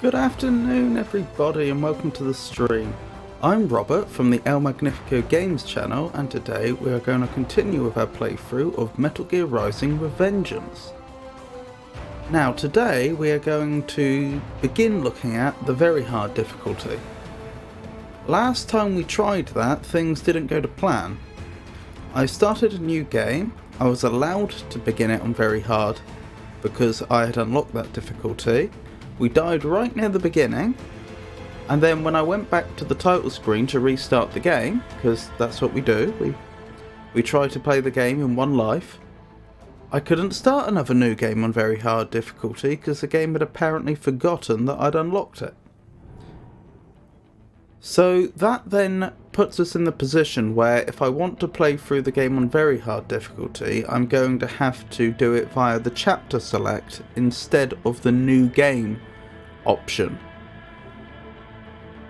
Good afternoon everybody and welcome to the stream. I'm Robert from the El Magnifico Games channel, and today we are going to continue with our playthrough of Metal Gear Rising: Revengeance. Now today we are going to begin looking at the very hard difficulty. Last time we tried that, things didn't go to plan. I started a new game. I was allowed to begin it on very hard because I had unlocked that difficulty. We died right near the beginning, and then when I went back to the title screen to restart the game, because that's what we do, we try to play the game in one life, I couldn't start another new game on very hard difficulty because the game had apparently forgotten that I'd unlocked it. So that then puts us in the position where if I want to play through the game on very hard difficulty, I'm going to have to do it via the chapter select instead of the new game option,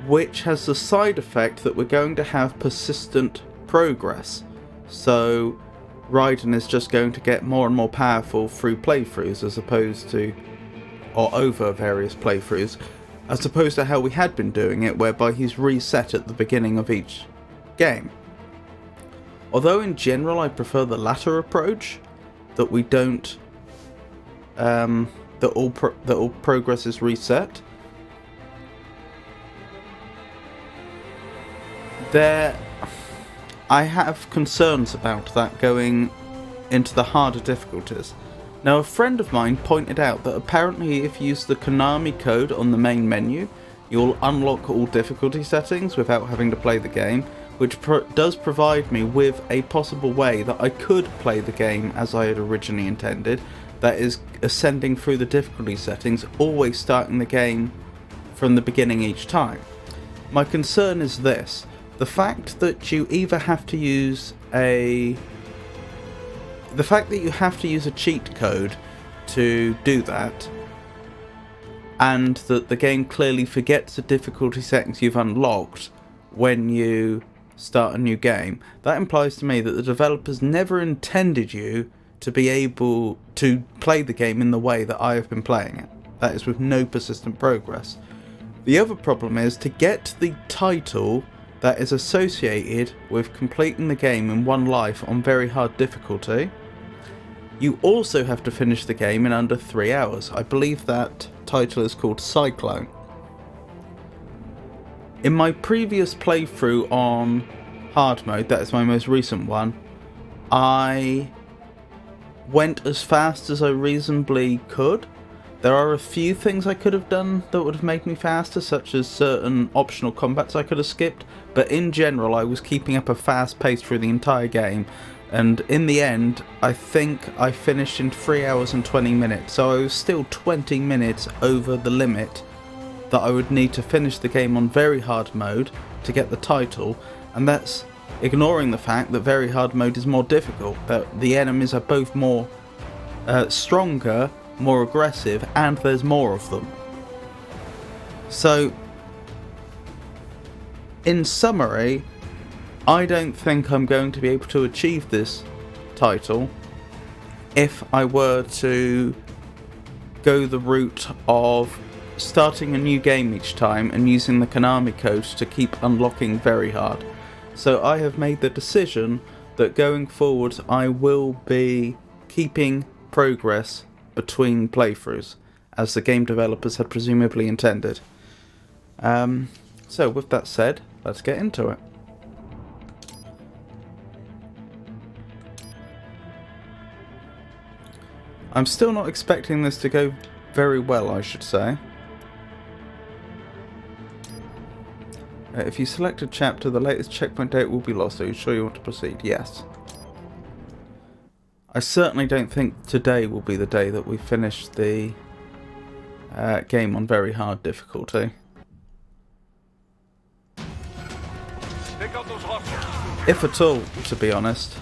which has the side effect that we're going to have persistent progress. So Raiden is just going to get more and more powerful through playthroughs as opposed to, or over various playthroughs, as opposed to how we had been doing it, whereby he's reset at the beginning of each game. Although in general I prefer the latter approach, that we don't, that all progress is reset. I have concerns about that going into the harder difficulties. Now, a friend of mine pointed out that apparently if you use the Konami code on the main menu, you'll unlock all difficulty settings without having to play the game, which does provide me with a possible way that I could play the game as I had originally intended, that is ascending through the difficulty settings, always starting the game from the beginning each time. My concern is this: the fact that you either have to use a cheat code to do that, and that the game clearly forgets the difficulty settings you've unlocked when you start a new game, that implies to me that the developers never intended you to be able to play the game in the way that I have been playing it. That is with no persistent progress. The other problem is, to get the title that is associated with completing the game in one life on very hard difficulty, you also have to finish the game in under 3 hours. I believe that title is called Cyclone. In my previous playthrough on hard mode, that is my most recent one, I went as fast as I reasonably could. There are a few things I could have done that would have made me faster, such as certain optional combats I could have skipped, but in general I was keeping up a fast pace through the entire game, and in the end I think I finished in 3 hours and 20 minutes, so I was still 20 minutes over the limit that I would need to finish the game on very hard mode to get the title, and that's ignoring the fact that very hard mode is more difficult, that the enemies are both more stronger, more aggressive, and there's more of them. So, in summary, I don't think I'm going to be able to achieve this title if I were to go the route of starting a new game each time and using the Konami code to keep unlocking very hard. So I have made the decision that going forward I will be keeping progress between playthroughs, as the game developers had presumably intended. So with that said, let's get into it. I'm still not expecting this to go very well, I should say. If you select a chapter, the latest checkpoint date will be lost. Are you sure you want to proceed? Yes. I certainly don't think today will be the day that we finish the game on very hard difficulty. If at all, to be honest.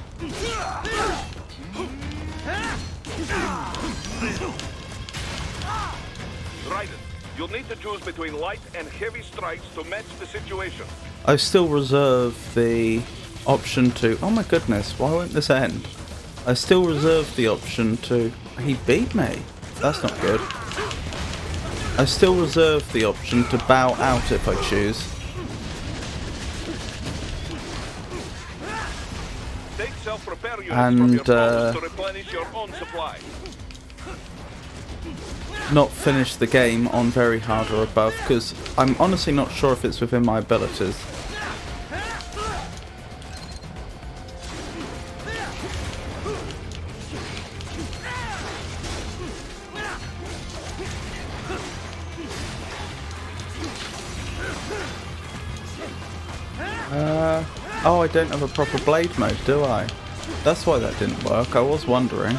You'll need to choose between light and heavy strikes to match the situation. I still reserve the option to... Oh my goodness, why won't this end? I still reserve the option to... He beat me. That's not good. I still reserve the option to bow out if I choose. Take self-repair units from your foes to replenish your own supply. Not finish the game on very hard or above, because I'm honestly not sure if it's within my abilities. Oh, I don't have a proper blade mode, do I? That's why that didn't work, I was wondering.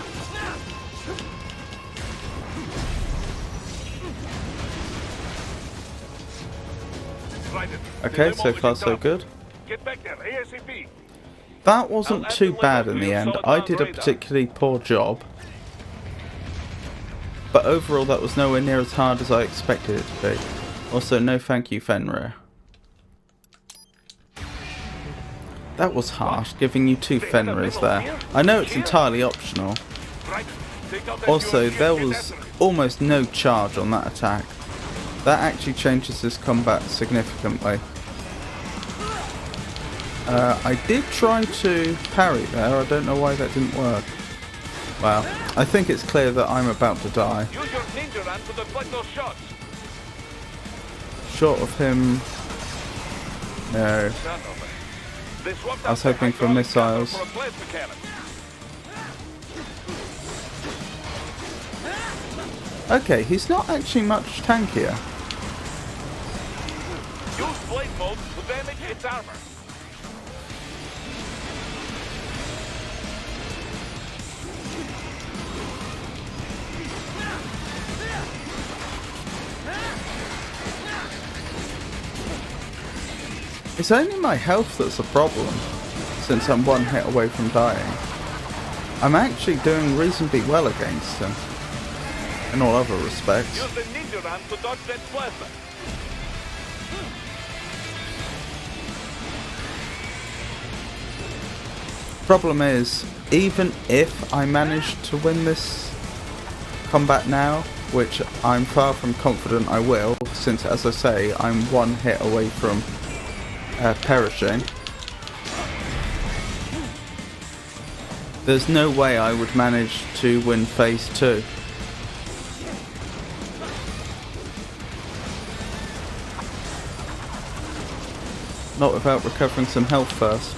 Okay, so far so good. Get back there, ASAP. That wasn't too bad in the end. I did a particularly poor job. But overall that was nowhere near as hard as I expected it to be. Also, no thank you, Fenrir. That was harsh, giving you 2 Fenrirs there. I know it's entirely optional. Also, there was almost no charge on that attack. That actually changes this combat significantly. I did try to parry there, I don't know why that didn't work. Well, I think it's clear that I'm about to die. Use your ninja run to deflect those shots. Short of him... No. They swapped I was out the hoping for hydraulic missiles. cover for a plasma cannon. Okay, he's not actually much tankier. Use blade mode to damage its armor. It's only my health that's a problem, since I'm one hit away from dying. I'm actually doing reasonably well against him, in all other respects. Use the ninja ram to dodge that plasma. Problem is, even if I manage to win this combat now, which I'm far from confident I will, since as I say, I'm one hit away from perishing, there's no way I would manage to win phase 2. Not without recovering some health first.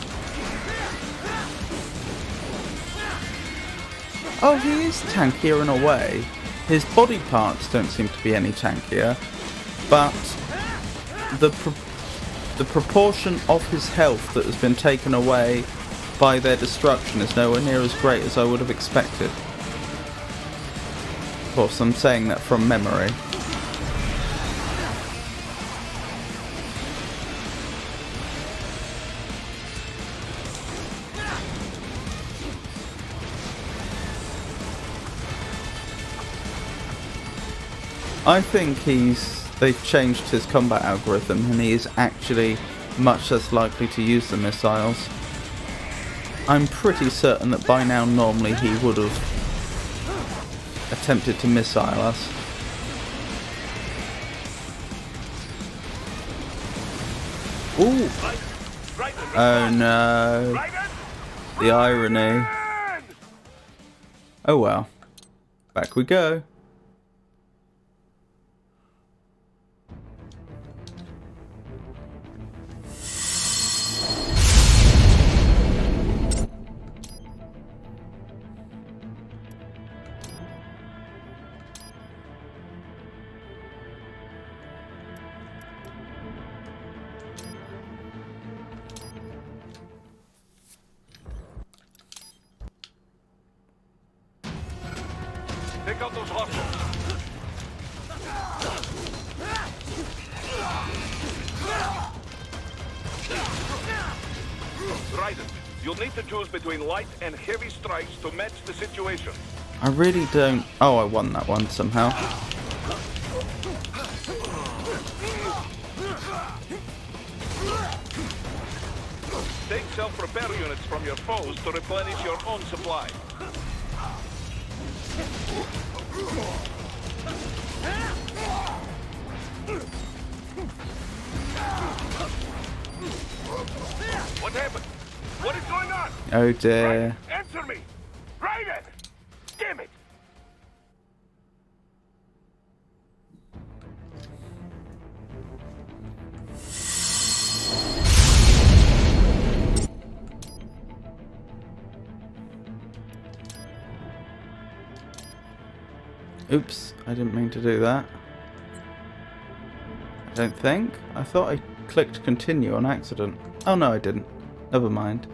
Oh, he is tankier in a way. His body parts don't seem to be any tankier, but the proportion of his health that has been taken away by their destruction is nowhere near as great as I would have expected. Of course, I'm saying that from memory. I think they've changed his combat algorithm and he is actually much less likely to use the missiles. I'm pretty certain that by now normally he would have attempted to missile us. Ooh! Oh no. The irony. Oh well. Back we go. Take out those hostiles. Raiden, you'll need to choose between light and heavy strikes to match the situation. I really don't... Oh, I won that one somehow. Take self-repair units from your foes to replenish your own supply. What happened? What is going on? Oh dear. Raiden, answer me! Raiden! Damn it! Oops, I didn't mean to do that. I don't think. I thought I clicked continue on accident. Oh no, I didn't. Never mind.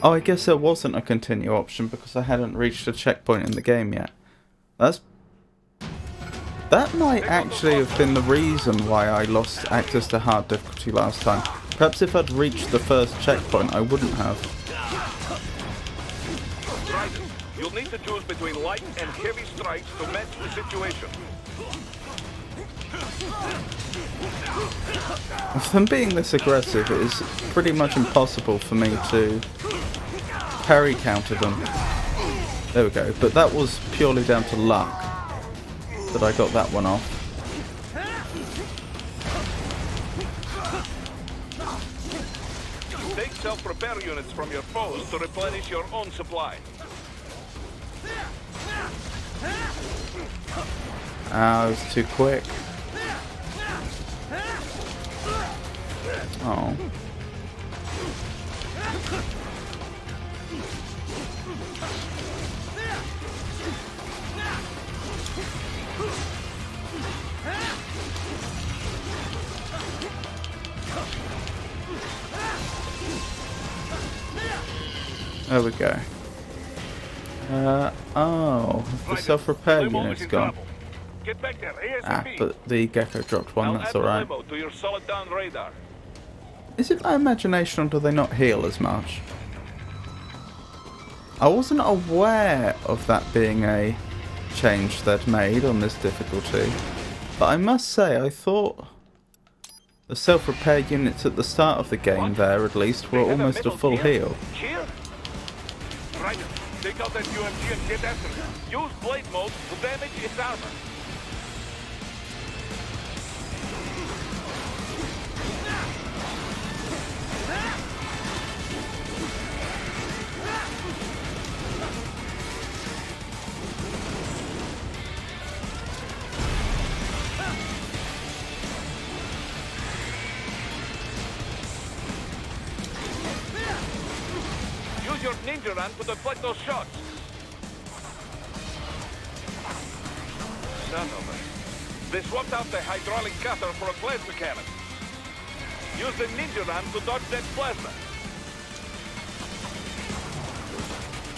Oh, I guess there wasn't a continue option because I hadn't reached a checkpoint in the game yet. That might actually have been the reason why I lost access to hard difficulty last time. Perhaps if I'd reached the first checkpoint, I wouldn't have. Raiden, you'll need to choose between light and heavy strikes to match the situation. If I'm being this aggressive, it is pretty much impossible for me to parry counter them. There we go. But that was purely down to luck that I got that one off. Take self-repair units from your foes to replenish your own supply. Ah, I was too quick. Oh. There we go. Oh, the self-repair unit's gone. Get back there, Ah, ASAP. but the gecko dropped one, I'll that's add the alright. limo to your solid down radar. Is it my imagination or do they not heal as much? I wasn't aware of that being a change they'd made on this difficulty. But I must say, I thought the self-repair units at the start of the game there, at least, were almost a full heal. Here? Right. Take out that UMG and get after it. Use blade mode to damage its armor. Use your ninja run to deflect those shots. Son of a... They swapped out the hydraulic cutter for a plasma cannon. Use the ninja run to dodge that plasma.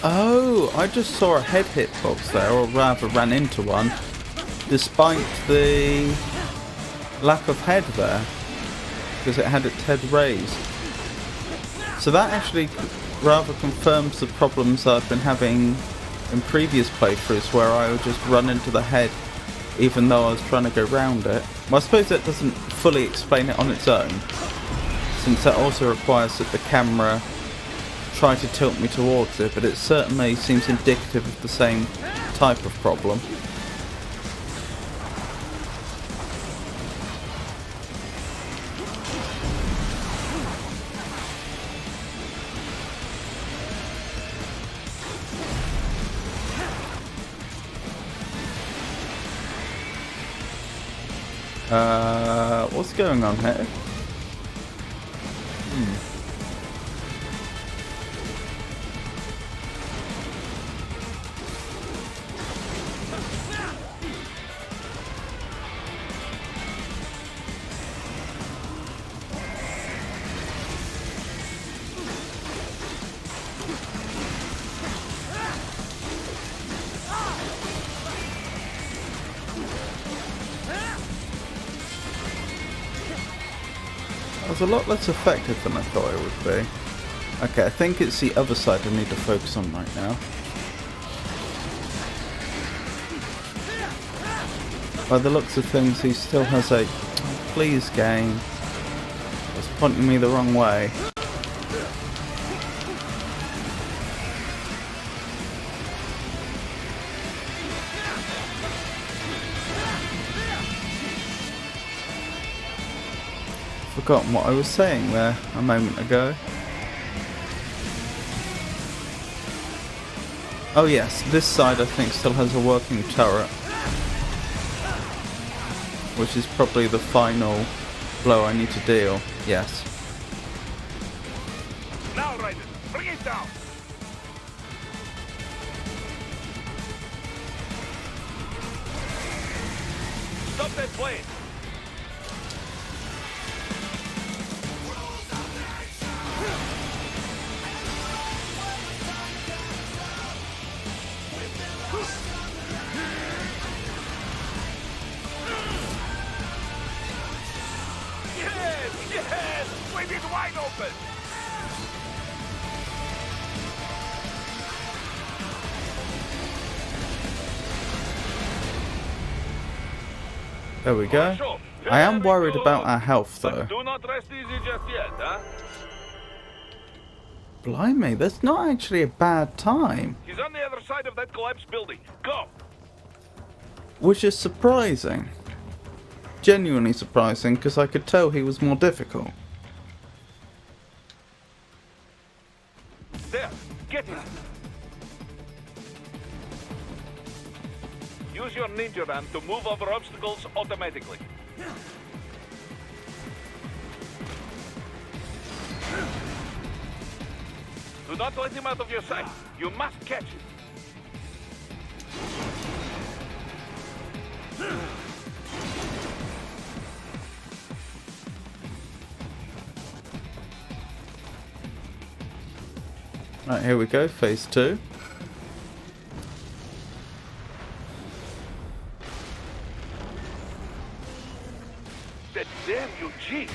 Oh, I just saw a head hitbox there, or rather ran into one, despite the lack of head there, because it had its head raised. So that actually rather confirms the problems I've been having in previous playthroughs, where I would just run into the head even though I was trying to go round it. Well, I suppose that doesn't fully explain it on its own, since that also requires that the camera try to tilt me towards it, but it certainly seems indicative of the same type of problem. What's going on here? That was a lot less effective than I thought it would be. Okay, I think it's the other side I need to focus on right now. By the looks of things, he still has a... Oh, please, game. It's pointing me the wrong way. Forgotten what I was saying there a moment ago. Oh yes, this side I think still has a working turret, which is probably the final blow I need to deal. Yes. Now, Raiden, bring it down. Stop that plane. Yes! Wave it wide open! There we go. I am worried about our health though. But do not rest easy just yet, huh? Blimey, that's not actually a bad time. He's on the other side of that collapsed building. Go! Which is surprising. Genuinely surprising, because I could tell he was more difficult. There! Get him! Use your ninja run to move over obstacles automatically. Do not let him out of your sight. You must catch him. Right, here we go, phase 2. That damn Eugene.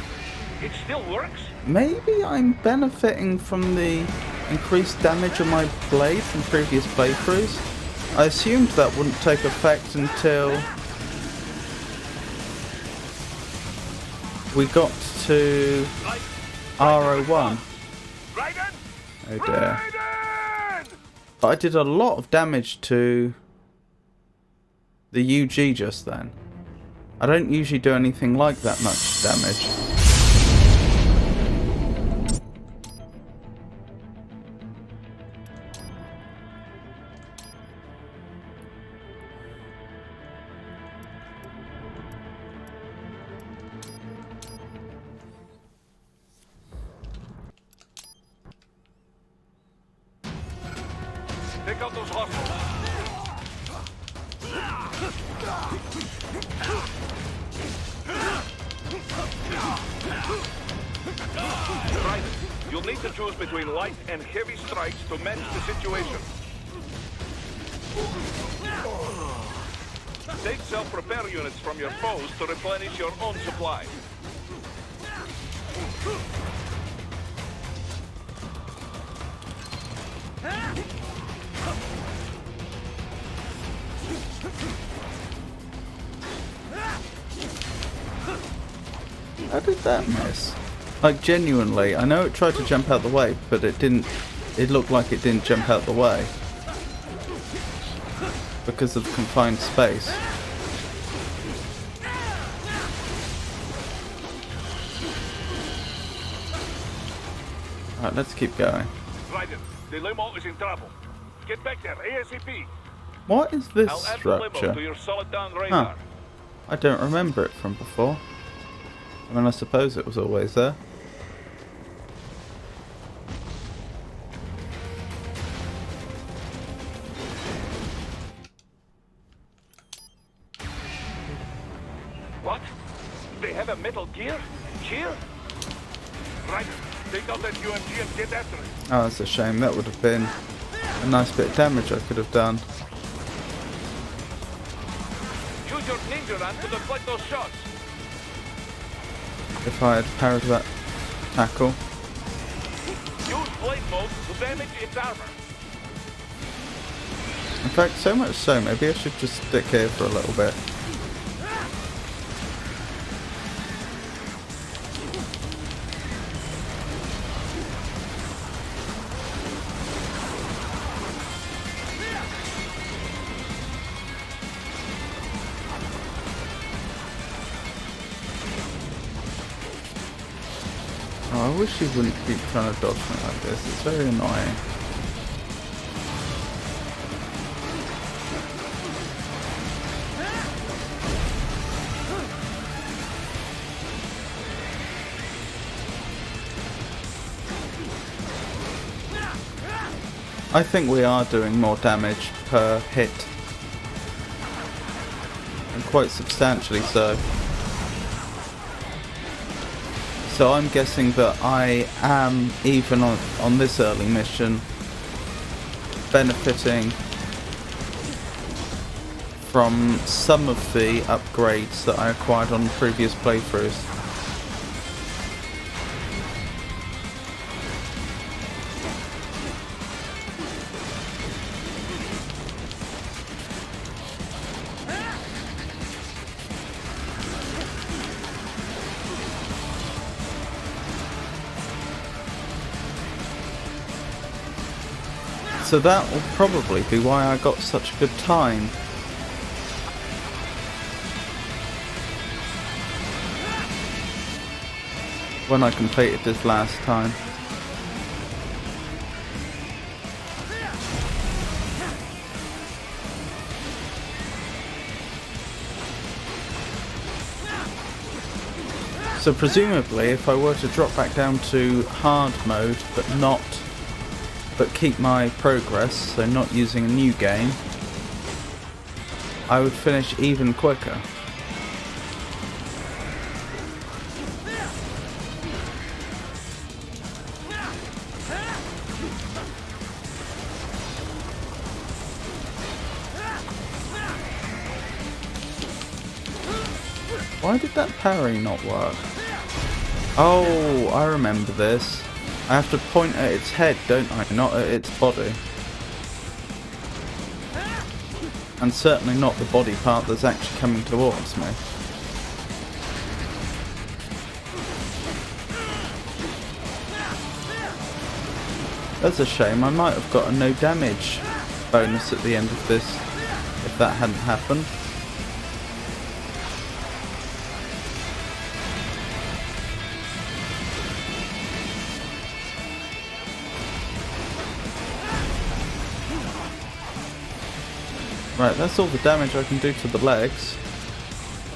It still works? Maybe I'm benefiting from the increased damage on my blade from previous playthroughs. I assumed that wouldn't take effect until we got to R01. Oh dear. But I did a lot of damage to the UG just then. I don't usually do anything like that much damage. Take out those hostiles. Right. You'll need to choose between light and heavy strikes to match the situation. Take self-repair units from your foes to replenish your own supply. How did that miss? Like, genuinely, I know it tried to jump out the way, but it didn't. It looked like it didn't jump out the way because of confined space. Alright, let's keep going. Raiden, the limo is in trouble. Get back there, ASAP. What is this I'll add the limo to structure? your solid down radar. I don't remember it from before. I mean, I suppose it was always there. What? They have a metal gear? Here? Right. Take out that UMG and get after it. Oh, that's a shame. That would have been a nice bit of damage I could have done. Use your ninja run to deflect those shots. If I had parried that tackle. Use blade mode to damage its armor. In fact, so much so, maybe I should just stick here for a little bit. Oh, I wish you wouldn't keep trying to dodge me like this. It's very annoying. I think we are doing more damage per hit. And quite substantially so. So I'm guessing that I am, even on this early mission, benefiting from some of the upgrades that I acquired on previous playthroughs. So that will probably be why I got such a good time. When I completed this last time. So presumably if I were to drop back down to hard mode but not but keep my progress, so not using a new game, I would finish even quicker. Why did that parry not work? Oh, I remember this. I have to point at its head, don't I? Not at its body. And certainly not the body part that's actually coming towards me. That's a shame. I might have got a no damage bonus at the end of this if that hadn't happened. Right, that's all the damage I can do to the legs.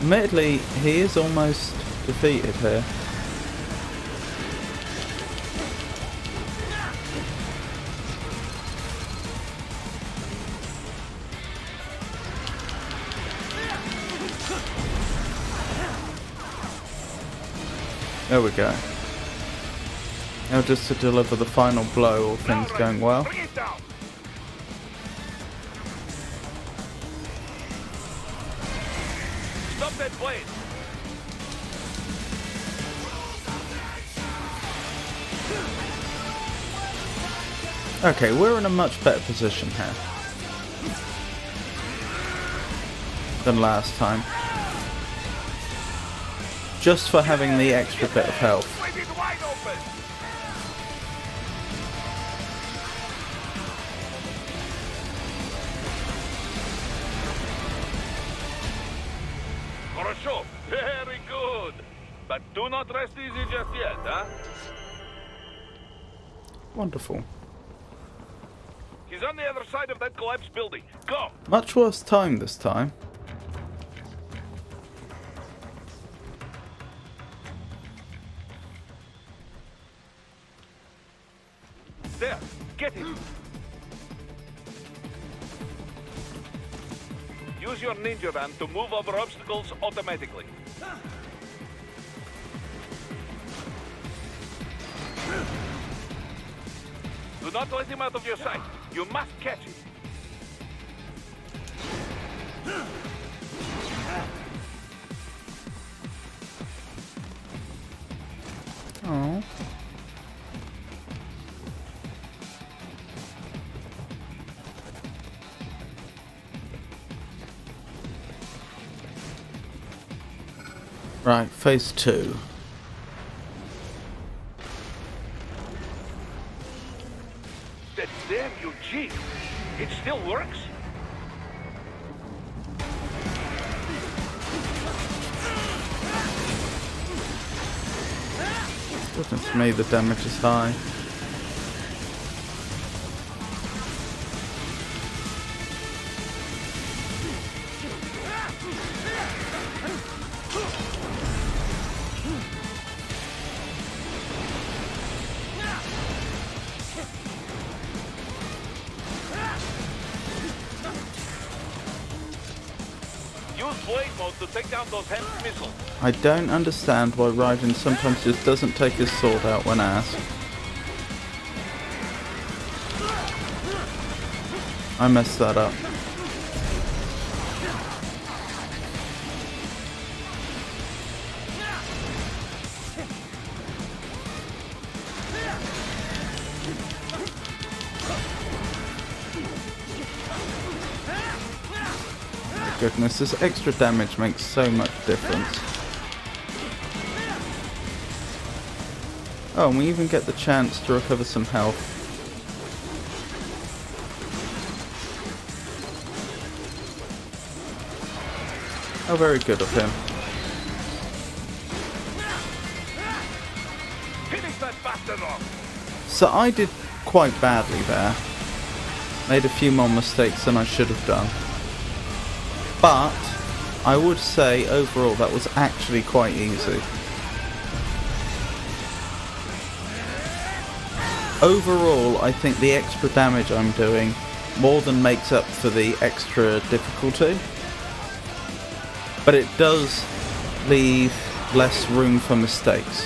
Admittedly, he is almost defeated here. There we go. Now just to deliver the final blow, all things going well. Stop that blade! Okay, we're in a much better position here than last time. Just for having the extra bit of health. Хорошо, very good. But do not rest easy just yet, huh? Wonderful. He's on the other side of that collapsed building. Go! Much worse time this time. There, get him. Use your ninja van to move over obstacles automatically. Do not let him out of your sight. You must catch him. Oh. Right, phase 2. That damn Eugene. It still works? Doesn't to me the damage is high. Use blade mode to take down those heavy missiles. I don't understand why Raiden sometimes just doesn't take his sword out when asked. I messed that up. Goodness, this extra damage makes so much difference. Oh, and we even get the chance to recover some health. Oh, very good of him. Finish that bastard off. So I did quite badly there. Made a few more mistakes than I should have done. But I would say overall that was actually quite easy. overall, I think the extra damage I'm doing more than makes up for the extra difficulty. But it does leave less room for mistakes.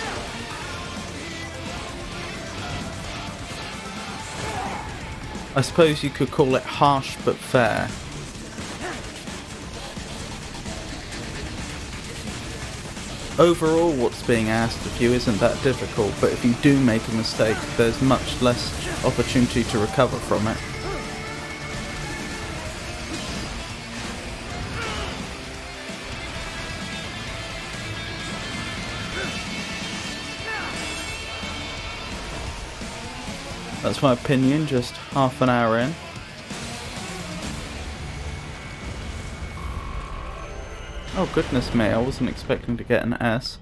I suppose you could call it harsh but fair. Overall, what's being asked of you isn't that difficult, but if you do make a mistake, there's much less opportunity to recover from it. That's my opinion, just half an hour in. Oh goodness me, I wasn't expecting to get an S.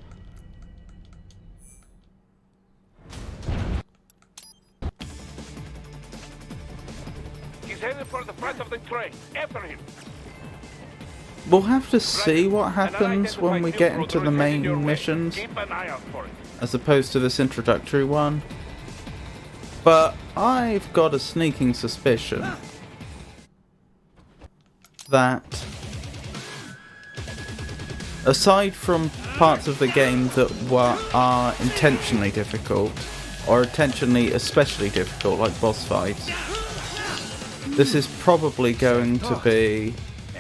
He's headed for the front of the train. After him. We'll have to see what happens when we get into the main missions, Keep an eye out for it. as opposed to this introductory one. But I've got a sneaking suspicion that, aside from parts of the game that are intentionally difficult, or intentionally especially difficult, like boss fights, this is probably going to be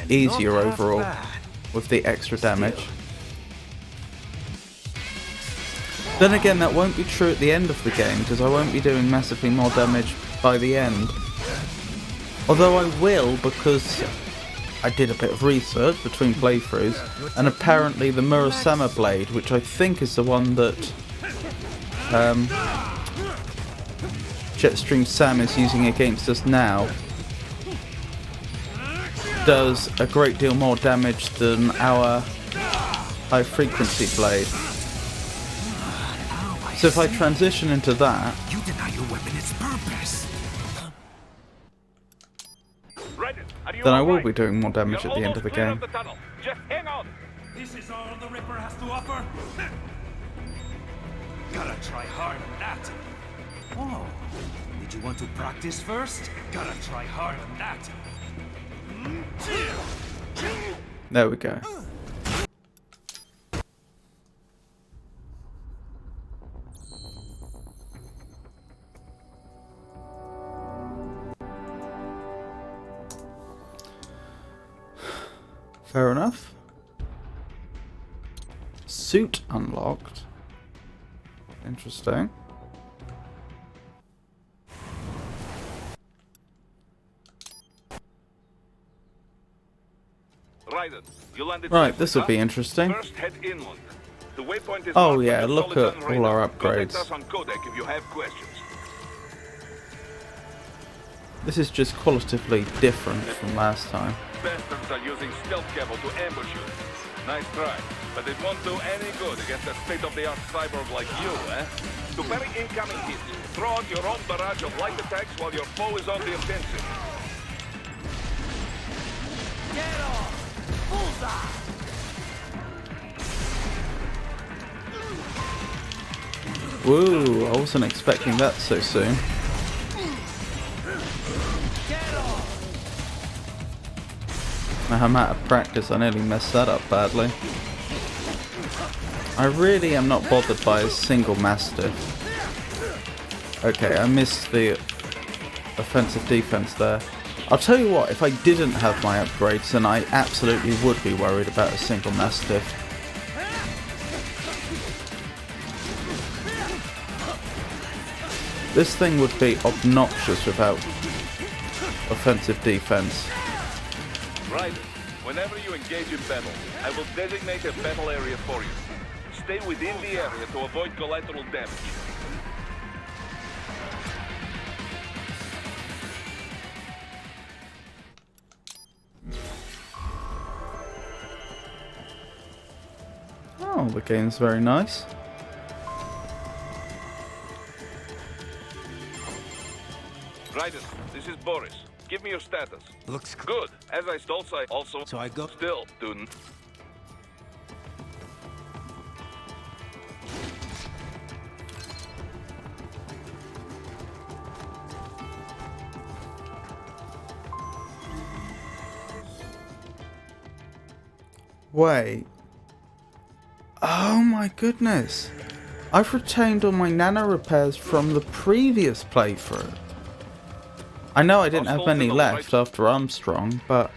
easier overall with the extra damage. Then again, that won't be true at the end of the game, because I won't be doing massively more damage by the end. Although I will, because I did a bit of research between playthroughs, and apparently the Murasama blade, which I think is the one that Jetstream Sam is using against us now, does a great deal more damage than our high frequency blade. So if I transition into that, You deny your weapon its purpose. then I will be doing more damage at the end of the game. Just hang on. This is all the Ripper has to offer? Gotta try hard on that. Oh, did you want to practice first? Gotta try hard on that. There we go. Fair enough. Suit unlocked. Interesting. Right, this will be interesting. First, head inland. The waypoint is Oh marked yeah, with a look solid at gun all our radar. Contact upgrades. us on codec if you have questions. This is just qualitatively different from last time. Bastards are using stealth cable to ambush you. Nice try, but it won't do any good against a state-of-the-art cyborg like you, eh? To parry incoming hits, throw out your own barrage of light attacks while your foe is on the offensive. Get off! Bullseye! Woo, I wasn't expecting that so soon. I'm out of practice, I nearly messed that up badly. I really am not bothered by a single Mastiff. Okay, I missed the offensive defense there. I'll tell you what, if I didn't have my upgrades, then I absolutely would be worried about a single Mastiff. This thing would be obnoxious without offensive defense. Right. Whenever you engage in battle, I will designate a battle area for you. Stay within the area to avoid collateral damage. Oh, the game's very nice. Raiden, this is Boris. Give me your status. Looks Good. As I also So I go. still do. Wait. Oh my goodness. I've retained all my nano repairs from the previous playthrough. I know I didn't have many left after Armstrong, but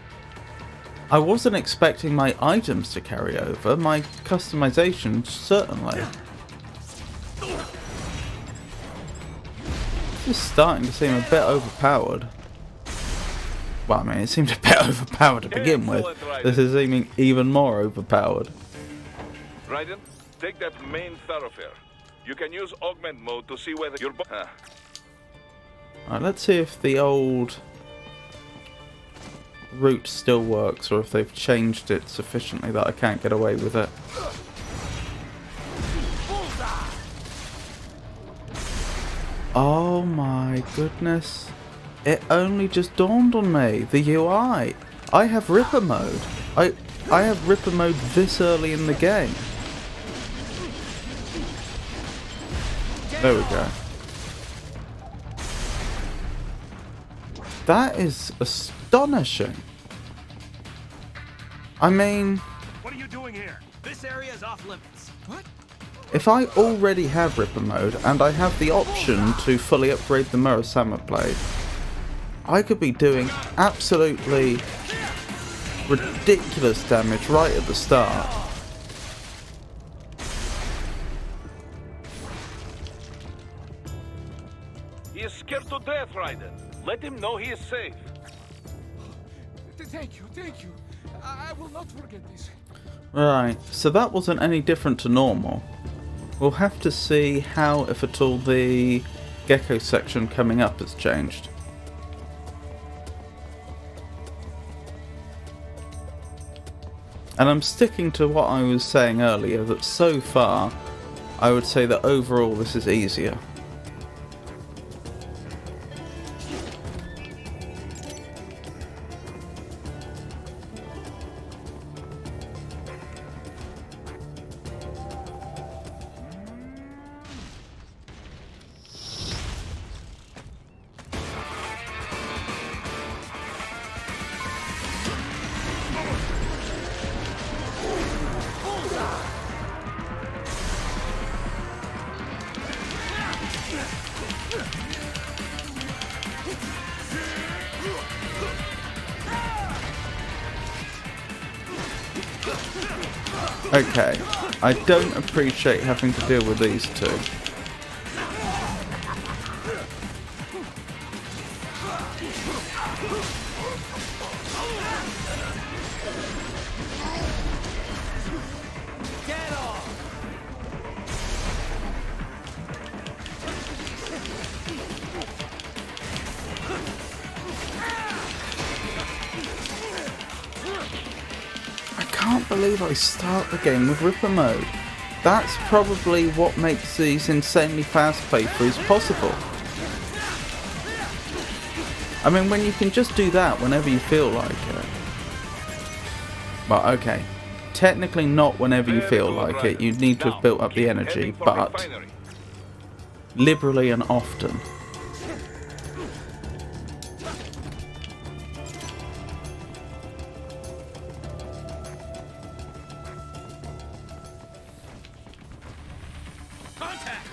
I wasn't expecting my items to carry over. My customization, certainly. This is starting to seem a bit overpowered. Well, I mean, it seemed a bit overpowered to begin with. This is seeming even more overpowered. Raiden, take that main thoroughfare. You can use augment mode to see whether your Alright, let's see if the old route still works, or if they've changed it sufficiently that I can't get away with it. Oh my goodness. It only just dawned on me. The UI. I have Ripper mode. I have Ripper mode this early in the game. There we go. That is astonishing. I mean, What are you doing here? This area is off limits. What? if I already have Ripper mode and I have the option to fully upgrade the Murasama blade, I could be doing absolutely ridiculous damage right at the start. He is scared to death, Raiden. Let him know he is safe. Thank you. I will not forget this. Right, so that wasn't any different to normal. We'll have to see how, if at all, the Gecko section coming up has changed. And I'm sticking to what I was saying earlier, that so far, I would say that overall this is easier. Okay, I don't appreciate having to deal with these two. I can't believe I start the game with Ripper mode. That's probably what makes these insanely fast playthroughs possible. I mean, when you can just do that whenever you feel like it. Well, okay. Technically not whenever you feel like it. You need to have built up the energy, but liberally and often.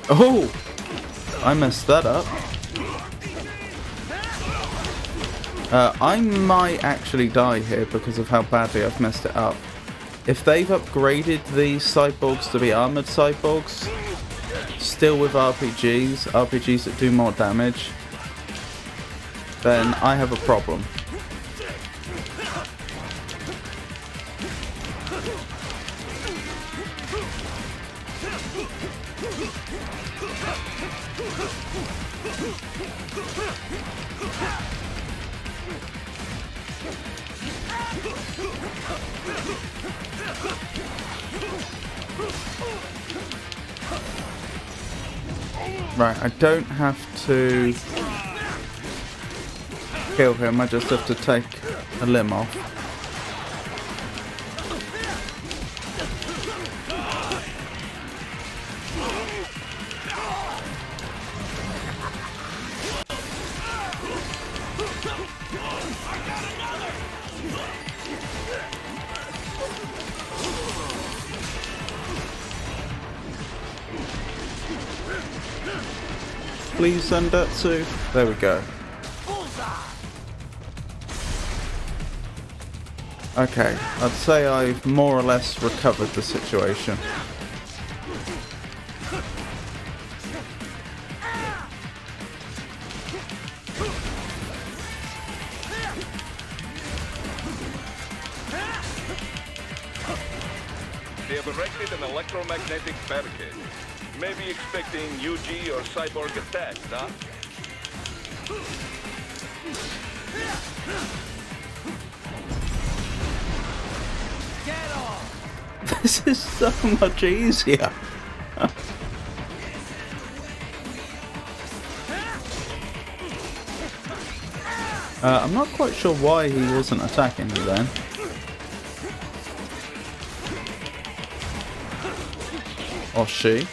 Oh! I messed that up. I might actually die here because of how badly I've messed it up. If they've upgraded these cyborgs to be armoured cyborgs, still with RPGs that do more damage, then I have a problem. Right, I don't have to kill him, I just have to take a limb off. Please, Zandatsu. There we go. Okay, I'd say I've more or less recovered the situation. They have erected an electromagnetic barricade. Maybe expecting UG or cyborg attacks, huh? Get off! This is so much easier. I'm not quite sure why he wasn't attacking me then. Or she.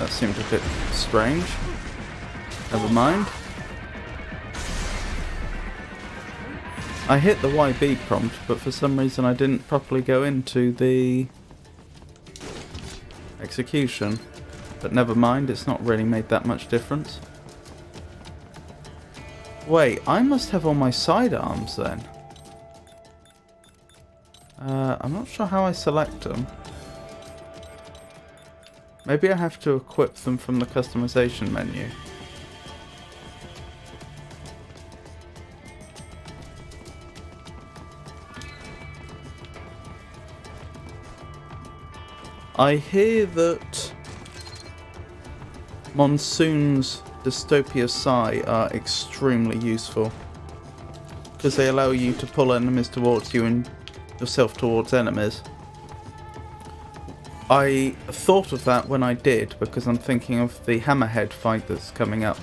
That seemed a bit strange. Never mind. I hit the YB prompt, but for some reason I didn't properly go into the execution. But never mind, it's not really made that much difference. Wait, I must have all my sidearms then. I'm not sure how I select them. Maybe I have to equip them from the customization menu. I hear that Monsoon's Dystopia Psi are extremely useful because they allow you to pull enemies towards you and yourself towards enemies. I thought of that when I did because I'm thinking of the Hammerhead fight that's coming up.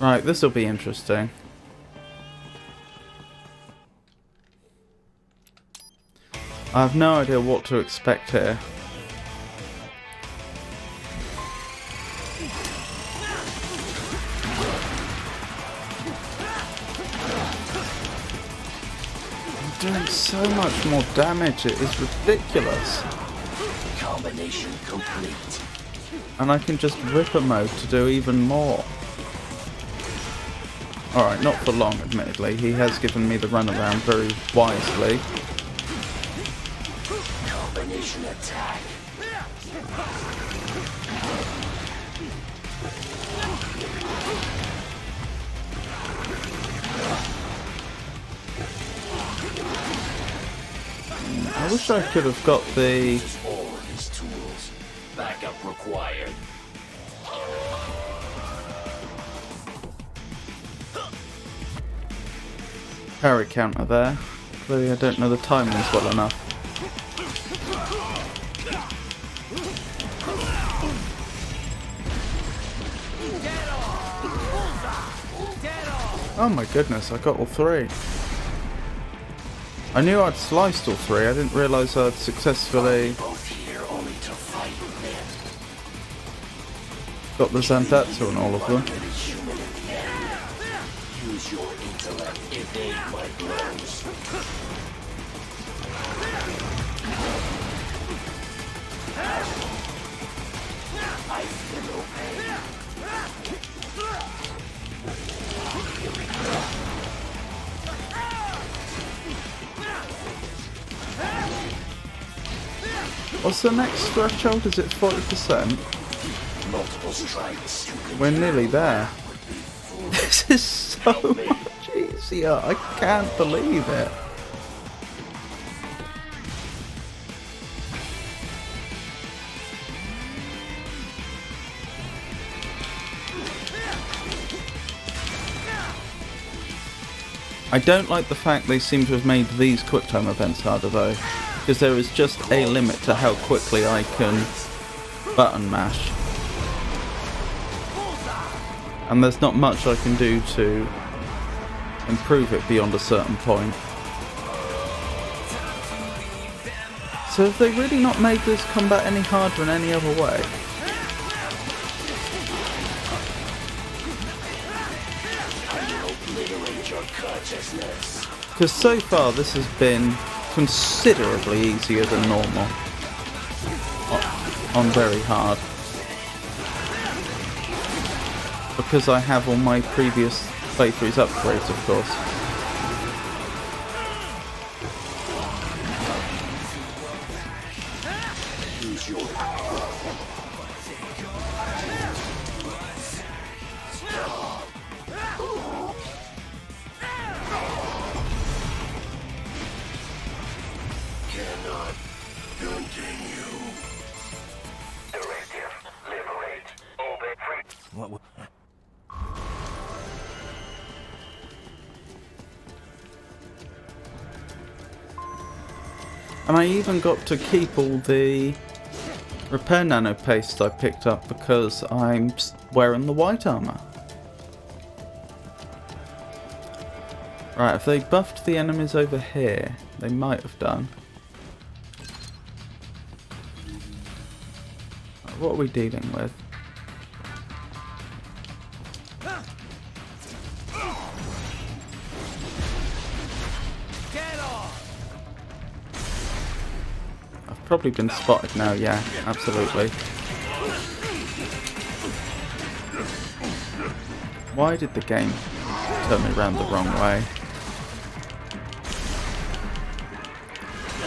Right, this will be interesting. I have no idea what to expect here. I'm doing so much more damage, it is ridiculous. Combination complete. And I can just rip a mode to do even more. Alright, not for long, admittedly. He has given me the runaround very wisely. Combination attack. I wish I could have got the... All his tools. Backup required. parry counter there. Clearly I don't know the timings well enough. Oh my goodness, I got all three. I knew I'd sliced all three, I didn't realise I'd successfully got the Zandatsu on all of them. Use your intellect, evade my blows. I feel no pain. What's the next threshold? Is it 40%? Multiple strikes. We're nearly there. This is so much easier. I can't believe it. I don't like the fact they seem to have made these QuickTime events harder though, because there is just a limit to how quickly I can button mash. and there's not much I can do to improve it beyond a certain point. So have they really not made this combat any harder in any other way? Because so far this has been considerably easier than normal on very hard. Because I have all my previous playthroughs upgrades, of course. What? And I even got to keep all the repair nano paste I picked up because I'm wearing the white armor. Right, have they buffed the enemies over here? They might have done. Right, what are we dealing with? I've probably been spotted now, yeah, absolutely. Why did the game turn me around the wrong way?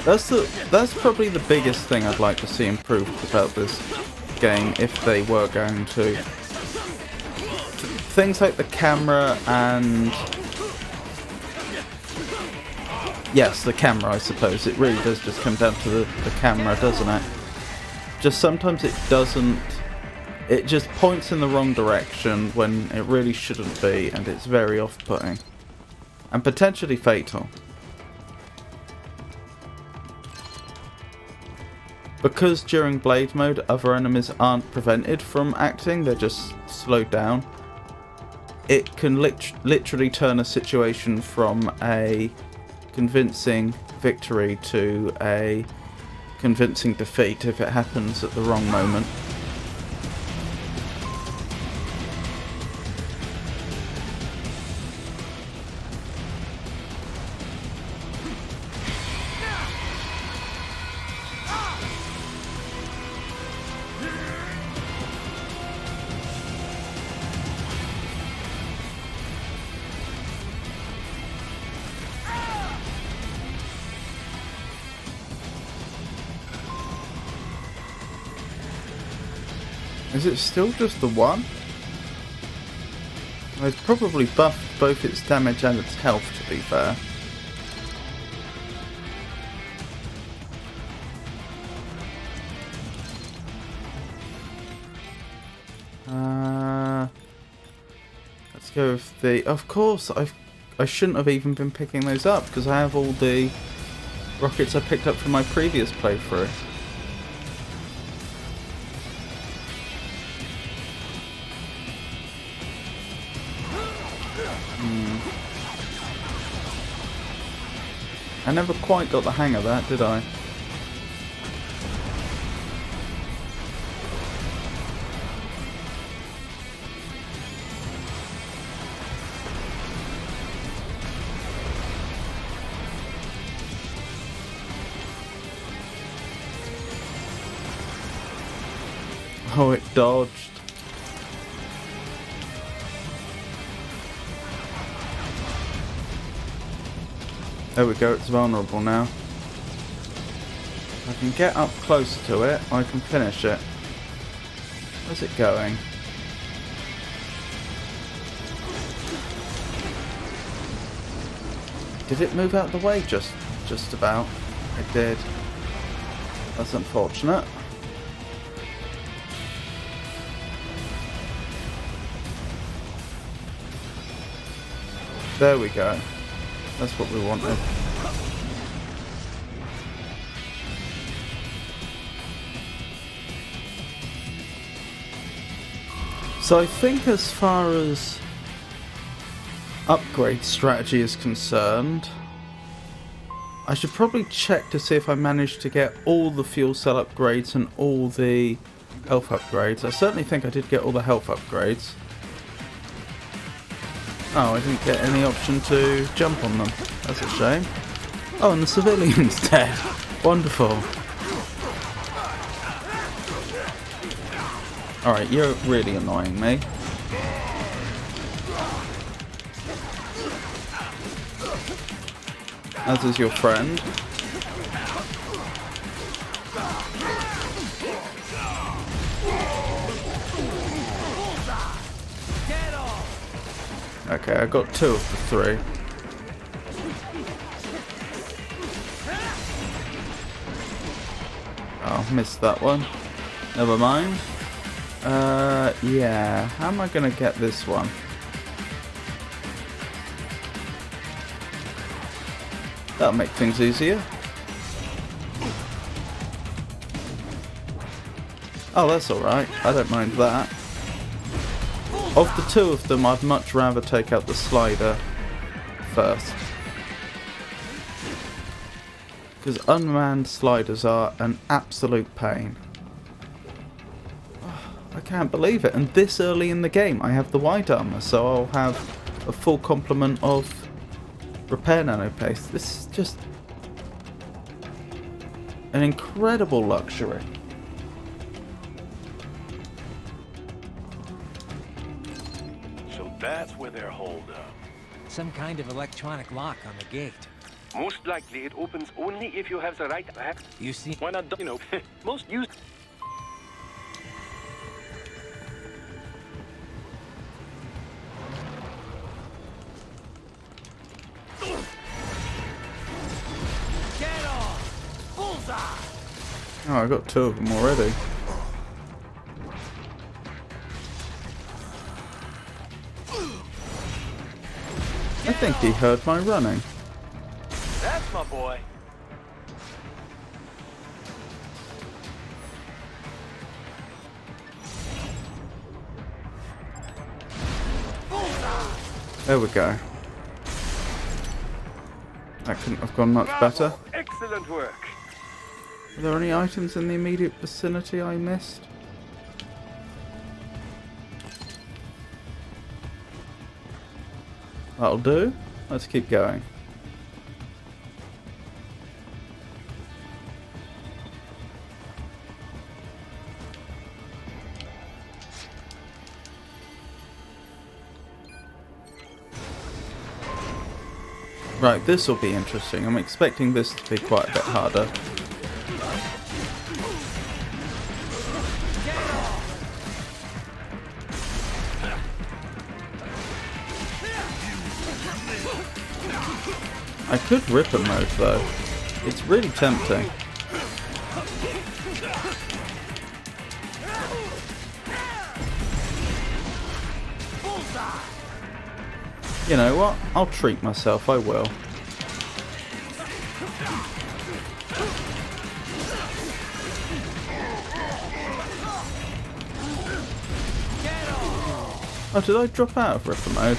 That's probably the biggest thing I'd like to see improved about this game if they were going to. Things like the camera and... Yes, the camera, I suppose. It really does just come down to the camera, doesn't it? Just sometimes it doesn't... It just points in the wrong direction when it really shouldn't be, and it's very off-putting. And potentially fatal. Because during Blade mode, other enemies aren't prevented from acting, they're just slowed down. It can literally turn a situation from a convincing victory to a convincing defeat if it happens at the wrong moment. Is it still just the one? I've probably buffed both its damage and its health, to be fair. Let's go with the... Of course, I shouldn't have even been picking those up, because I have all the rockets I picked up from my previous playthrough. I never quite got the hang of that, did I? Oh, it dodged. There we go, it's vulnerable now. If I can get up closer to it, I can finish it. Where's it going? Did it move out the way just about? It did. That's unfortunate. There we go. That's what we wanted. So I think as far as upgrade strategy is concerned, I should probably check to see if I managed to get all the fuel cell upgrades and all the health upgrades. I certainly think I did get all the health upgrades. Oh, I didn't get any option to jump on them. That's a shame. Oh, and the civilian's dead. Wonderful. Alright, you're really annoying me. As is your friend. Okay, I got 2 of the 3. Oh, missed that one. Never mind. Yeah. How am I gonna get this one? That'll make things easier. Oh, that's alright. I don't mind that. Of the 2 of them, I'd much rather take out the slider first. Because unmanned sliders are an absolute pain. I can't believe it. And this early in the game, I have the wide armor, so I'll have a full complement of repair nano paste. This is just an incredible luxury. So that's where they're holed up. Some kind of electronic lock on the gate. Most likely it opens only if you have the right hack. You see? Why not, you know, most use. Get off! Bullseye! Oh, I got 2 of them already. I think he heard my running. That's my boy. There we go. That couldn't have gone much better. Excellent work. Are there any items in the immediate vicinity I missed? That'll do. Let's keep going. Right, this will be interesting. I'm expecting this to be quite a bit harder. I could Ripper mode though. It's really tempting. You know what? I'll treat myself, I will. Oh, did I drop out of Ripper mode?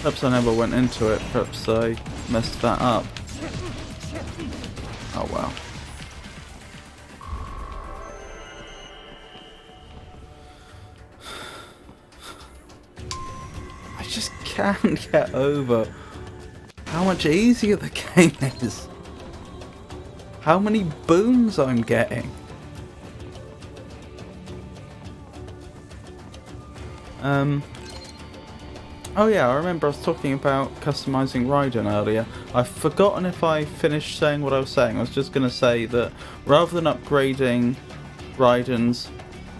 Perhaps I never went into it, perhaps I messed that up. Oh well. I just can't get over how much easier the game is. How many boons I'm getting. Oh yeah, I remember I was talking about customizing Raiden earlier. I've forgotten if I finished saying what I was saying. I was just going to say that rather than upgrading Raiden's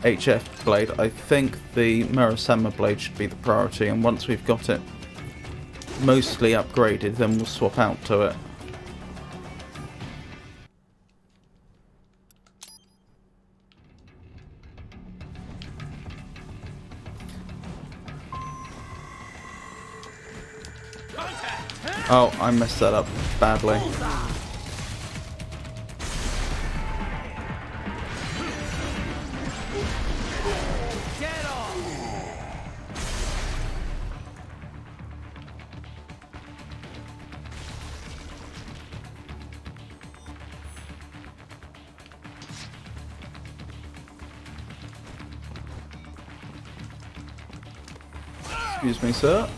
HF blade, I think the Murasama blade should be the priority, and once we've got it mostly upgraded, then we'll swap out to it. Oh, I messed that up badly. Excuse me, sir.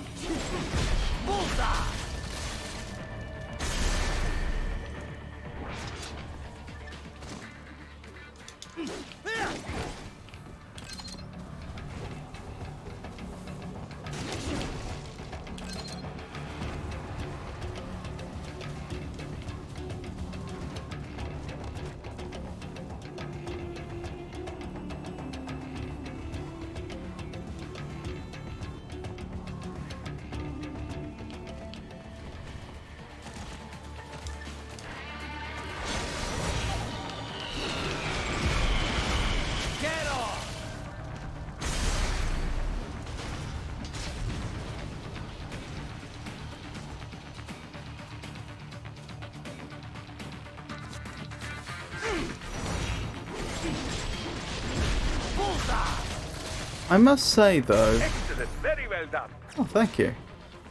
I must say though... Excellent, very well done. Oh, thank you.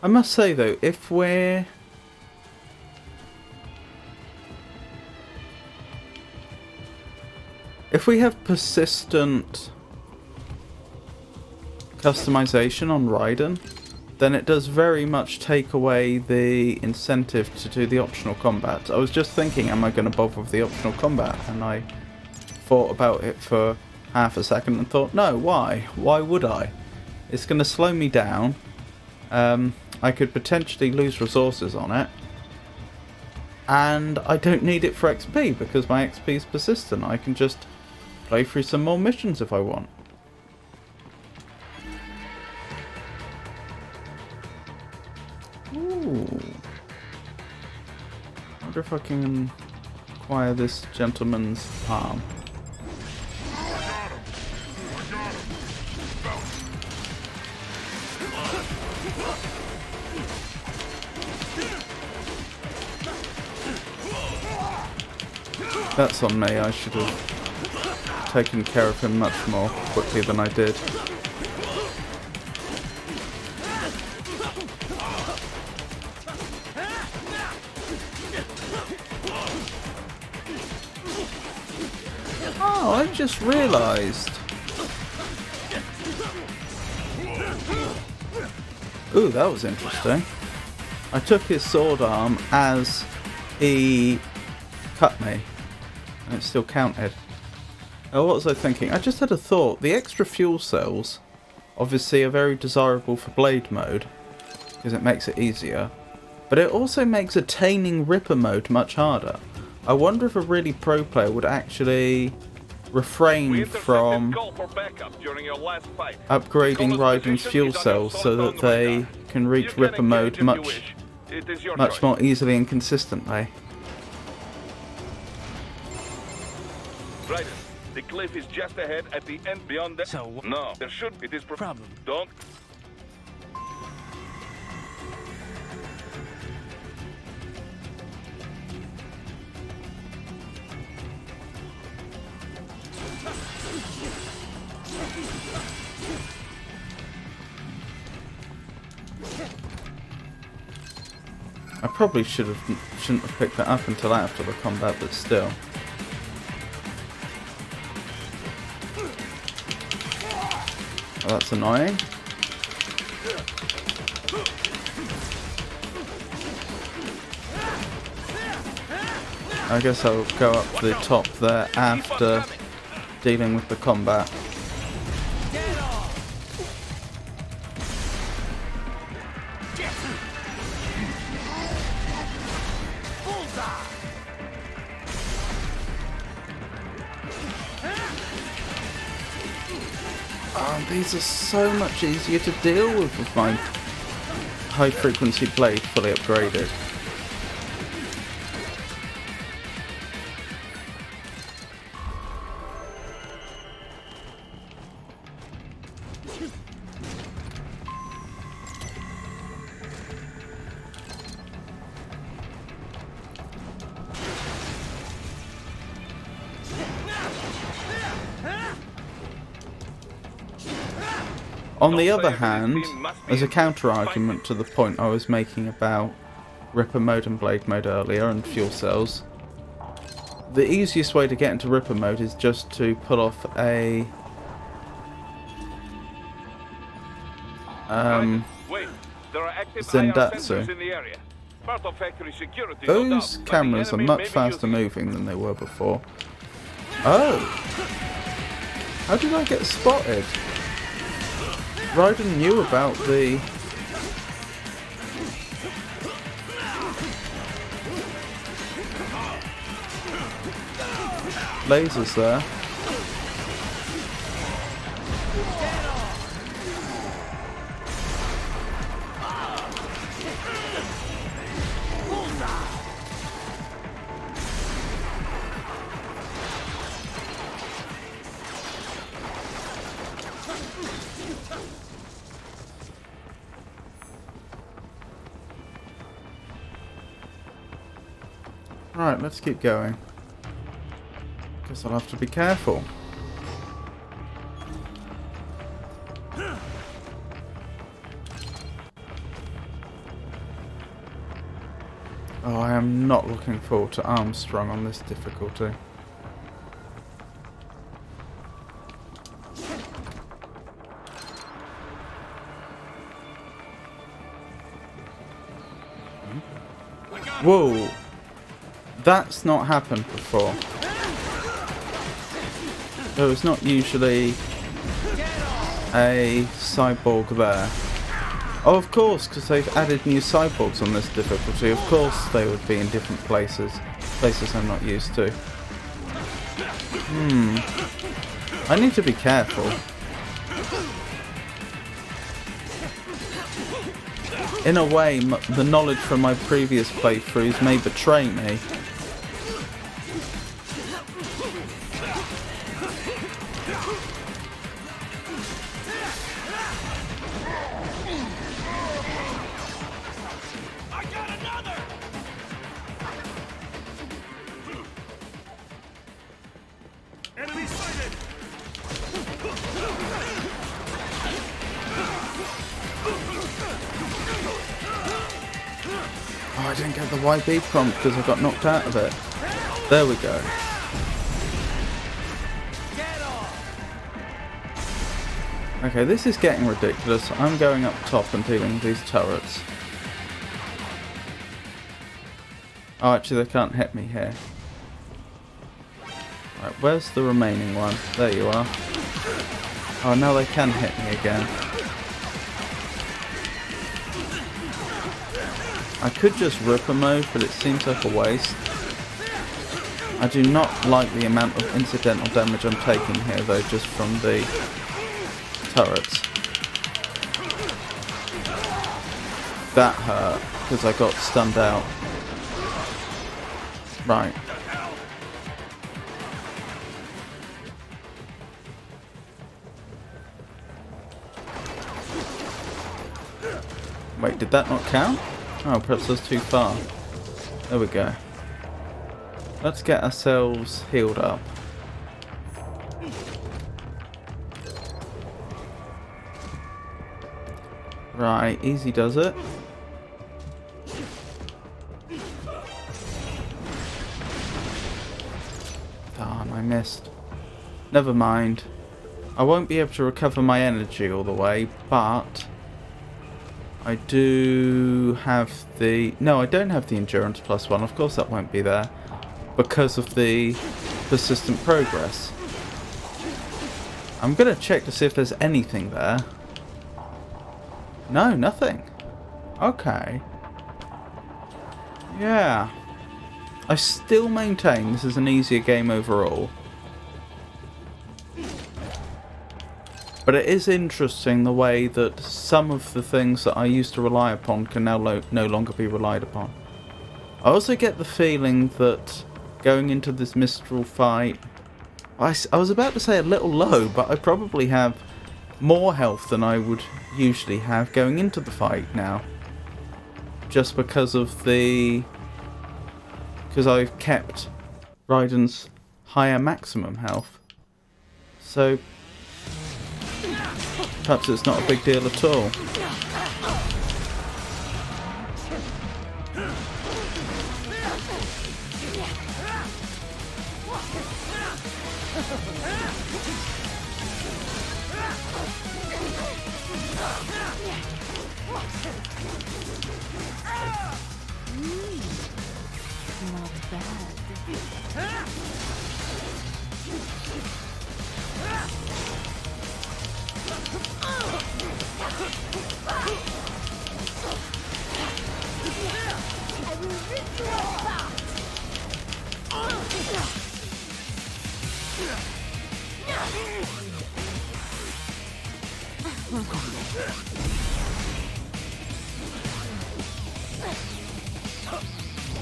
I must say though, if we have persistent customization on Raiden, then it does very much take away the incentive to do the optional combat. I was just thinking, am I going to bother with the optional combat? And I thought about it for half a second and thought, no, why? Why would I? It's going to slow me down. I could potentially lose resources on it. And I don't need it for XP because my XP is persistent. I can just play through some more missions if I want. Ooh. I wonder if I can acquire this gentleman's arm. That's on me. I should have taken care of him much more quickly than I did. Oh, I just realised. Ooh, that was interesting. I took his sword arm as he cut me, and it still counted. Oh, what was I thinking? I just had a thought. The extra fuel cells obviously are very desirable for blade mode, because it makes it easier. But it also makes attaining Ripper mode much harder. I wonder if a really pro player would actually refrain from upgrading Raiden's fuel cells so that they can reach Ripper mode much more easily and consistently. Right. The cliff is just ahead at the end beyond that. So no, there should. It is problem. Don't. I probably shouldn't have picked that up until after the combat, but still. Oh, that's annoying. I guess I'll go up to the top there after dealing with the combat. Oh, these are so much easier to deal with my high frequency blade fully upgraded. On the other hand, as a counter-argument to the point I was making about Ripper mode and Blade mode earlier and fuel cells, the easiest way to get into Ripper mode is just to pull off a Wait, there are active IR Zendatsu. sensors in the area. Part of factory security, Those no doubt, but the cameras are enemy much may be faster using it. moving than they were before. Oh! How did I get spotted? Raiden knew about the... lasers there. Right, let's keep going. Guess I'll have to be careful. Oh, I am not looking forward to Armstrong on this difficulty. Whoa! That's not happened before. There is not usually a cyborg there. Oh, of course, because they've added new cyborgs on this difficulty. Of course they would be in different places. Places I'm not used to. I need to be careful. In a way, the knowledge from my previous playthroughs may betray me. Enemy sighted! Oh, I didn't get the YB prompt because I got knocked out of it. There we go. Okay, this is getting ridiculous. I'm going up top and dealing with these turrets. Oh, actually they can't hit me here. Right, where's the remaining one? There you are. Oh, now they can hit me again. I could just Ripper mode, but it seems like a waste. I do not like the amount of incidental damage I'm taking here, though, just from the turrets. That hurt, because I got stunned out. Right. Wait, did that not count? Oh, perhaps I was too far. There we go. Let's get ourselves healed up. Right, easy does it. Darn, I missed. Never mind. I won't be able to recover my energy all the way, but I do have the... No, I don't have the Endurance +1. Of course that won't be there. Because of the persistent progress. I'm going to check to see if there's anything there. No, nothing. Okay. Yeah. I still maintain this is an easier game overall. But it is interesting the way that some of the things that I used to rely upon can now no longer be relied upon. I also get the feeling that going into this Mistral fight, I was about to say a little low, but I probably have more health than I would usually have going into the fight now. Just because of the... because I've kept Raiden's higher maximum health. So perhaps it's not a big deal at all.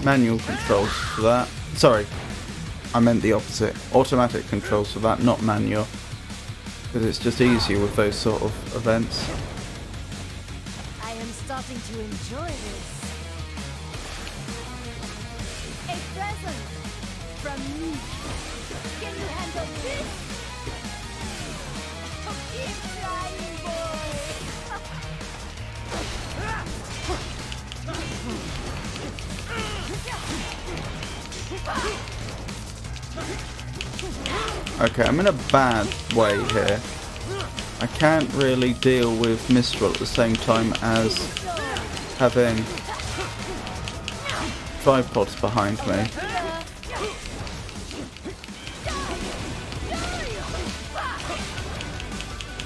Manual controls for that. Sorry, I meant the opposite. Automatic controls for that, not manual. Because it's just easier with those sort of events. I am starting to enjoy this. A present from me. Can you handle this? Keep trying, boy. Okay, I'm in a bad way here. I can't really deal with Mistral at the same time as having tripods behind me.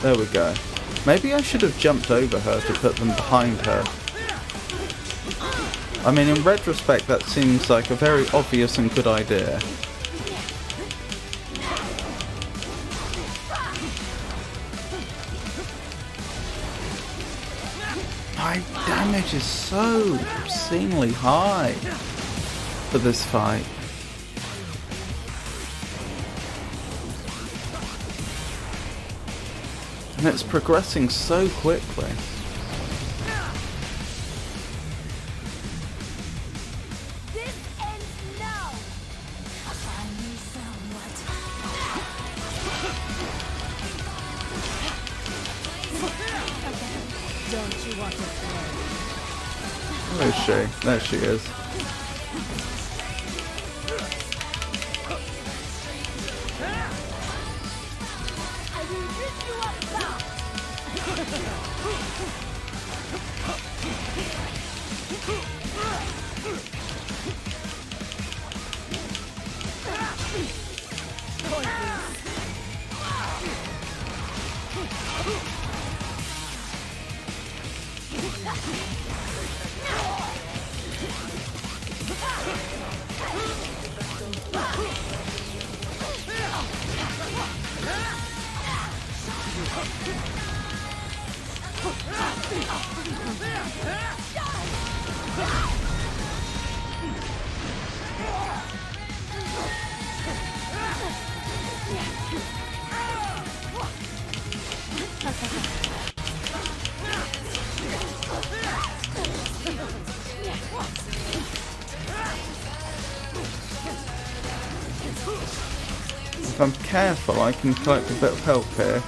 There we go. Maybe I should have jumped over her to put them behind her. I mean, in retrospect, that seems like a very obvious and good idea. My damage is so obscenely high for this fight. And it's progressing so quickly. This ends now. Find me somewhat. Don't you want to play? Where is she? There she is. I will rip you apart. If I'm careful, I can collect a bit of health here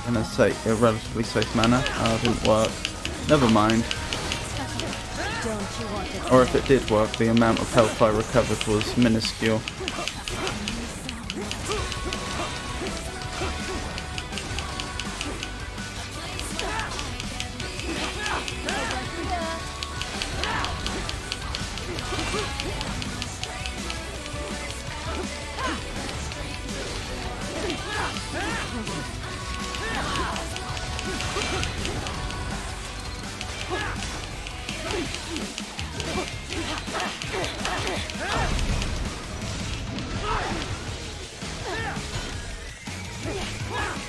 in a relatively safe manner. Oh, it didn't work. Never mind. Or if it did work, the amount of health I recovered was minuscule.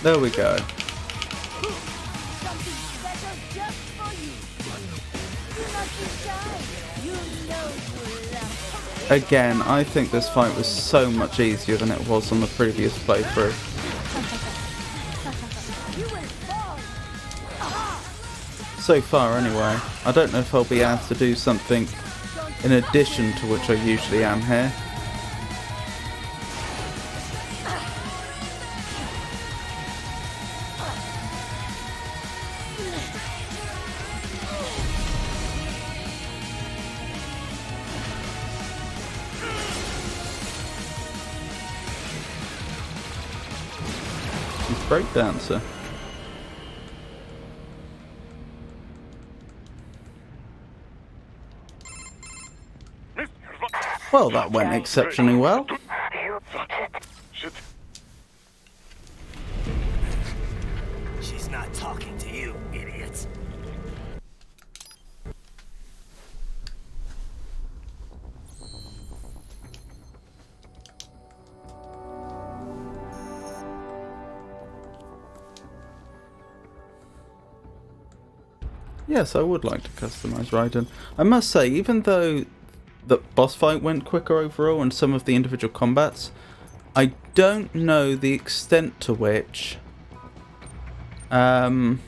There we go. Again, I think this fight was so much easier than it was on the previous playthrough. So far anyway. I don't know if I'll be asked to do something in addition to which I usually am here. Breakdancer. Well, that went exceptionally well. She's not talking to you, idiots. Yes, I would like to customize Raiden. I must say, even though the boss fight went quicker overall and some of the individual combats, I don't know the extent to which the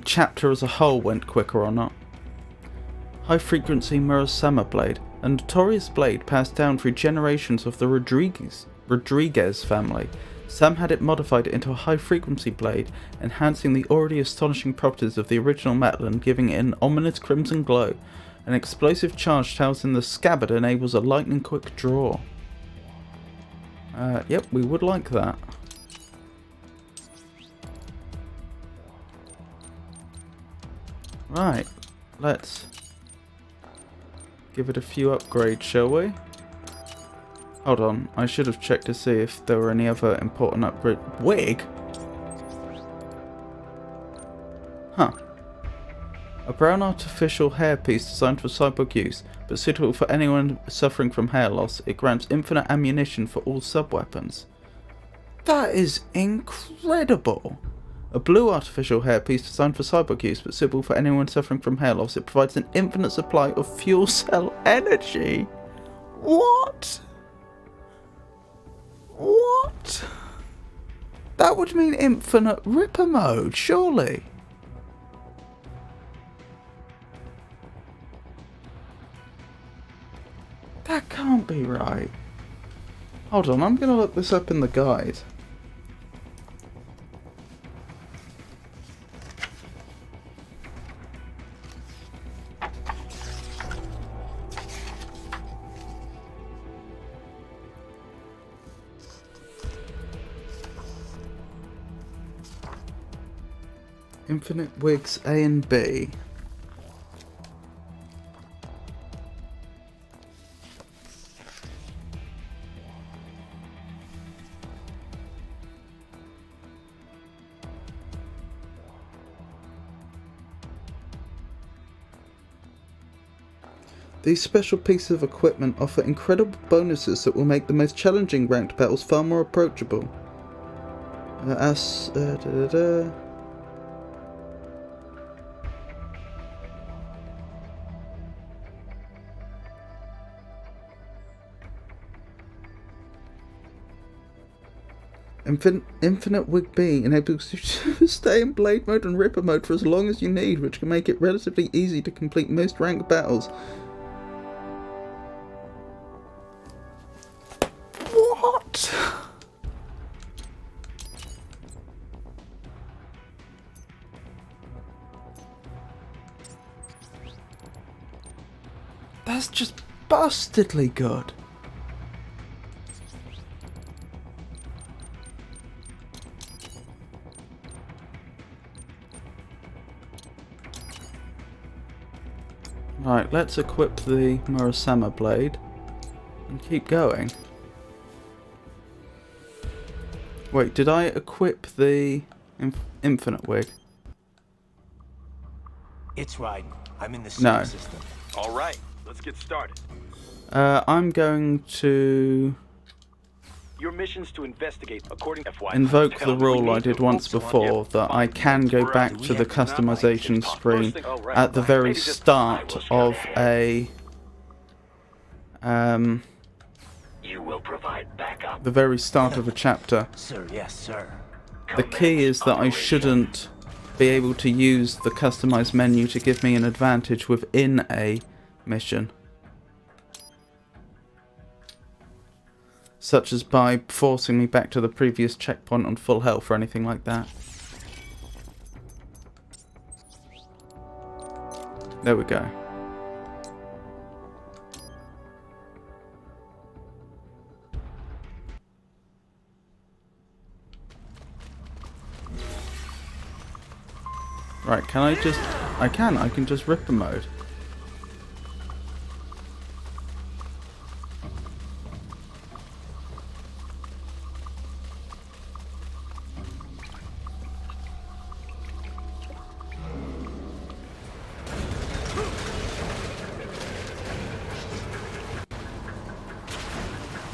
chapter as a whole went quicker or not. High frequency Murasama blade, a notorious blade passed down through generations of the Rodriguez family. Sam had it modified into a high frequency blade, enhancing the already astonishing properties of the original metal and giving it an ominous crimson glow. An explosive charge housed in the scabbard enables a lightning quick draw. Yep, we would like that. Right, let's give it a few upgrades, shall we? Hold on, I should have checked to see if there were any other important upgrades. Wig? Huh. A brown artificial hairpiece designed for cyborg use, but suitable for anyone suffering from hair loss. It grants infinite ammunition for all sub-weapons. That is incredible! A blue artificial hairpiece designed for cyborg use, but suitable for anyone suffering from hair loss. It provides an infinite supply of fuel cell energy. What? What? That would mean infinite Ripper mode, surely. That can't be right. Hold on, I'm going to look this up in the guide. Infinite Wigs A and B. These special pieces of equipment offer incredible bonuses that will make the most challenging ranked battles far more approachable. Infinite Wig B enables you to stay in Blade mode and Ripper mode for as long as you need, which can make it relatively easy to complete most ranked battles. What? That's just bastardly good. Right, let's equip the Murasama blade and keep going. Wait, did I equip the Infinite Wig? It's right. I'm in the No. system. All right, let's get started. I'm going to Your mission's to investigate according to FY. invoke the rule I did once before, that I can go back to the customization screen at the very start of a You will provide backup. the very start of a chapter. Sir, yes, sir. The key is that I shouldn't be able to use the customized menu to give me an advantage within a mission, such as by forcing me back to the previous checkpoint on full health or anything like that. There we go. Right, can I just... I can just Ripper mode.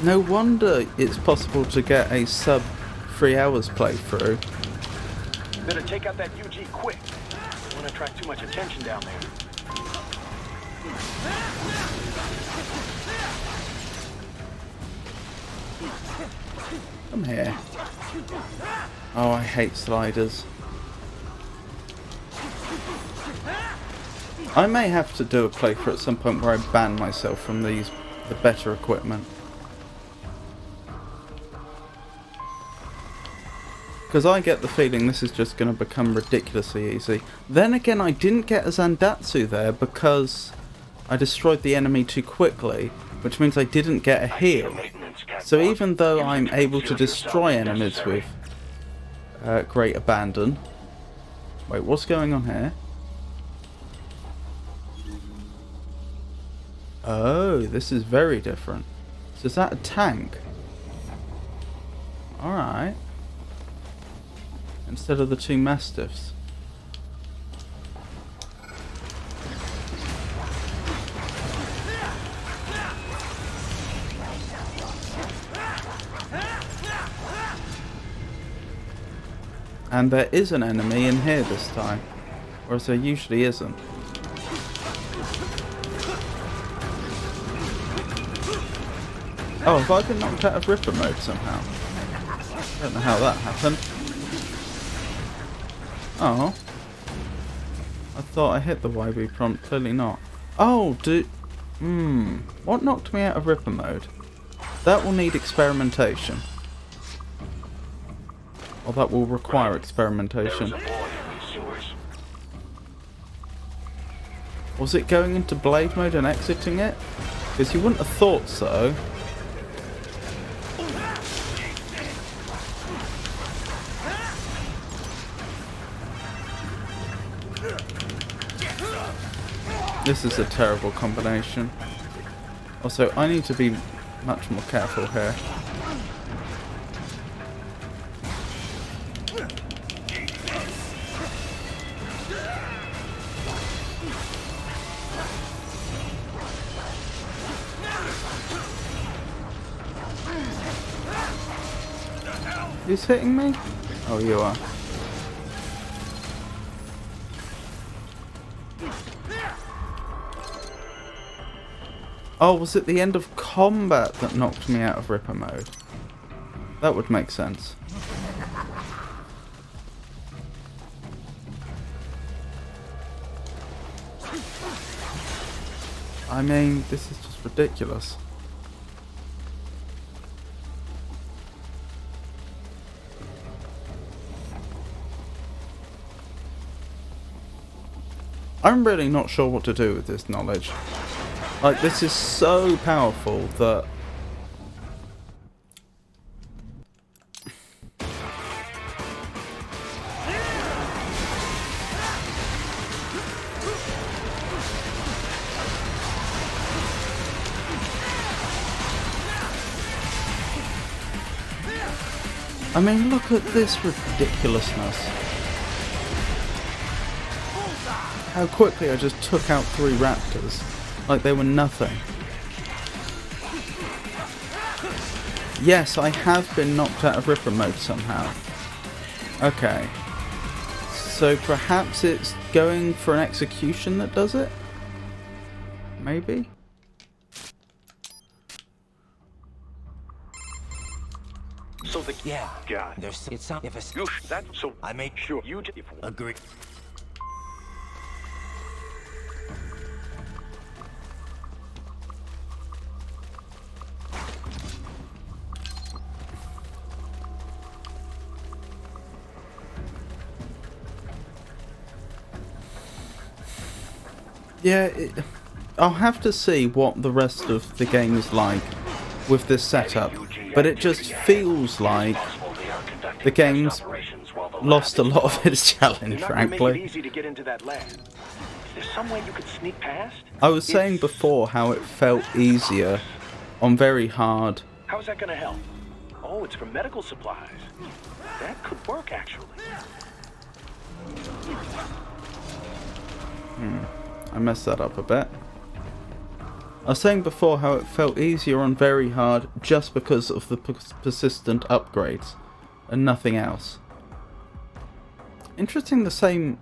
No wonder it's possible to get a sub 3 hours playthrough. Better take out that UG quick. Don't want to attract too much attention down there. Come here. Oh, I hate sliders. I may have to do a playthrough at some point where I ban myself from the better equipment. Because I get the feeling this is just going to become ridiculously easy. Then again, I didn't get a Zandatsu there because I destroyed the enemy too quickly, which means I didn't get a heal. So even though I'm able to destroy enemies with great abandon... Wait, what's going on here? Oh, this is very different. So is that a tank? Alright. Instead of the 2 Mastiffs. And there is an enemy in here this time, whereas there usually isn't. Oh, have I been knocked out of Ripper mode somehow? I don't know how that happened. Oh. I thought I hit the YB prompt, clearly not. Oh, what knocked me out of Ripper mode? That will need experimentation. Or that will require experimentation. Was it going into blade mode and exiting it? Because you wouldn't have thought so. This is a terrible combination. Also, I need to be much more careful here. Who's hitting me? Oh, you are. Oh, was it the end of combat that knocked me out of Ripper mode? That would make sense. I mean, this is just ridiculous. I'm really not sure what to do with this knowledge. Like, this is so powerful that... I mean, look at this ridiculousness. How quickly I just took out 3 raptors. Like they were nothing. Yes, I have been knocked out of Ripper mode somehow. Okay. So perhaps it's going for an execution that does it? Maybe? So the God. There's it's not if it's That so I make sure you agree. Yeah, I'll have to see what the rest of the game is like with this setup, but it just feels like the game's lost a lot of its challenge, frankly. Easy to get into that lab. Is there some way you could sneak past? I was saying before how it felt easier on very hard. How's that gonna help? Oh, it's for medical supplies. That could work, actually. I messed that up a bit. I was saying before how it felt easier on very hard just because of the persistent upgrades and nothing else. Interesting,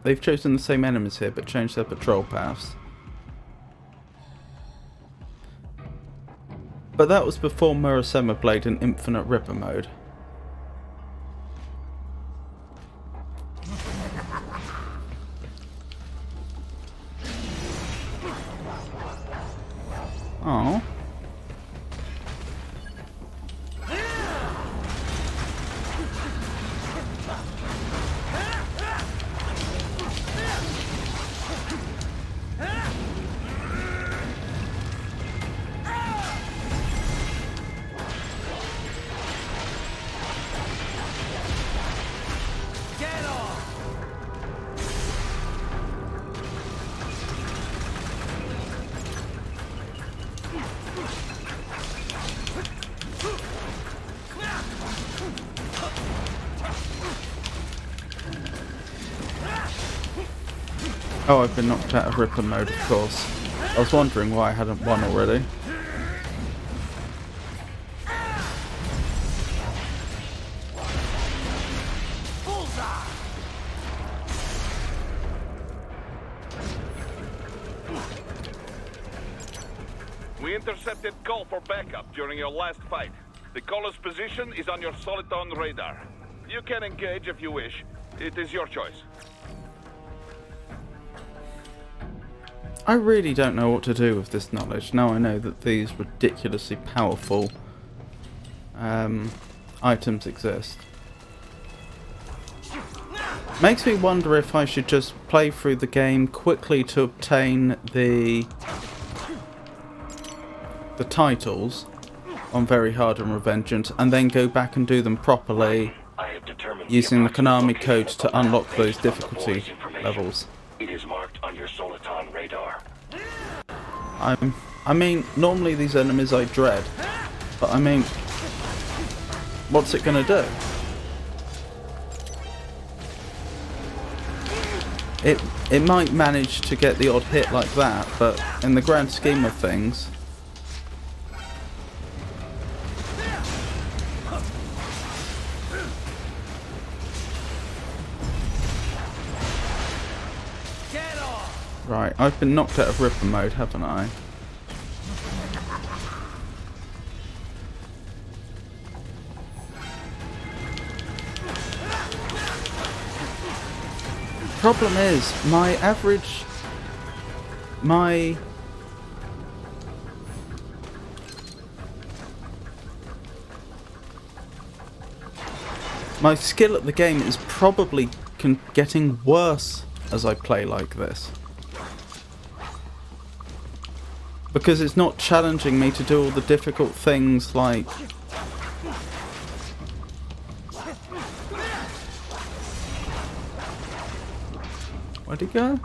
they've chosen the same enemies here but changed their patrol paths. But that was before Murasema Blade and Infinite Ripper mode. Oh. Oh, I've been knocked out of Ripper mode, of course. I was wondering why I hadn't won already. We intercepted call for backup during your last fight. The caller's position is on your Soliton radar. You can engage if you wish. It is your choice. I really don't know what to do with this knowledge. Now I know that these ridiculously powerful items exist. Makes me wonder if I should just play through the game quickly to obtain the titles on Very Hard and Revengeance, and then go back and do them properly using the Konami code to unlock those difficulty levels. It is marked on your Soliton radar. I mean, normally these enemies I dread, but I mean, what's it gonna do? It might manage to get the odd hit like that, but in the grand scheme of things, right, I've been knocked out of Ripper mode, haven't I? Problem is, my skill at the game is probably getting worse as I play like this. Because it's not challenging me to do all the difficult things like... Where'd he go?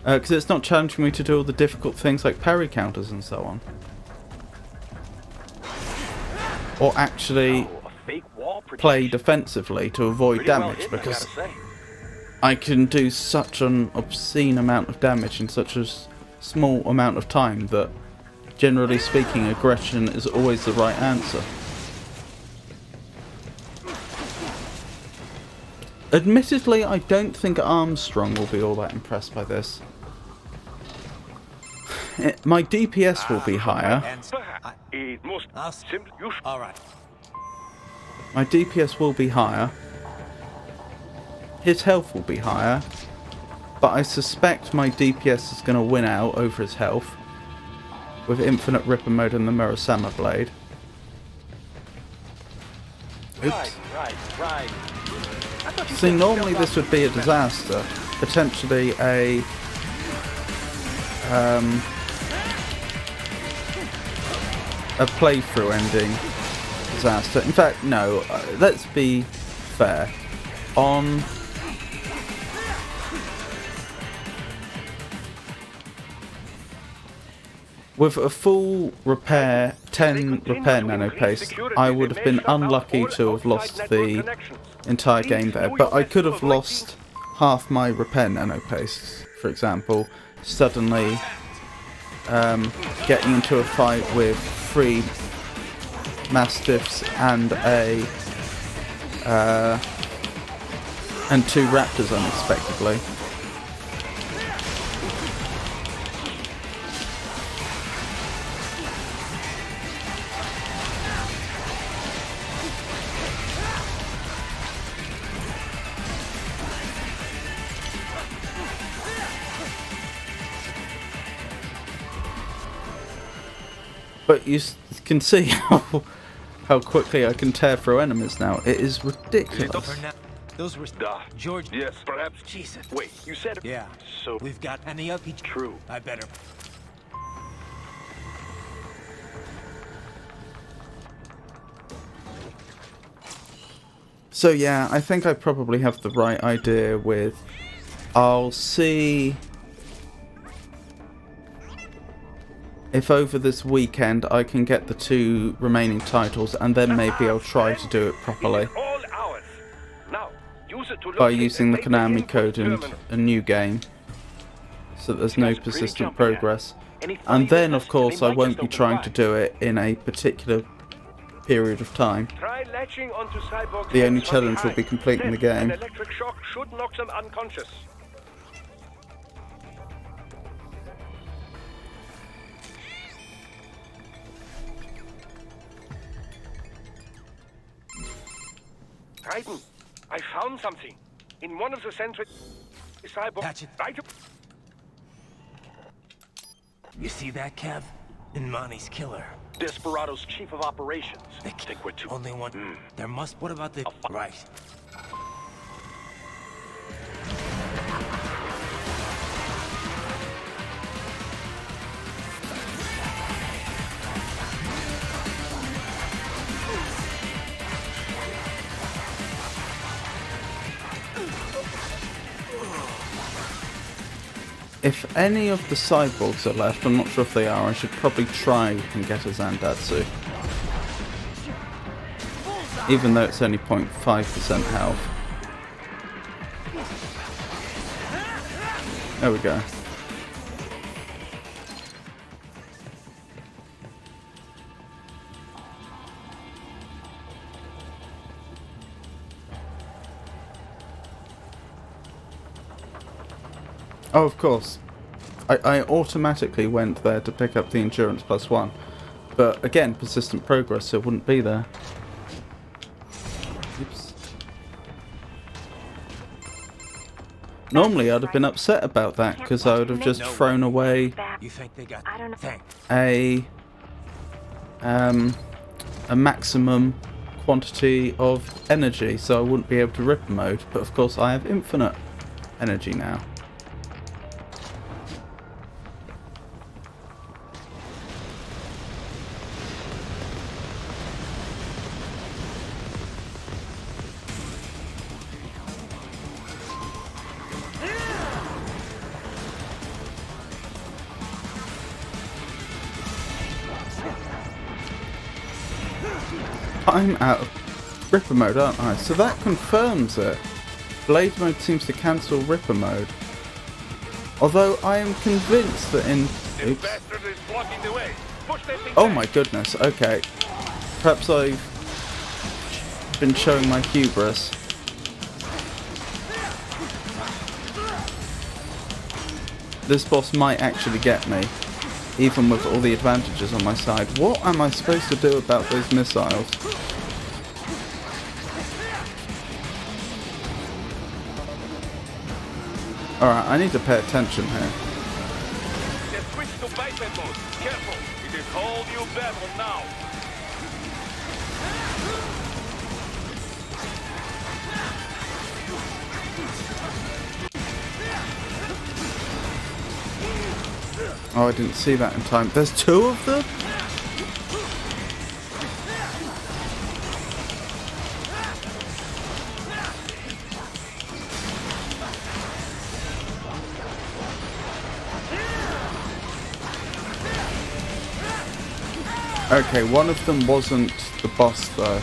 Because it's not challenging me to do all the difficult things like parry counters and so on. Or actually play defensively to avoid damage, because I can do such an obscene amount of damage in such a small amount of time that, generally speaking, aggression is always the right answer. Admittedly, I don't think Armstrong will be all that impressed by this. My DPS will be higher. Alright. My DPS will be higher. His health will be higher. But I suspect my DPS is going to win out over his health with Infinite Ripper mode and the Murasama Blade. Oops. Right. See, normally this would be a disaster. Potentially a playthrough ending disaster. In fact, no, let's be fair. With a full repair, 10 repair nano paste, I would have been unlucky to have lost the entire game there. But I could have lost half my repair nano paste, for example. suddenly getting into a fight with 3 mastiffs and and 2 raptors unexpectedly. But you can see how quickly I can tear through enemies now. It is ridiculous. Those were George. Yes, perhaps. Jesus. Wait, you said... Yeah. So... We've got any up each. True. I better. So yeah, I think I probably have the right idea with... I'll see if over this weekend I can get the 2 remaining titles, and then maybe I'll try to do it properly All ours. Now, use it to by locate using the and make Konami info code and terminal. a new game, so that there's no Guys are pretty persistent jumpy, yeah. progress. Any funny And then business? of course They I might won't just be open trying wide. to do it in a particular period of time. Try latching onto Cyborg's The only hands from challenge will be behind. completing the Then game. An electric shock should knock them unconscious. Titan, I found something. In one of the sentries, Cyborg... Patch it. Right. You see that, Kev? In Monty's killer. Desperado's chief of operations. They think we're too... Only one. There must. What about the? Right. If any of the cyborgs are left, I'm not sure if they are, I should probably try and get a Zandatsu. Even though it's only 0.5% health. There we go. Oh, of course. I automatically went there to pick up the Endurance +1. But again, persistent progress, so it wouldn't be there. Oops. Normally I'd have been upset about that, because I would have just thrown away You think they got? I don't know. Thank. a maximum quantity of energy, so I wouldn't be able to ripper mode. But of course I have infinite energy now. I'm out of Ripper mode, aren't I? So that confirms it. Blade mode seems to cancel Ripper mode. Although I am convinced that in... This Oops. bastard is blocking the way. Push that thing Oh back. my goodness, okay. Perhaps I've been showing my hubris. This boss might actually get me, even with all the advantages on my side. What am I supposed to do about those missiles? Alright, I need to pay attention here. Just switch to biped mode. Careful. It is whole new battle now. Oh, I didn't see that in time. There's 2 of them? Okay, one of them wasn't the boss though.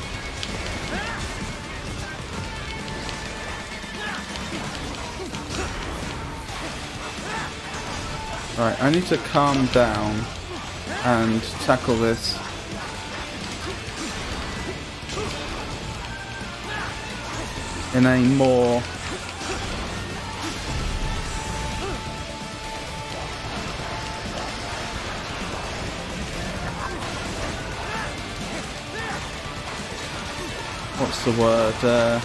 Right, I need to calm down and tackle this. In a more... what's the word?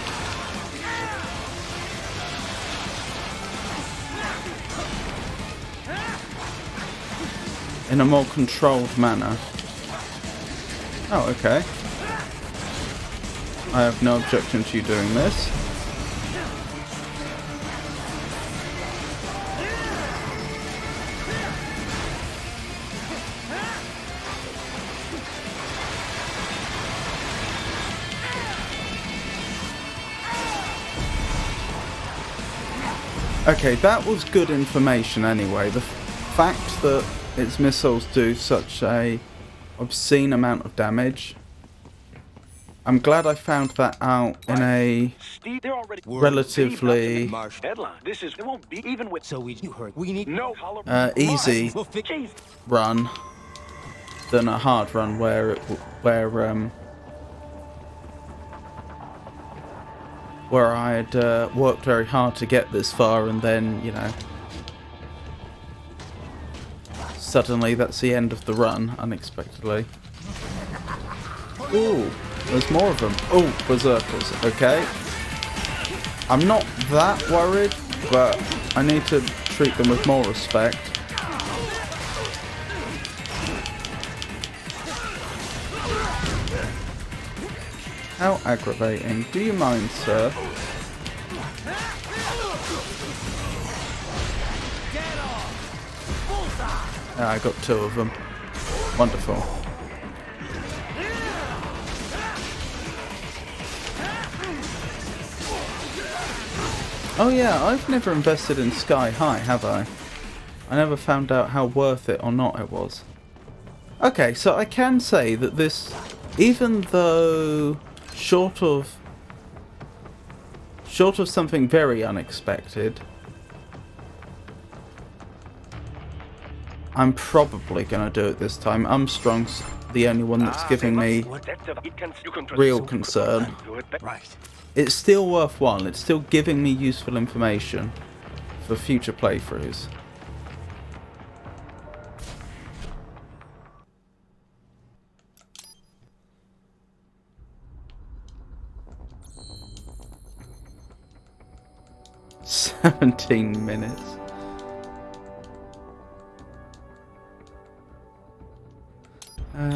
In a more controlled manner. Oh, okay. I have no objection to you doing this. Okay, that was good information anyway. The fact that its missiles do such a obscene amount of damage. I'm glad I found that out in a relatively easy run than a hard run where I had worked very hard to get this far, and then, you know, suddenly that's the end of the run, unexpectedly. Ooh, there's more of them. Ooh, berserkers, okay. I'm not that worried, but I need to treat them with more respect. How aggravating. Do you mind, sir? Ah, I got 2 of them. Wonderful. Oh yeah, I've never invested in Sky High, have I? I never found out how worth it or not it was. Okay, so I can say that this, even though short of something very unexpected, I'm probably going to do it this time. Armstrong's the only one that's giving me real concern. It's still worthwhile. It's still giving me useful information for future playthroughs. "17 minutes.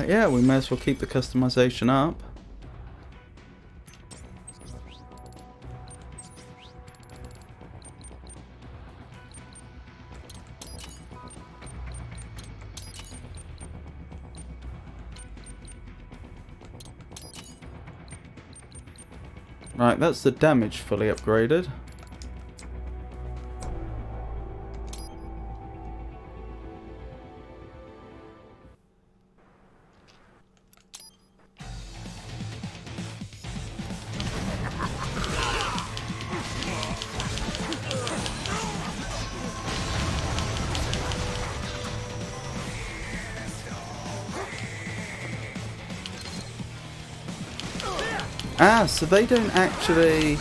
Yeah, we may as well keep the customization up. Right, that's the damage fully upgraded. Ah, so they don't actually...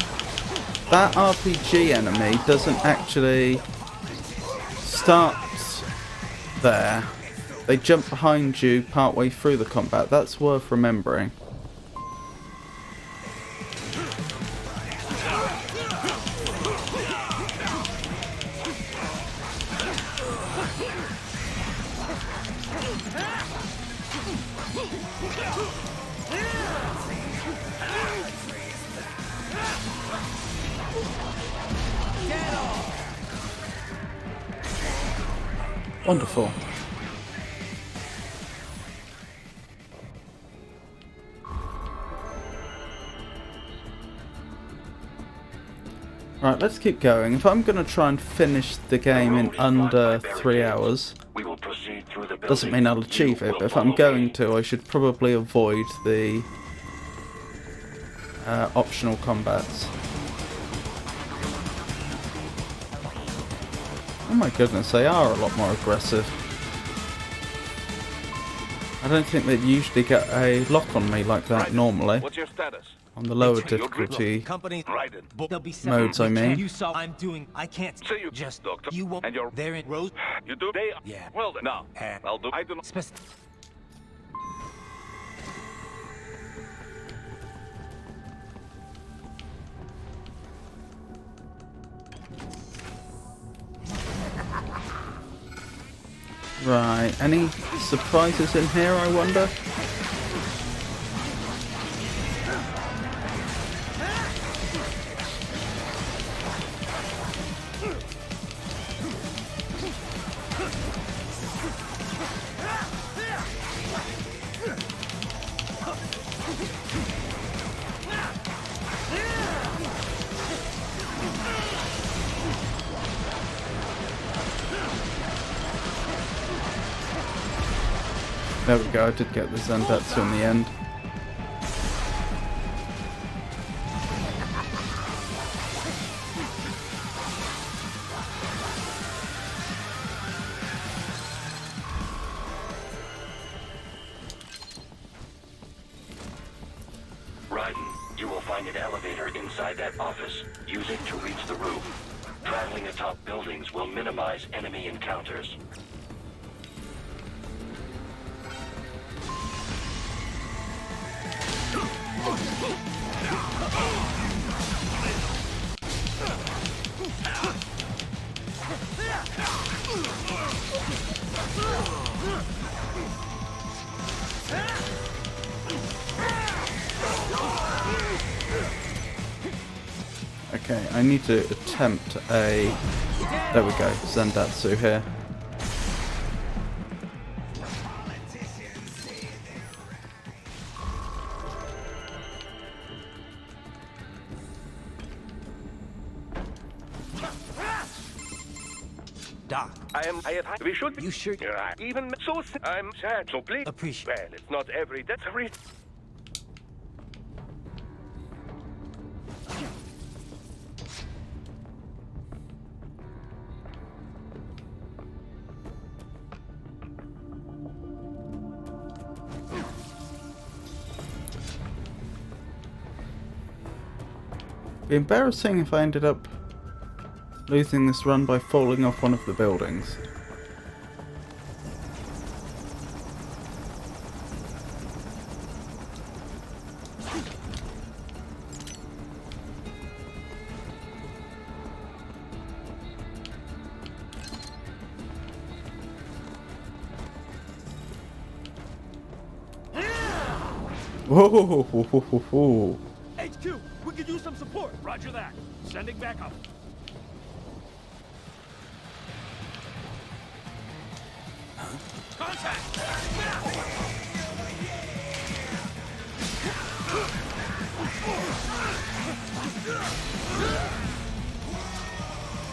That RPG enemy doesn't actually start there. They jump behind you partway through the combat. That's worth remembering. Wonderful. Right, let's keep going. If I'm going to try and finish the game in under 3 hours, doesn't mean I'll achieve it, but if I'm going to, I should probably avoid the optional combats. Oh my goodness, they are a lot more aggressive. I don't think they'd usually get a lock on me like that normally. What's your status? On the lower Look, difficulty company Raiden. they'll be modes, I mean. You saw I'm doing. I can't. So you just doctor. You won't. And you're there in Rose. You do? They Yeah. Well then. No. I'll do. I do not. Right, any surprises in here, I wonder? There we go, I did get the Zendatsu in the end. Raiden, you will find an elevator inside that office. Use it to reach the roof. Traveling atop buildings will minimize enemy encounters. Okay, I need to attempt a... There we go, Zendatsu here. Doc. We should be. You sure? Even so, I'm sad. So please. Appreciate. Well, it's not every. That's every. Be embarrassing if I ended up losing this run by falling off one of the buildings. Whoa! HQ, we could use some support. Roger that. Sending backup. Contact!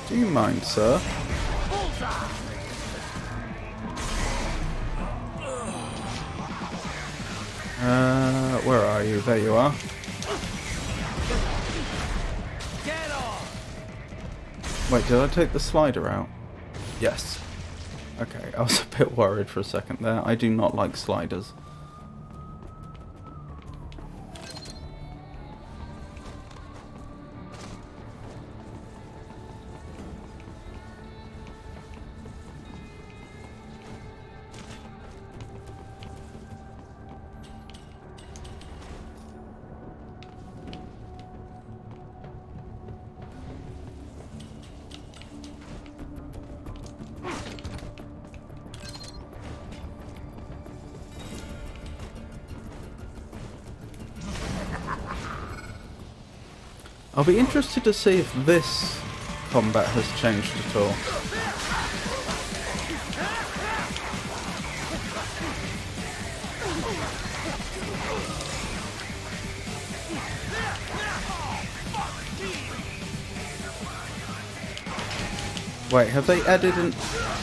Do you mind, sir? Where are you? There you are. Wait, did I take the slider out? Yes. Okay, I was a bit worried for a second there. I do not like sliders. I'll be interested to see if this combat has changed at all. Wait, have they added an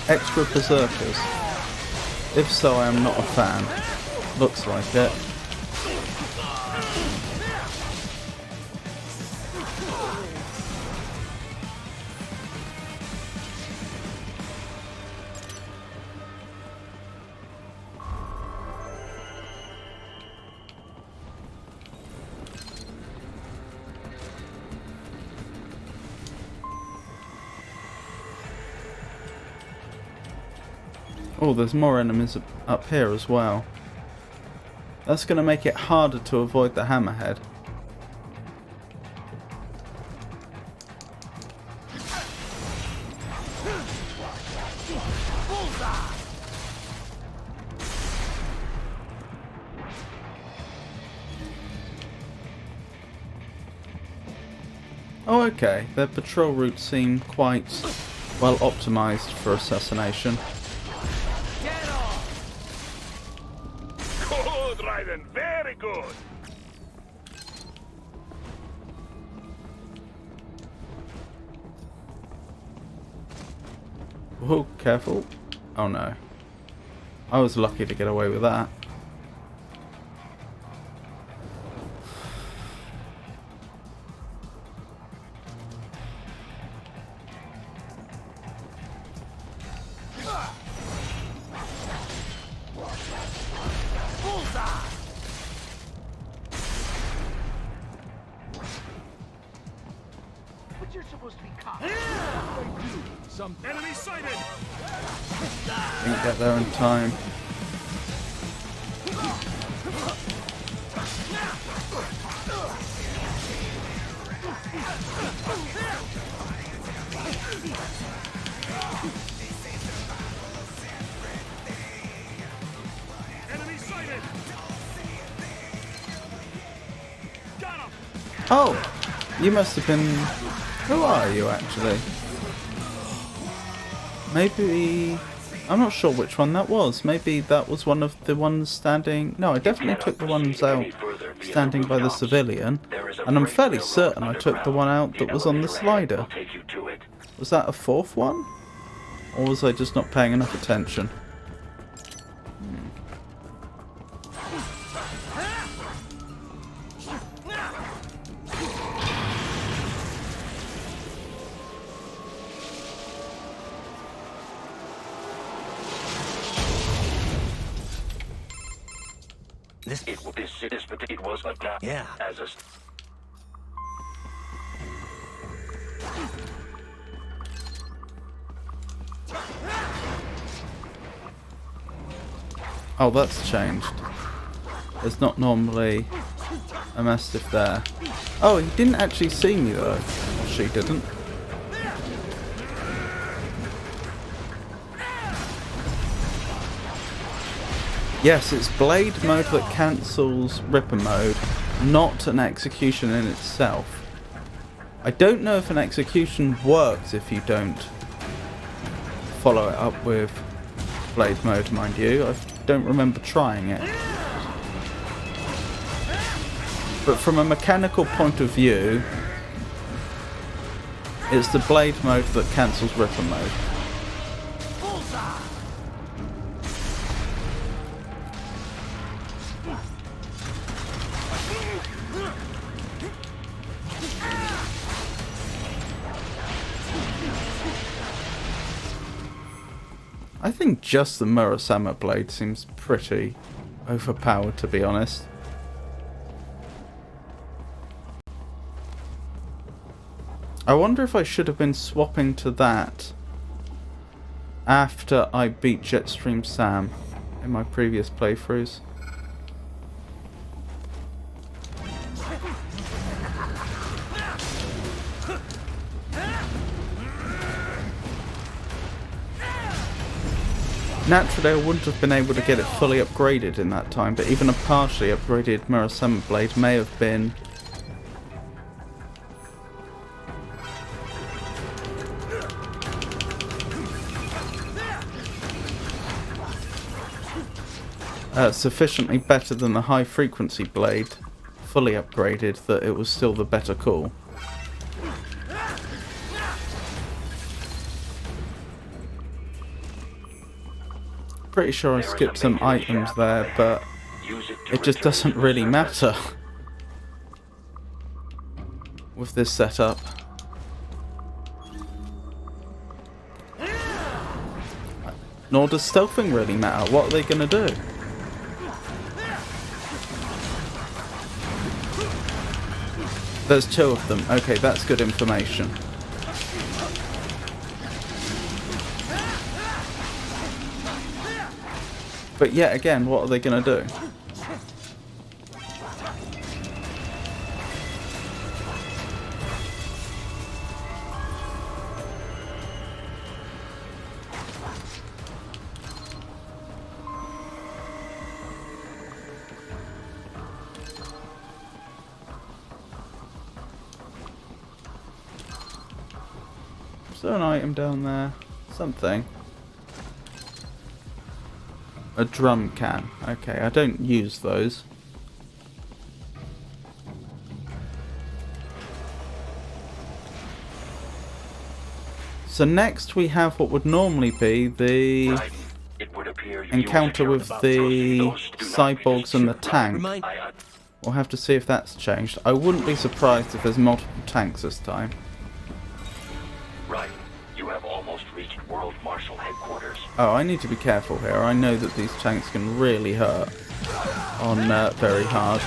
extra berserkers? If so, I am not a fan. Looks like it. Oh, there's more enemies up here as well. That's going to make it harder to avoid the hammerhead. Oh, okay. Their patrol routes seem quite well optimized for assassination. Good, Raiden. Very good. Oh, careful. Oh no. I was lucky to get away with that. But you're supposed to be caught. Some enemy sighted. Didn't get there in time. Enemy sighted. Got him. Oh! You must have been... Who are you, actually? Maybe... I'm not sure which one that was. Maybe that was one of the ones standing... No, I definitely took the ones out standing by the civilian. And I'm fairly certain I took the one out that was on the slider. Was that a fourth one? Or was I just not paying enough attention? It was a gap. Yeah. As a Oh, that's changed. There's not normally a mastiff there. Oh, he didn't actually see me though. Or she didn't. Yes, it's blade mode that cancels Ripper mode, not an execution in itself. I don't know if an execution works if you don't follow it up with blade mode, mind you. I don't remember trying it. But from a mechanical point of view, it's the blade mode that cancels Ripper mode. I think just the Murasama blade seems pretty overpowered, to be honest. I wonder if I should have been swapping to that after I beat Jetstream Sam in my previous playthroughs. Naturally, I wouldn't have been able to get it fully upgraded in that time, but even a partially upgraded Murasama blade may have been sufficiently better than the high frequency blade, fully upgraded, that it was still the better call. Pretty sure I skipped some items there, but it just doesn't really matter with this setup. Nor does stealthing really matter. What are they going to do? There's two of them. Okay, that's good information. But yet again, what are they going to do? Is there an item down there? Something. A drum can. Okay, I don't use those. So next we have what would normally be the encounter with the cyborgs and the tank. We'll have to see if that's changed. I wouldn't be surprised if there's multiple tanks this time. Right. You have almost reached World Marshal Headquarters. Oh, I need to be careful here. I know that these tanks can really hurt on very hard.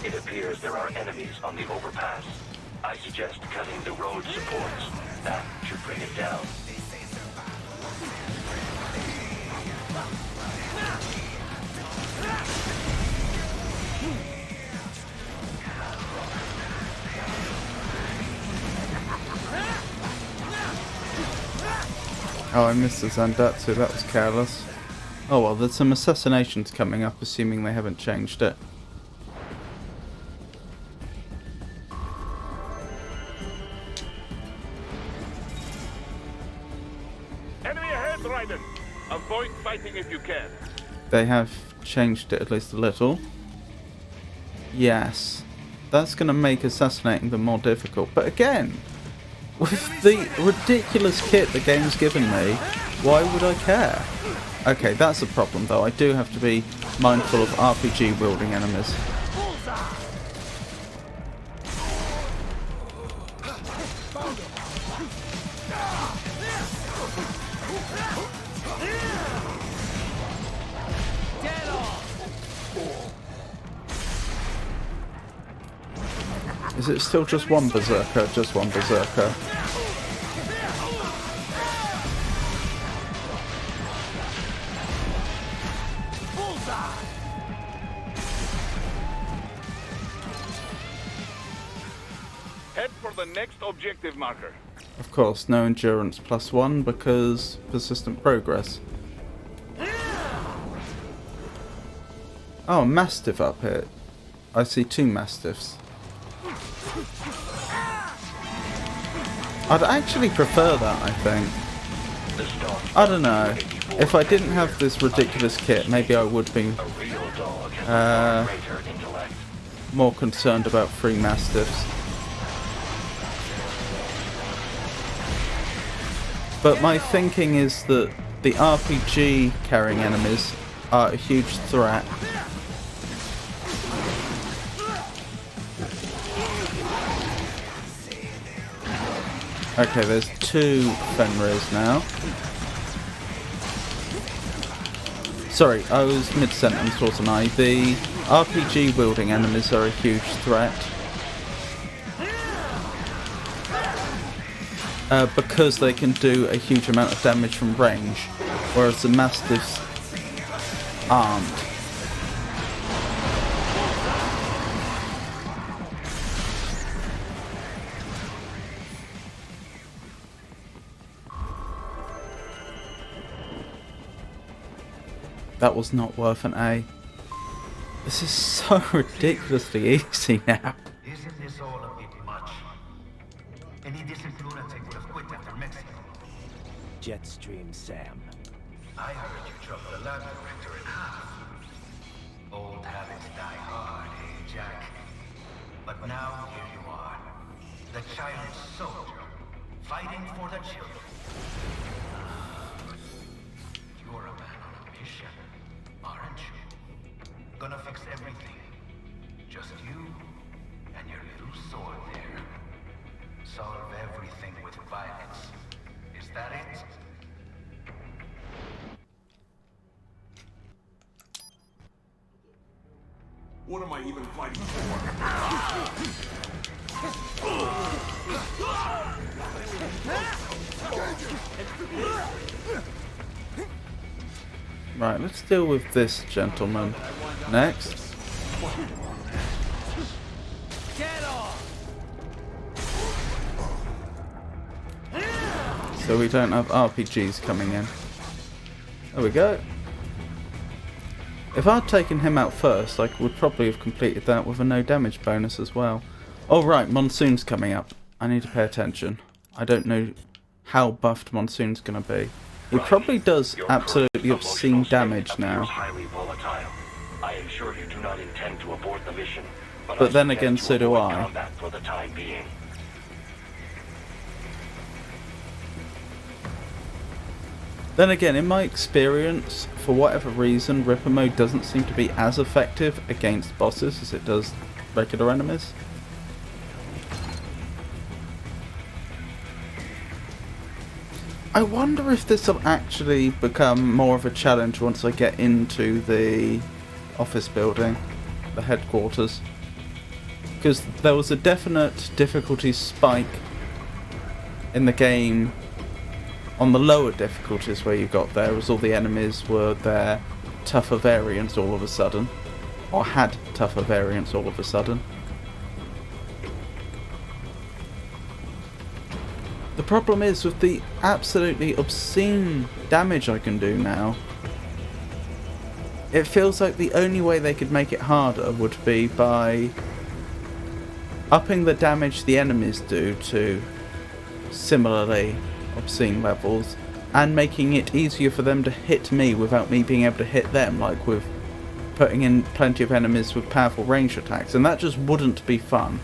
It appears there are enemies on the overpass. I suggest cutting the road supports. That should bring it down. Oh, I missed the Zandatsu. That was careless. Oh well, there's some assassinations coming up, assuming they haven't changed it. Enemy ahead, Raiden! Avoid fighting if you can. They have changed it at least a little. Yes. That's going to make assassinating them more difficult. But again, with the ridiculous kit the game's given me, why would I care? Okay, that's a problem though. I do have to be mindful of RPG wielding enemies. Is it still just one berserker? Just one berserker. Head for the next objective marker. Of course, no endurance +1 because persistent progress. Oh, Mastiff up here. I see 2 Mastiffs. I'd actually prefer that, I think. I don't know. If I didn't have this ridiculous kit, maybe I would be more concerned about 3 Mastiffs. But my thinking is that the RPG carrying enemies are a huge threat. Okay, there's 2 Fenrirs now. Sorry, I was mid-sentence, wasn't I? The RPG wielding enemies are a huge threat. Because they can do a huge amount of damage from range, whereas the Mastiffs aren't. That was not worth an A. This is so ridiculously easy now. Isn't this all a bit much? Any decent lunatic would have quit after Mexico. Jetstream Sam. I heard you dropped the lab director in half. Old habits die hard, eh, Jack? But now here you are. The child's soldier, fighting for the children. You're a man on a mission, aren't you? Gonna fix everything. Just you and your little sword there. Solve everything with violence. Is that it? What am I even fighting for? Right, let's deal with this gentleman next. So we don't have RPGs coming in. There we go. If I'd taken him out first, I would probably have completed that with a no damage bonus as well. Oh right, Monsoon's coming up. I need to pay attention. I don't know how buffed Monsoon's going to be. He probably does absolutely obscene damage now. Highly volatile. I am sure you do not intend to abort the mission, but then again, so do I. Combat for the time being. Then again, in my experience, for whatever reason, Ripper mode doesn't seem to be as effective against bosses as it does regular enemies. I wonder if this will actually become more of a challenge once I get into the office building, the headquarters. Because there was a definite difficulty spike in the game on the lower difficulties where you got there, as all the enemies were their tougher variants all of a sudden, or had tougher variants all of a sudden. The problem is with the absolutely obscene damage I can do now, it feels like the only way they could make it harder would be by upping the damage the enemies do to similarly obscene levels, and making it easier for them to hit me without me being able to hit them, like with putting in plenty of enemies with powerful ranged attacks, and that just wouldn't be fun.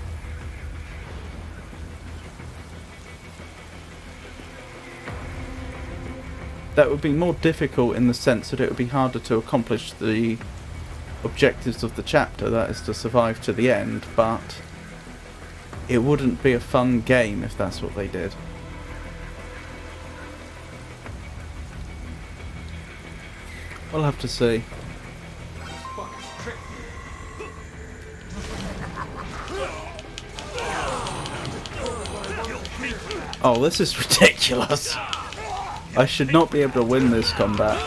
That would be more difficult in the sense that it would be harder to accomplish the objectives of the chapter, that is to survive to the end, but it wouldn't be a fun game if that's what they did. We'll have to see. Oh, this is ridiculous. I should not be able to win this combat.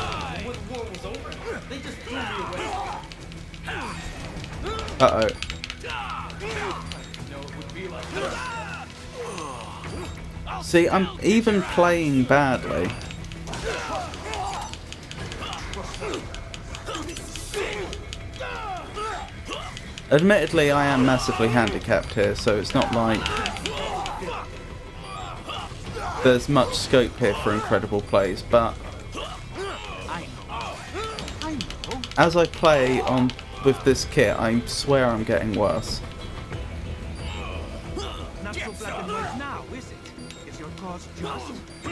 Uh-oh. See, I'm even playing badly. Admittedly, I am massively handicapped here, so it's not like there's much scope here for incredible plays, but as I play on with this kit, I swear I'm getting worse.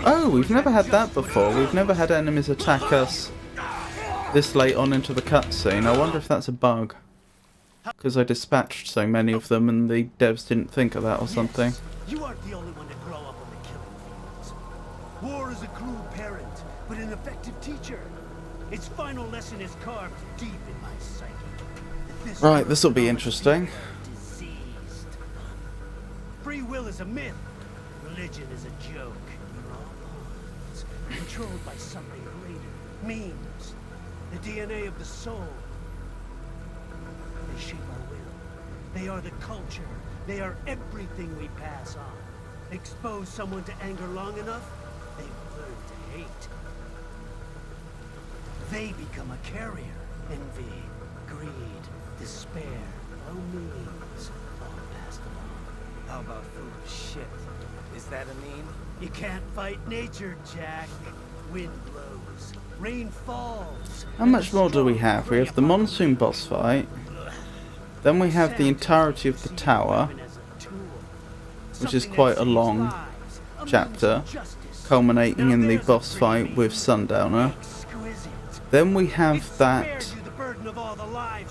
Oh, we've never had that before. We've never had enemies attack us this late on into the cutscene. I wonder if that's a bug, because I dispatched so many of them and the devs didn't think of that or something. You aren't the only one to grow up on the killing fields. War is a cruel parent, but an effective teacher. Its final lesson is carved deep in my psyche. Right, this will be interesting. Diseased. Free will is a myth. Religion is a joke. We're all pawns, controlled by something greater. Memes. The DNA of the soul. They shape our will. They are the culture. They are everything we pass on. Expose someone to anger long enough, they learn to hate. They become a carrier. Envy, greed, despair, low meanings, all passed along. How about food of shit? Is that a meme? You can't fight nature, Jack. Wind blows, rain falls. How much more do we have? We have the Monsoon boss fight. Then we have the entirety of the tower, which is quite a long chapter, culminating in the boss fight with Sundowner. Then we have that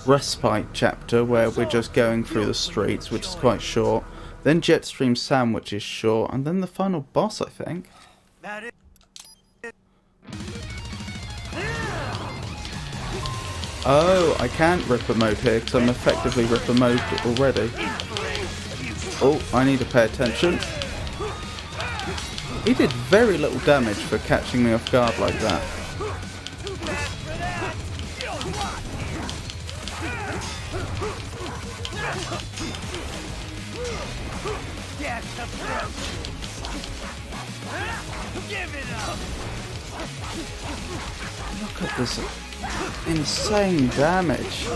respite chapter where we're just going through the streets, which is quite short. Then Jetstream Sam, which is short, and then the final boss, I think. Oh, I can't rip a mode here because I'm effectively rip a mode already. Oh, I need to pay attention. He did very little damage for catching me off guard like that. Look at this insane damage.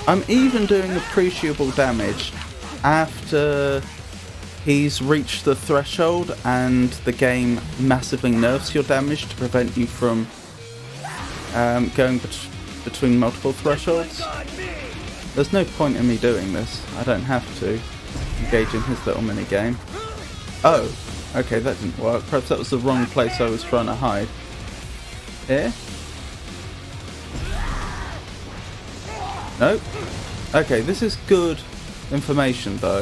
I'm even doing appreciable damage after he's reached the threshold and the game massively nerfs your damage to prevent you from going between multiple thresholds. There's no point in me doing this. I don't have to engage in his little mini game. Oh, okay, that didn't work. Perhaps that was the wrong place I was trying to hide. Here? Nope. Okay, this is good information though.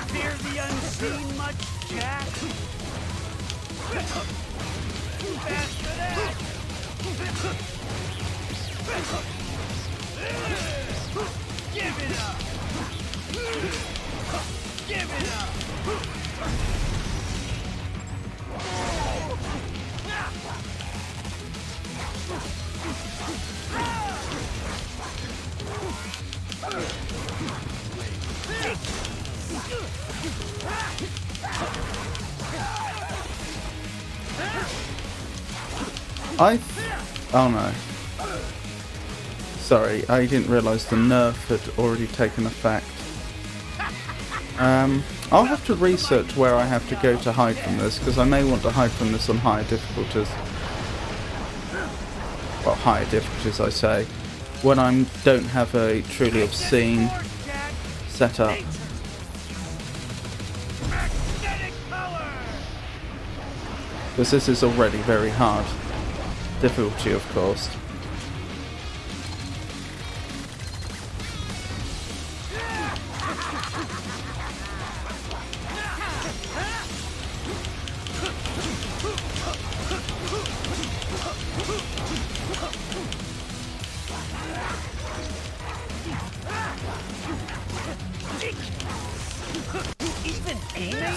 Fear the unseen much, Jack? Too fast for that! Give it up! Give it up! Oh no. Sorry, I didn't realise the nerf had already taken effect. I'll have to research where I have to go to hide from this, because I may want to hide from this on higher difficulties. Well, higher difficulties I say, when I don't have a truly obscene setup. Because this is already very hard. Difficulty, of course.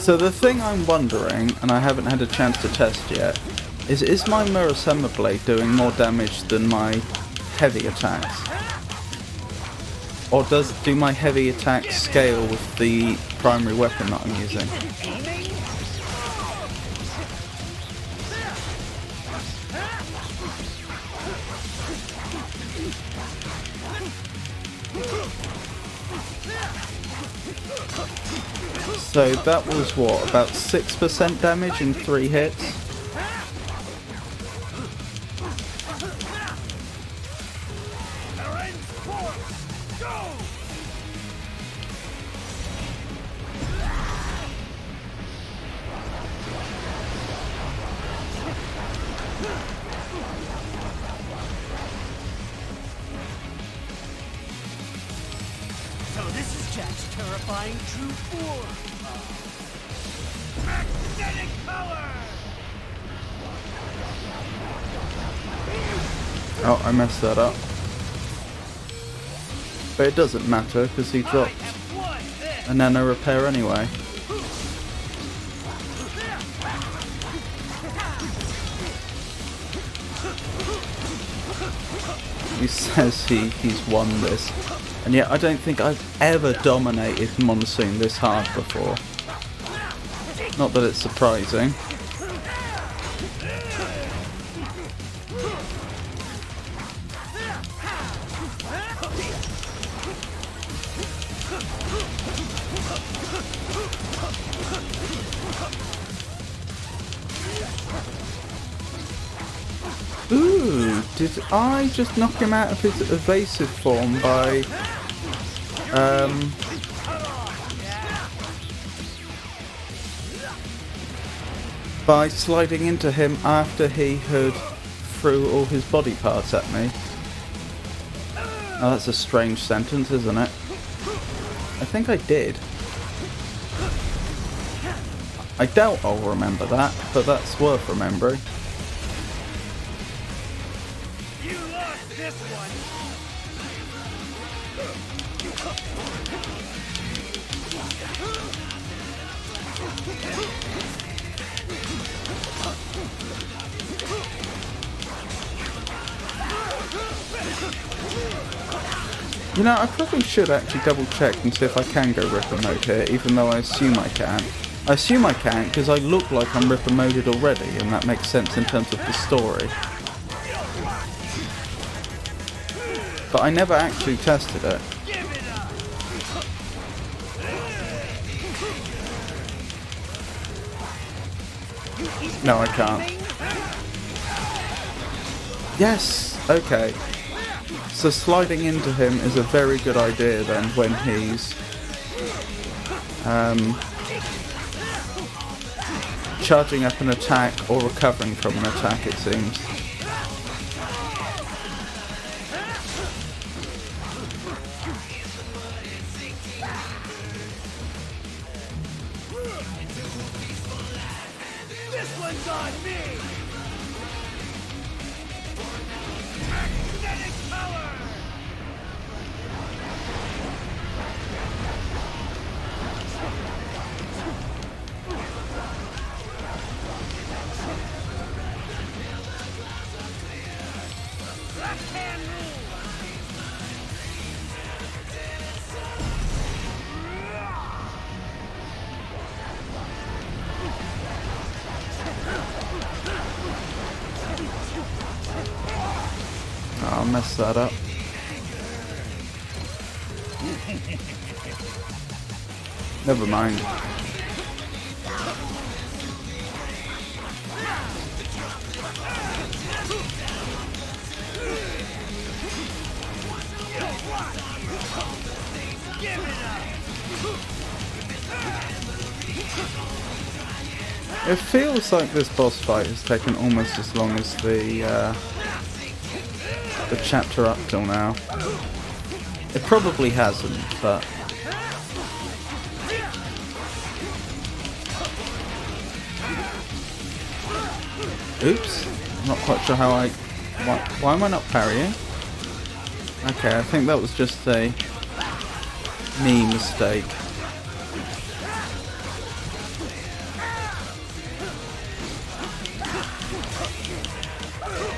So the thing I'm wondering, and I haven't had a chance to test yet, is my Murasama blade doing more damage than my heavy attacks? Or do my heavy attacks scale with the primary weapon that I'm using? So that was what, about 6% damage in 3 hits? So this is Jack's terrifying true form. Magnetic power! Oh, I messed that up. But it doesn't matter, because he dropped a nano repair anyway. He says he's won this. And yet I don't think I've ever dominated Monsoon this hard before. Not that it's surprising. Ooh, did I just knock him out of his evasive form by by sliding into him after he had threw all his body parts at me. Oh, that's a strange sentence, isn't it? I think I did. I doubt I'll remember that, but that's worth remembering. You lost this one. You know, I probably should actually double check and see if I can go ripper mode here, even though I assume I can. I assume I can because I look like I'm ripper moded already, and that makes sense in terms of the story. But I never actually tested it. No, I can't. Yes! Okay. So sliding into him is a very good idea then when he's charging up an attack or recovering from an attack, it seems. This one's on me! Magnetic power! Left hand rule! I'll mess that up. Never mind. It feels like this boss fight has taken almost as long as the chapter up till now. It probably hasn't, but... Oops. I'm not quite sure how I... Why am I not parrying? Okay, I think that was just a me mistake.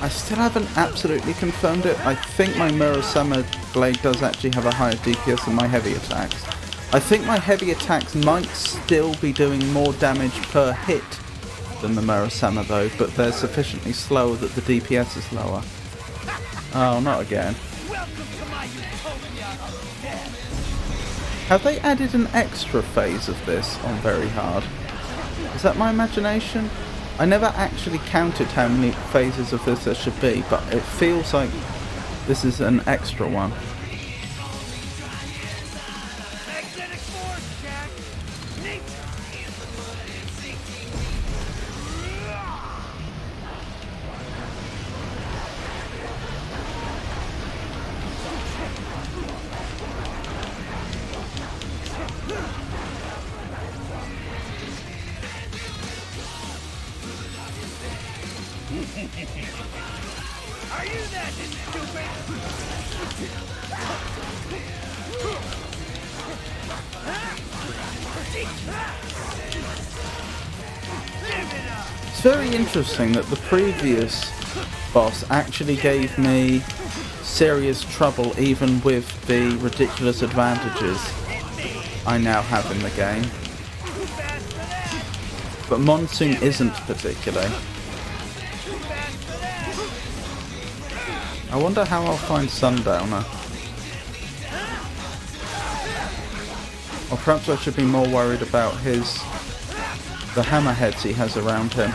I still haven't absolutely confirmed it. I think my Murasama blade does actually have a higher DPS than my heavy attacks. I think my heavy attacks might still be doing more damage per hit than the Murasama though, but they're sufficiently slow that the DPS is lower. Oh, not again. Have they added an extra phase of this on Very Hard? Is that my imagination? I never actually counted how many phases of this there should be, but it feels like this is an extra one. Magnetic force, Jack! Are you that stupid? It's very interesting that the previous boss actually gave me serious trouble even with the ridiculous advantages I now have in the game. But Monsoon isn't particularly. I wonder how I'll find Sundowner. Or perhaps I should be more worried about the hammerheads he has around him.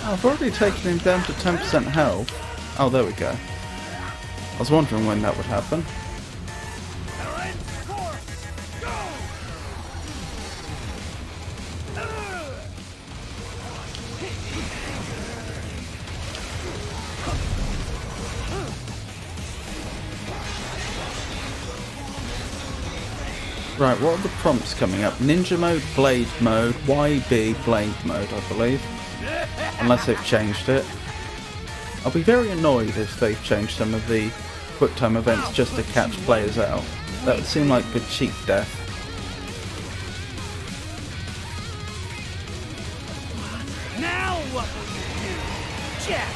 I've already taken him down to 10% health. Oh, there we go. I was wondering when that would happen. Right, what are the prompts coming up? Ninja mode, blade mode, YB blade mode, I believe. Unless they've changed it. I'll be very annoyed if they've changed some of the quick time events just to catch players out. That would seem like a cheap death. Now what will you do, Jack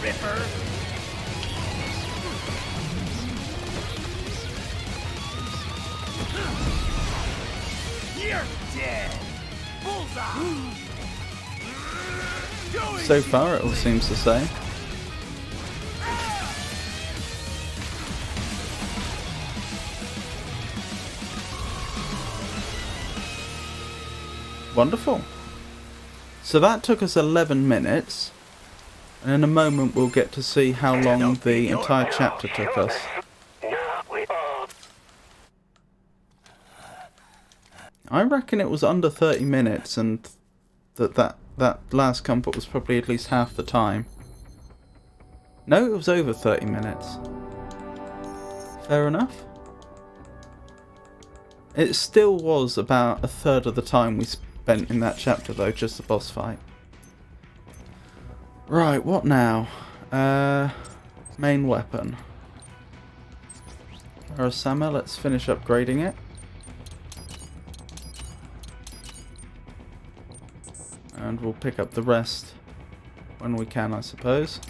Ripper? You're dead. Bullseye. So far, it all seems the same. Wonderful. So that took us 11 minutes, and in a moment we'll get to see how long the entire chapter took us. I reckon it was under 30 minutes, and that last combat was probably at least half the time. No, it was over 30 minutes. Fair enough. It still was about a third of the time we spent in that chapter though, just the boss fight. Right, what now? Main weapon. Arasama, let's finish upgrading it. And we'll pick up the rest when we can, I suppose.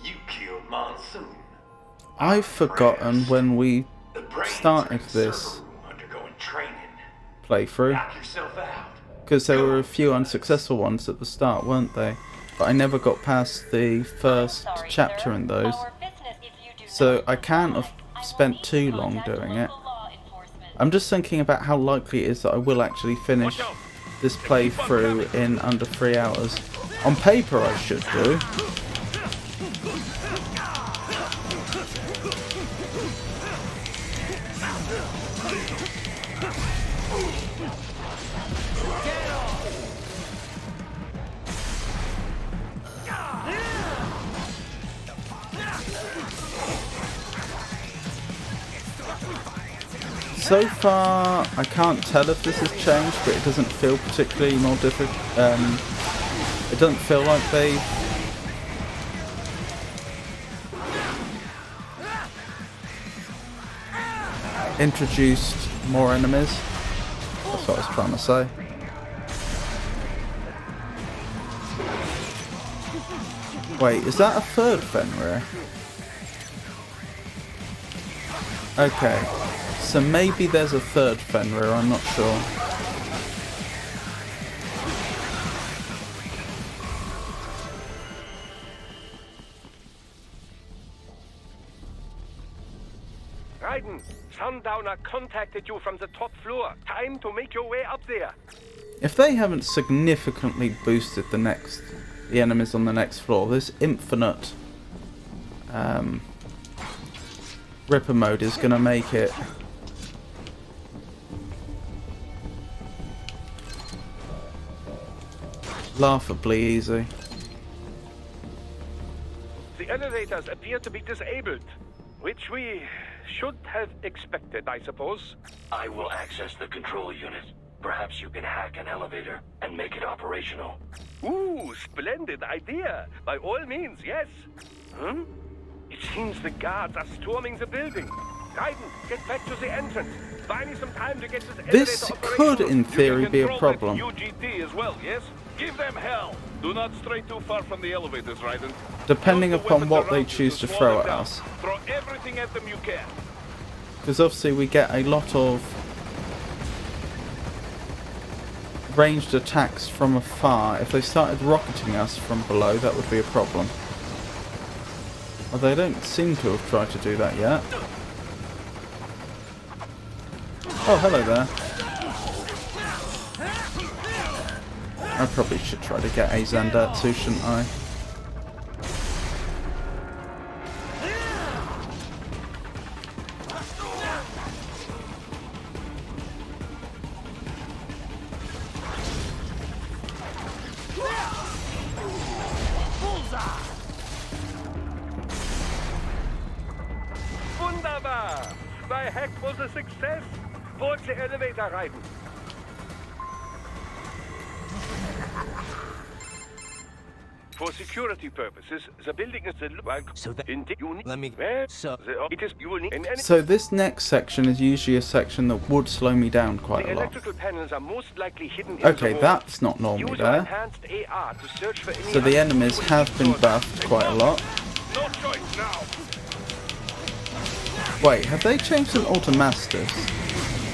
You killed Monsoon. I've forgotten when we started this playthrough, because there were a few unsuccessful ones at the start, weren't they? But I never got past the first chapter in those, so I can't have spent too long doing it. I'm just thinking about how likely it is that I will actually finish this playthrough in under 3 hours. On paper I should do. So far, I can't tell if this has changed, but it doesn't feel particularly more difficult. It doesn't feel like they've introduced more enemies. That's what I was trying to say. Wait, is that a third Fenrir? Okay. So maybe there's a third Fenrir, I'm not sure. Raiden, Sundowner contacted you from the top floor. Time to make your way up there. If they haven't significantly boosted the enemies on the next floor, this infinite Ripper mode is going to make it laughably easy. The elevators appear to be disabled, which we should have expected, I suppose. I will access the control unit. Perhaps you can hack an elevator and make it operational. Ooh, splendid idea. By all means, yes. It seems the guards are storming the building. Raiden, get back to the entrance. Buy me some time to get this This elevator could, operational. in theory, You can be a control that problem. UGT as well, yes? Give them hell. Do not stray too far from the elevators, Raiden. Depending Use the upon weapons what they around you choose to slow throw them at down. us. Throw everything at them you can. Because obviously we get a lot of ranged attacks from afar. If they started rocketing us from below, that would be a problem. Oh, they don't seem to have tried to do that yet. Oh, hello there. I probably should try to get a Zandatsu, shouldn't I? Wunderbar! My hack was a success. Board the elevator reiten. For security purposes, the building is the So that let me so it is you will need and So this next section is usually a section that would slow me down quite the a lot. electrical panels are most likely hidden in Okay, the wall. that's not normally Use your there. enhanced AR to search for any So the enemies unusual have been doors. buffed quite a lot. No choice now. Wait, have they changed them all to Mastiffs?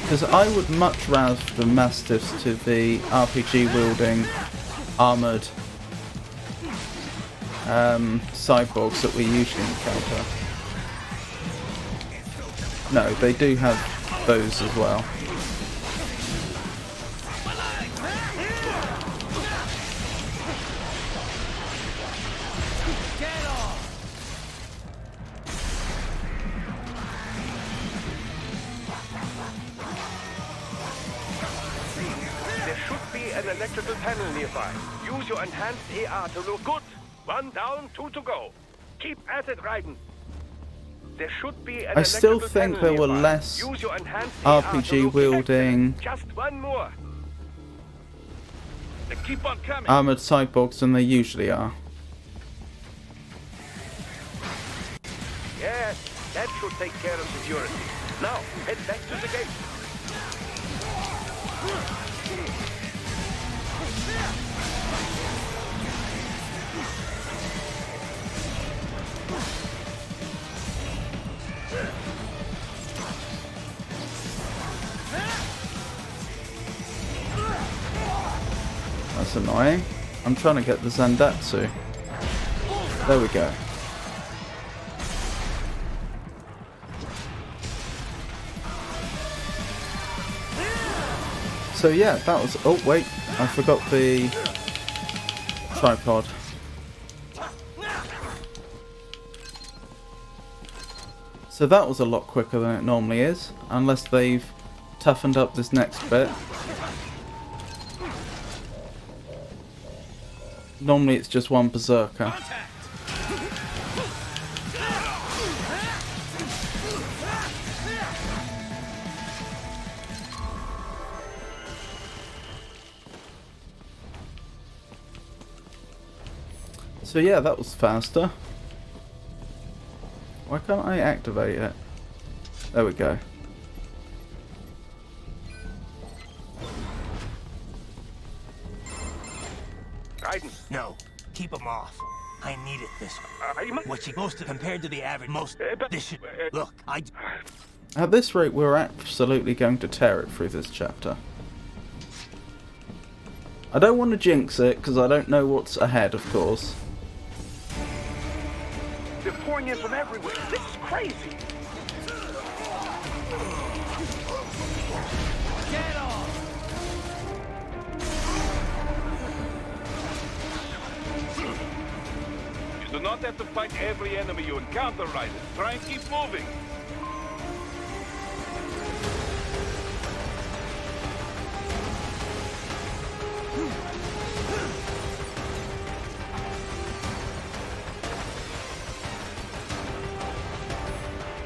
Because I would much rather the Mastiffs to the RPG wielding armoured cyborgs that we usually encounter. No, they do have those as well. There should be an electrical panel nearby. Use your enhanced AR to look good. 1 down, 2 to go. Keep at it, Raiden. There should be an I still electrical think panel there were nearby. less Use your enhanced AR to RPG look wielding excellent. Just one more. They keep on coming. armoured cyborgs than they usually are. Yes, that should take care of security. Now, head back to the gate. That's annoying. I'm trying to get the Zandatsu. There we go. So yeah, that was... Oh wait, I forgot the tripod. So that was a lot quicker than it normally is, unless they've toughened up this next bit. Normally it's just one berserker. So yeah, that was faster. Why can't I activate it? There we go. Raiden. no. Keep them off. I need it this way. I'm... What's supposed to compared to the average most this should look, I At this rate, we're absolutely going to tear it through this chapter. I don't want to jinx it, because I don't know what's ahead, of course. They're pouring in from everywhere. This is crazy. Get off! You do not have to fight every enemy you encounter, Raiden. Try and keep moving.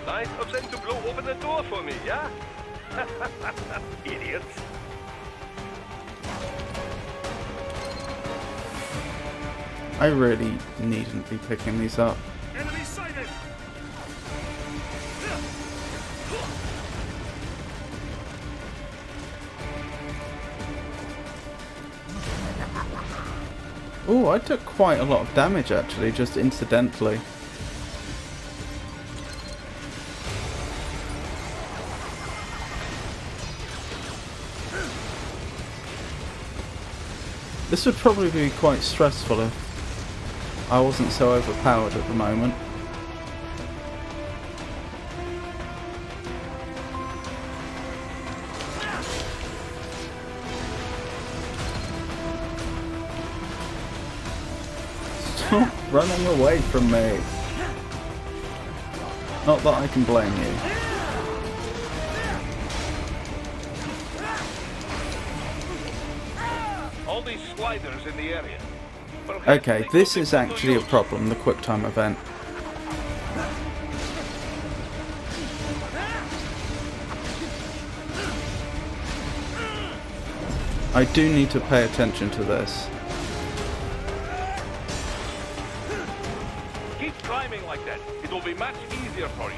Nice of them to blow open the door for me, yeah? Idiots. I really needn't be picking these up. Enemy sighted! Oh, I took quite a lot of damage actually, just incidentally. This would probably be quite stressful if I wasn't so overpowered at the moment. Stop running away from me. Not that I can blame you. All these sliders in the area. Okay, this is actually a problem, the quick time event. I do need to pay attention to this. Keep climbing like that. It will be much easier for you.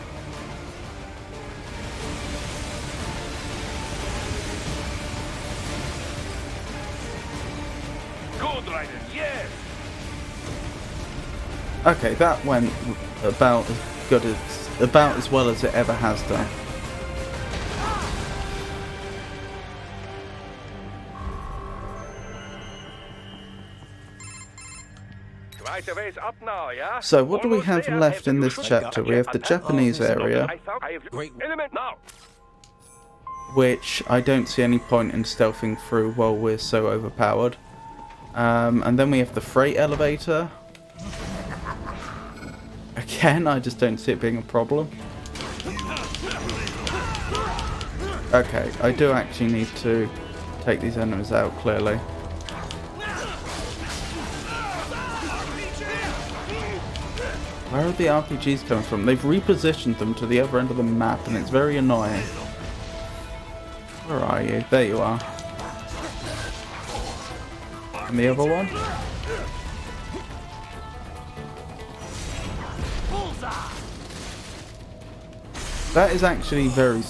Good, Ryder. Yes. Okay, that went about as well as it ever has done. Right away up now, yeah? So what do we have left in this chapter? We have the Japanese area, Great element now. which I don't see any point in stealthing through while we're so overpowered. And then we have the freight elevator. Again, I just don't see it being a problem. Okay, I do actually need to take these enemies out, clearly. Where are the RPGs coming from? They've repositioned them to the other end of the map, and it's very annoying. Where are you? There you are. And the other one? That is actually very...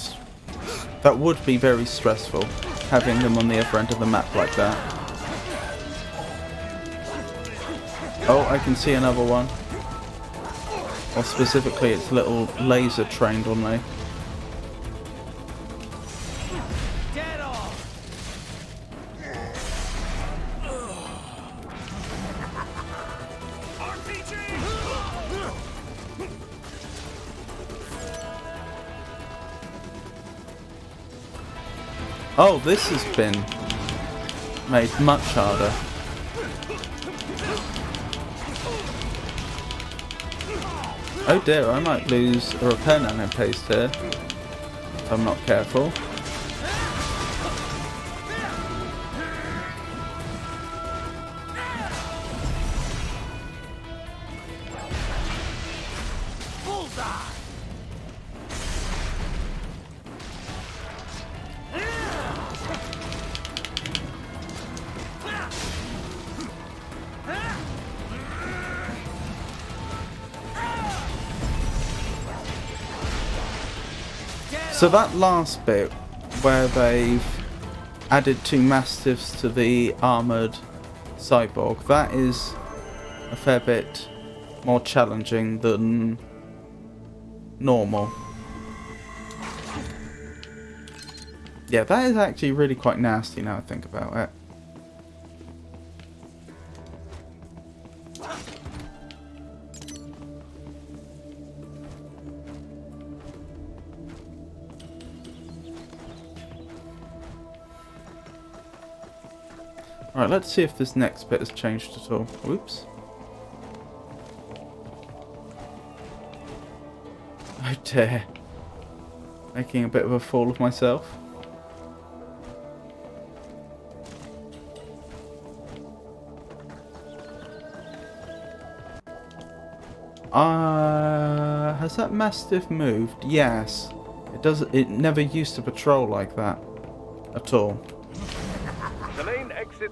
That would be very stressful, having them on the other end of the map like that. Oh, I can see another one. Or specifically, its little laser trained on me. Oh, this has been made much harder. Oh dear, I might lose a repair nano paste here if I'm not careful. So that last bit, where they've added 2 mastiffs to the armoured cyborg, that is a fair bit more challenging than normal. Yeah, that is actually really quite nasty now I think about it. Alright, let's see if this next bit has changed at all. Whoops. Oh dear. Making a bit of a fool of myself. Has that Mastiff moved? Yes. It does. It never used to patrol like that at all.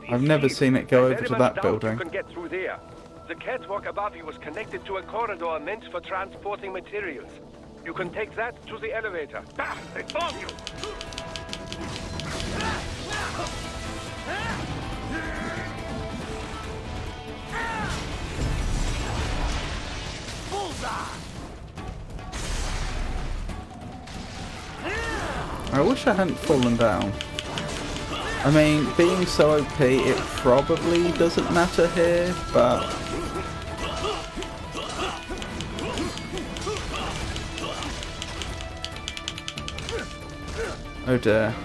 I've never seen it go over to that building. You can get through there. The catwalk above you is connected to a corridor meant for transporting materials. You can take that to the elevator. Bah! They found you! I wish I hadn't fallen down. I mean, being so OP, it probably doesn't matter here, but... Oh dear.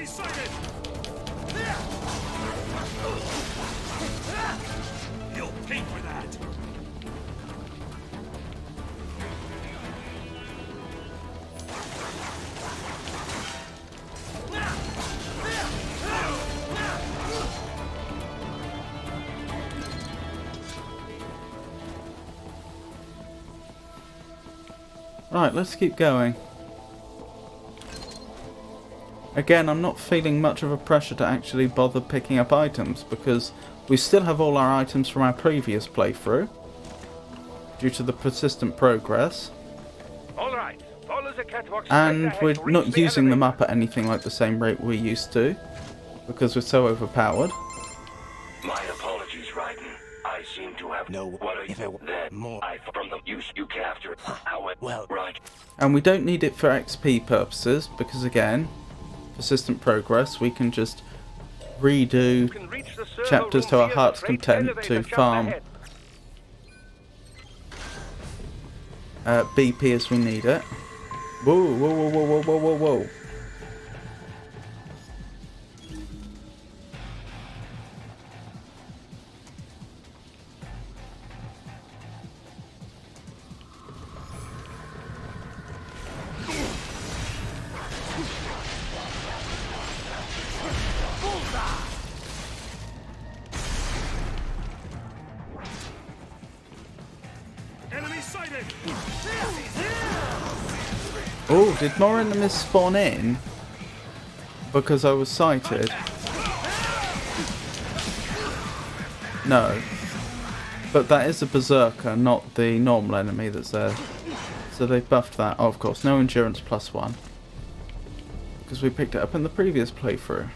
Enemy sighted! You'll pay for that! Right, let's keep going. Again, I'm not feeling much of a pressure to actually bother picking up items because we still have all our items from our previous playthrough due to the persistent progress. All right, follow the catwalk straight And ahead we're to reach not the using them elevator. up at anything like the same rate we used to because we're so overpowered. My apologies, Raiden. I seem to have No, what are if you it were that more- I from the use you captured. How it Well- right. And we don't need it for XP purposes because again, persistent progress, we can just redo You can reach the server chapters room to our via the heart's freight content elevator to just farm ahead. BP as we need it. Whoa, whoa, whoa, whoa, whoa, whoa, whoa, whoa. Enemy sighted! Oh, did more enemies spawn in? Because I was sighted? No. But that is a berserker, not the normal enemy that's there. So they buffed that. Oh, of course, no endurance +1. Because we picked it up in the previous playthrough.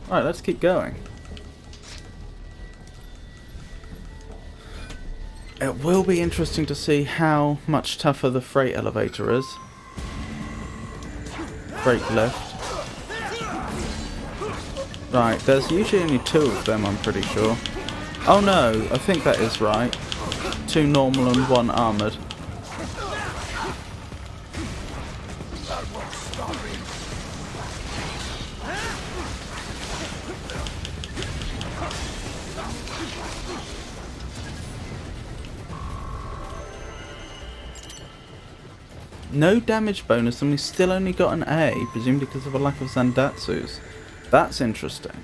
Alright, let's keep going. It will be interesting to see how much tougher the freight elevator is. Freight lift. Right, there's usually only 2 of them, I'm pretty sure. Oh no, I think that is right. 2 normal and 1 armoured. No damage bonus, and we still only got an A, presumably because of a lack of Zandatsus. That's interesting.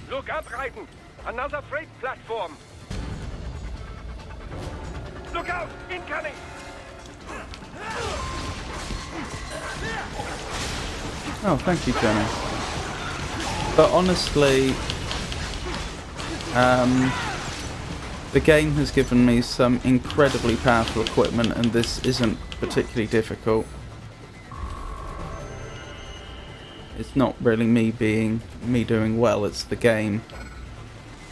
Look up, Raiden! Another freight platform! Look out! Incoming! Oh, thank you, Jenny. But honestly, the game has given me some incredibly powerful equipment, and this isn't particularly difficult. It's not really me doing well, it's the game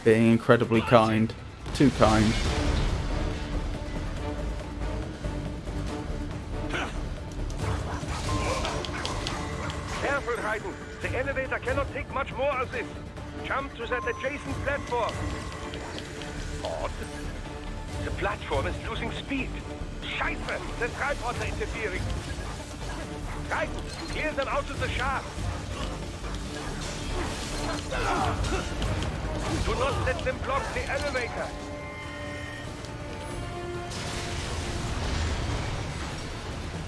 being incredibly kind. Too kind. Careful, Raiden! The elevator cannot take much more of this! Jump to that adjacent platform! Odd. The platform is losing speed! Scheiße! The tripods are interfering! Raiden, clear them out of the shaft! Do not let them block the elevator!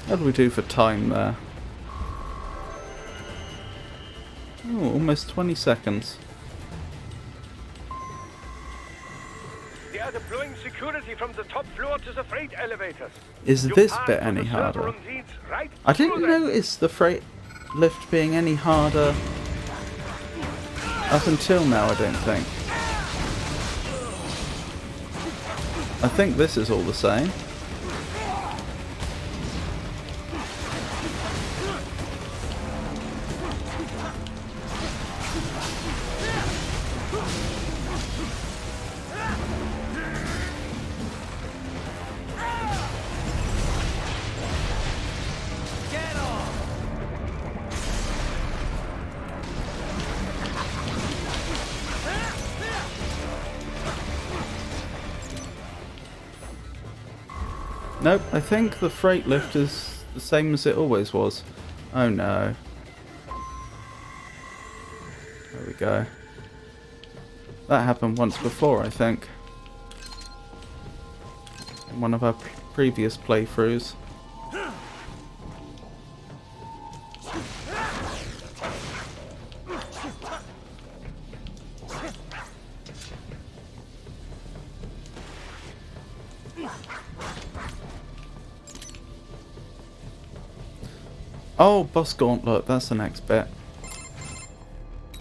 How do we do for time there? Oh, almost 20 seconds. They are deploying security from the top floor to the freight elevators. Is You this pass bit to any the server harder? room leads right I through didn't them. notice the freight lift being any harder up until now, I don't think. I think this is all the same. Nope, I think the freight lift is the same as it always was. Oh no. There we go. That happened once before, I think. In one of our previous playthroughs. Oh, boss gauntlet, that's the next bit.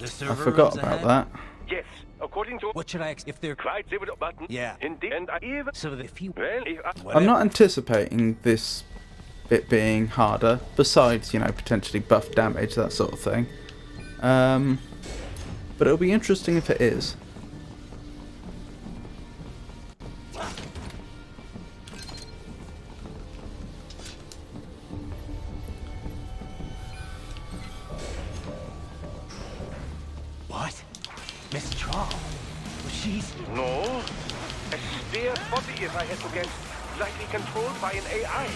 I forgot about that. Yes, according to What should I if they're quite zero button. Yeah. Indeed, and I even so that if you well, if I, I'm not anticipating this bit being harder, besides, you know, potentially buff damage, that sort of thing. But it'll be interesting if it is. what? Miss Troll? She's no, a spare body, if I had to guess, likely controlled by an AI.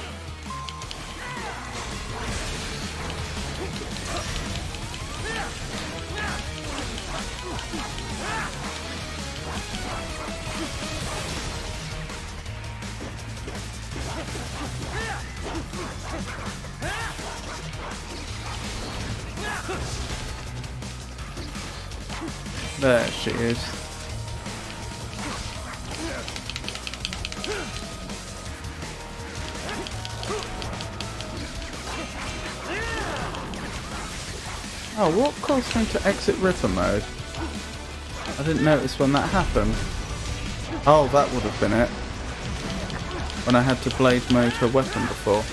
There she is. Oh, what caused me to exit Ripper mode? I didn't notice when that happened. Oh, that would have been it. When I had to blade mode her weapon before.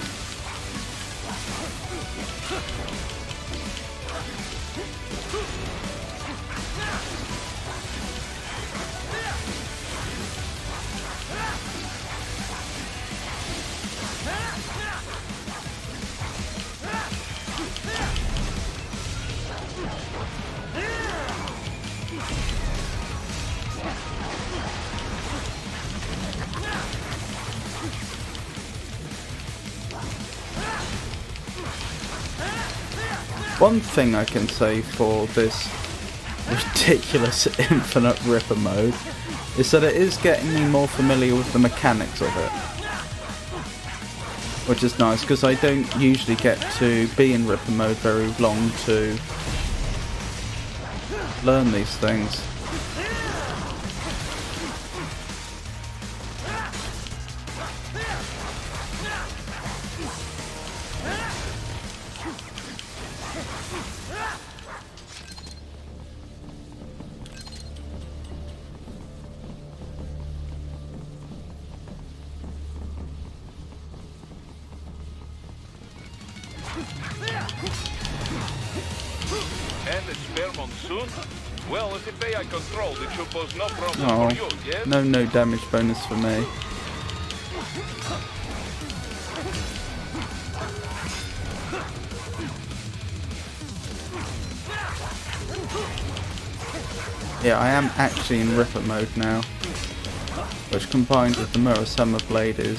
One thing I can say for this ridiculous infinite Ripper mode is that it is getting me more familiar with the mechanics of it. Which is nice, because I don't usually get to be in Ripper mode very long to learn these things. And a spare monsoon? Well, if it's AI controlled, it should pose no problem Oh, for you, yes? no damage bonus for me. Yeah, I am actually in Ripper mode now, which combined with the Mirror Summer Blade is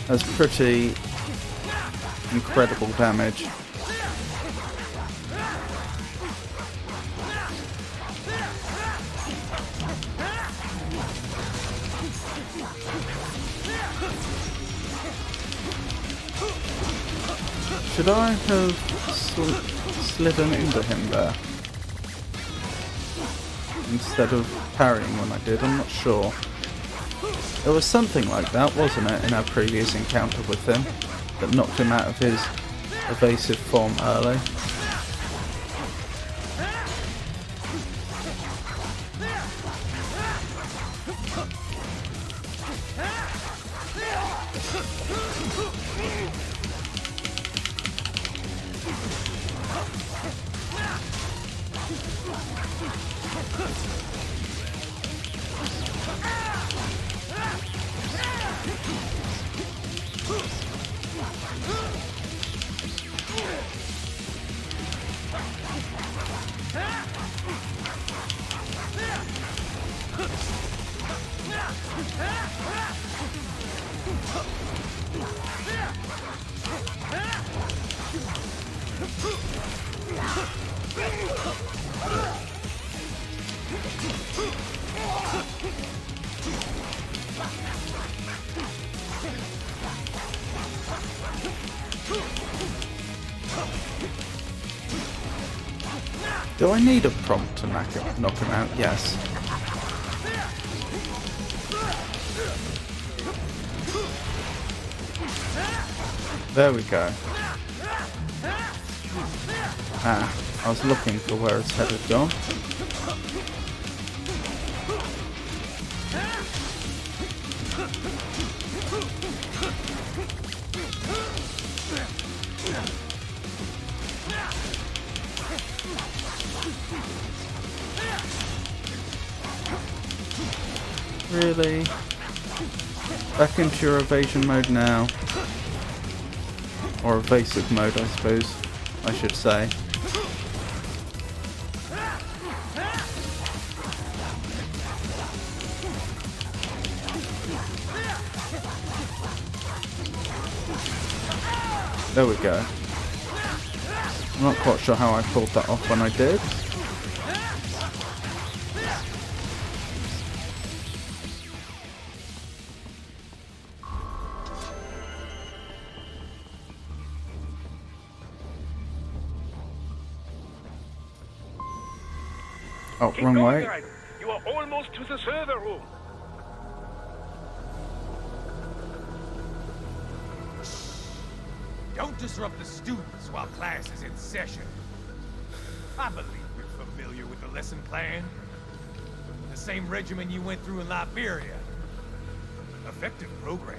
has pretty incredible damage. Should I have slidden into him there instead of parrying when I did? I'm not sure. There was something like that, wasn't it, in our previous encounter with him that knocked him out of his evasive form early. Do I need a prompt to knock him out? Yes. There we go. Ah, I was looking for where his head had gone. Really? Back into your evasion mode now. Or evasive mode, I suppose I should say. There we go. I'm not quite sure how I pulled that off when I did. Oh, Keep wrong going, way. Raiden. You are almost to the server room. Don't disrupt the students while class is in session. I believe you're familiar with the lesson plan. The same regimen you went through in Liberia. Effective program.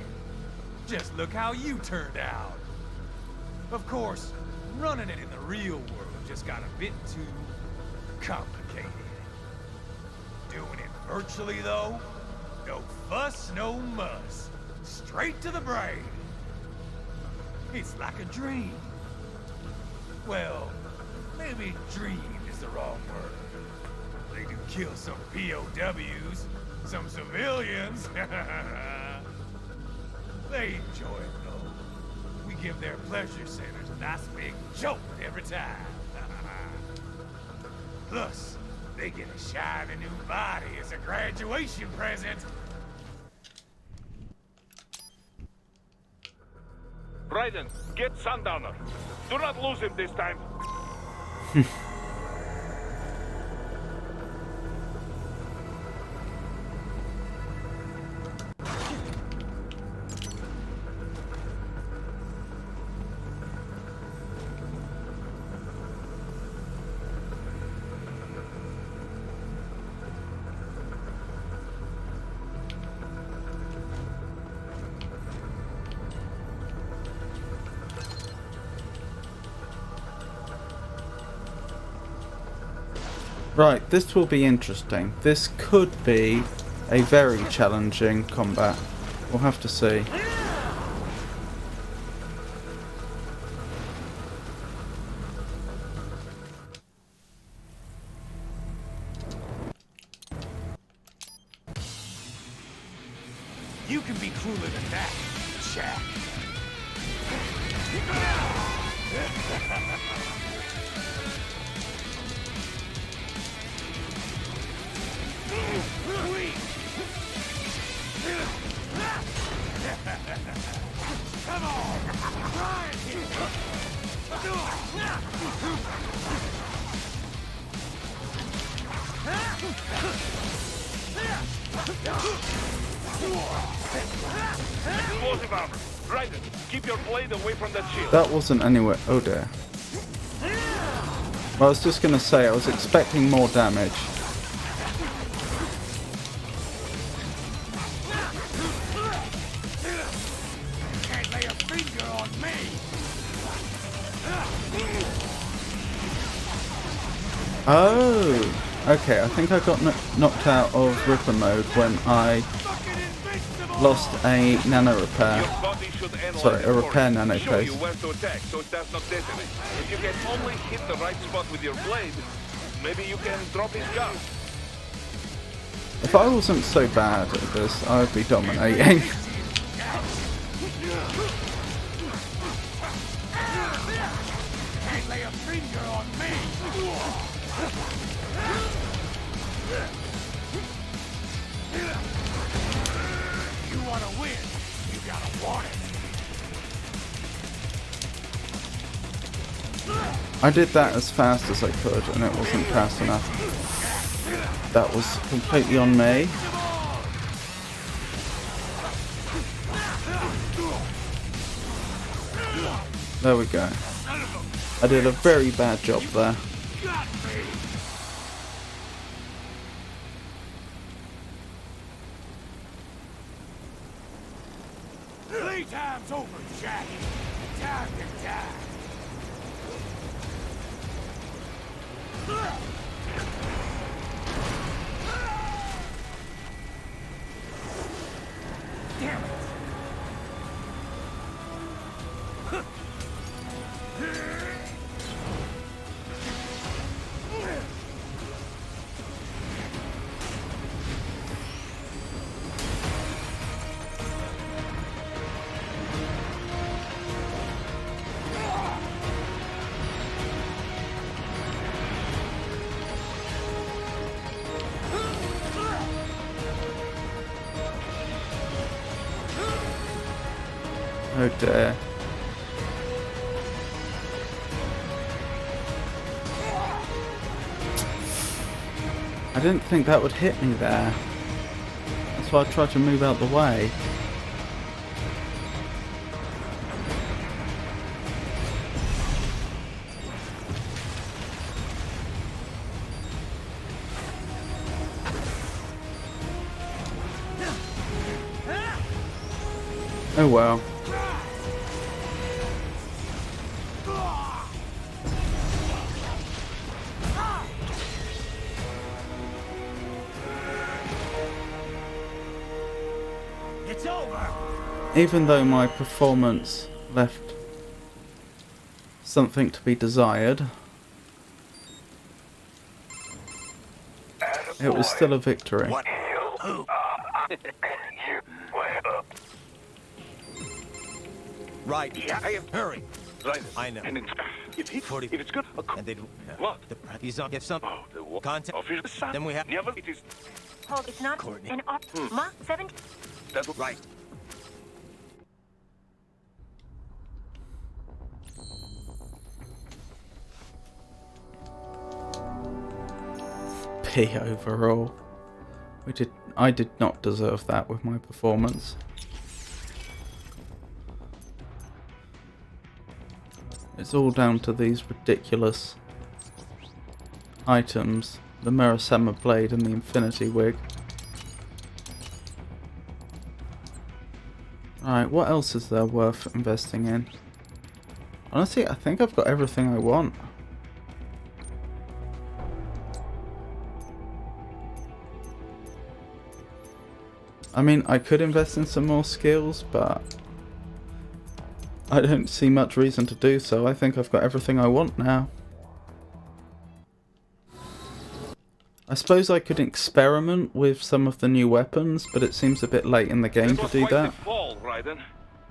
Just look how you turned out. Of course, running it in the real world just got a bit too complicated. Doing it virtually, though? No fuss, no muss. Straight to the brain. It's like a dream. Well, maybe dream is the wrong word. They do kill some POWs, some civilians. They enjoy it, though. We give their pleasure centers a nice big jolt every time. Plus, they get a shiny new body as a graduation present. Raiden, get Sundowner. Do not lose him this time. Right, this will be interesting. This could be a very challenging combat. We'll have to see. You can be cooler than that, Jack. Come on! Try Explosive armor. Raiden, keep your blade away from that shield. That wasn't anywhere. Oh dear. Well, I was just going to say, I was expecting more damage. Can't lay a finger on me! Oh! Okay, I think I got knocked out of Ripper mode when I lost a nano repair. Your body should analyze Sorry, it a for repair you. nano Show you paste. where to attack so it does not detonate. If you can only hit the right spot with your blade, maybe you can drop his gun. If I wasn't so bad at this, I would be dominating. Can't lay a finger on me. You wanna win, you gotta want it. I did that as fast as I could and it wasn't fast enough. That was completely on me. There we go. I did a very bad job there. Playtime's over, Jack. Time to die. Damn it. Oh dear. I didn't think that would hit me there. That's why I tried to move out the way. Oh well. It's over. Even though my performance left something to be desired, it was still a victory. What? Who? Right. Yeah, I have. Hurry. Right. I know. And if it's good. And they'd... What? He's on... If some... Oh, the what? Contact... Official. Then we have... Never. It is. Hold, it's not Courtney. an op. Ma, 7. That's Right. P overall. I did not deserve that with my performance. It's all down to these ridiculous items. The Murasama blade and the Infinity wig. Alright, what else is there worth investing in? Honestly, I think I've got everything I want. I mean, I could invest in some more skills, but I don't see much reason to do so. I think I've got everything I want now. I suppose I could experiment with some of the new weapons, but it seems a bit late in the game to do that. Fall, Raiden.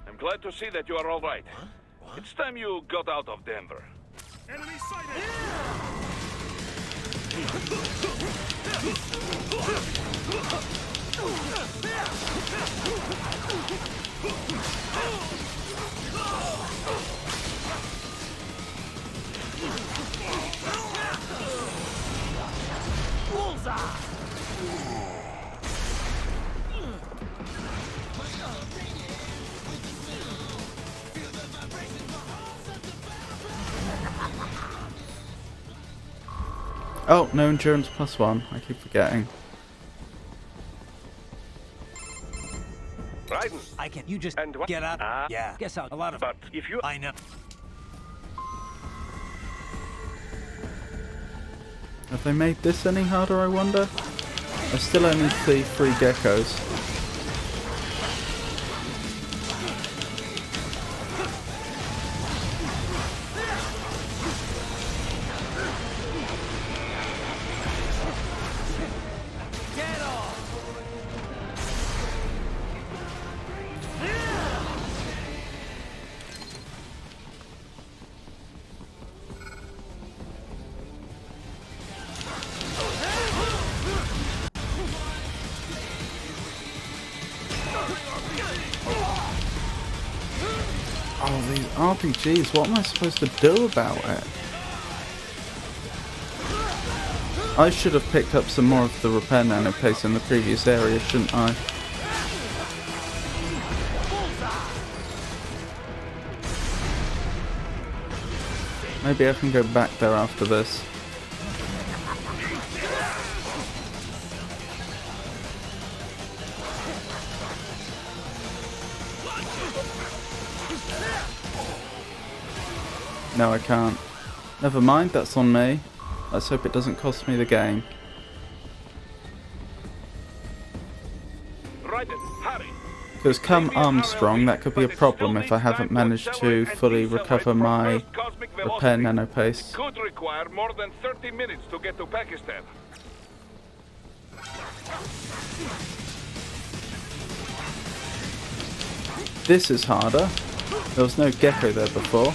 I'm glad to see that you are all right. It's time you got out of Denver. Enemy sighted! Oh, no endurance +1. I keep forgetting. Raiden. I can... You just... And what? Get out. Yeah. Guess out. A lot of... But if you... I know. Have they made this any harder, I wonder? I still only see 3 geckos. Get off! RPGs, what am I supposed to do about it? I should have picked up some more of the repair nano paste in the previous area, shouldn't I? Maybe I can go back there after this. No, I can't. Never mind, that's on me. Let's hope it doesn't cost me the game. Right then, hurry. Because come Armstrong, that could be a problem if I haven't managed to fully recover my repair nano paste. Could require more than 30 minutes to get to Pakistan. This is harder. There was no gecko there before.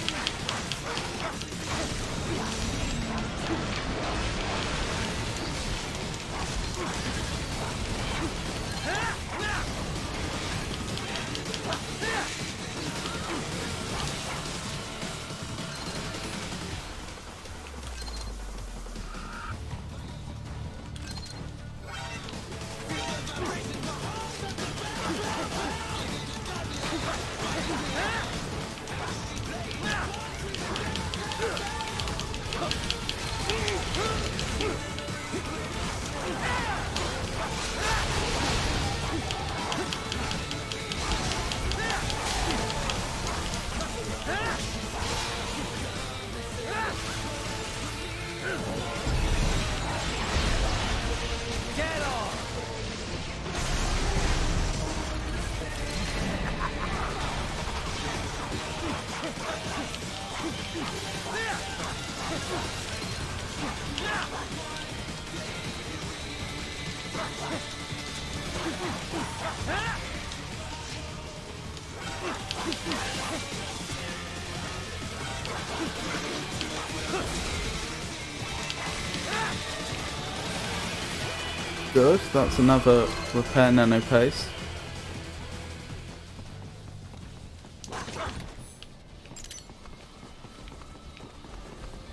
Good, that's another repair nano paste.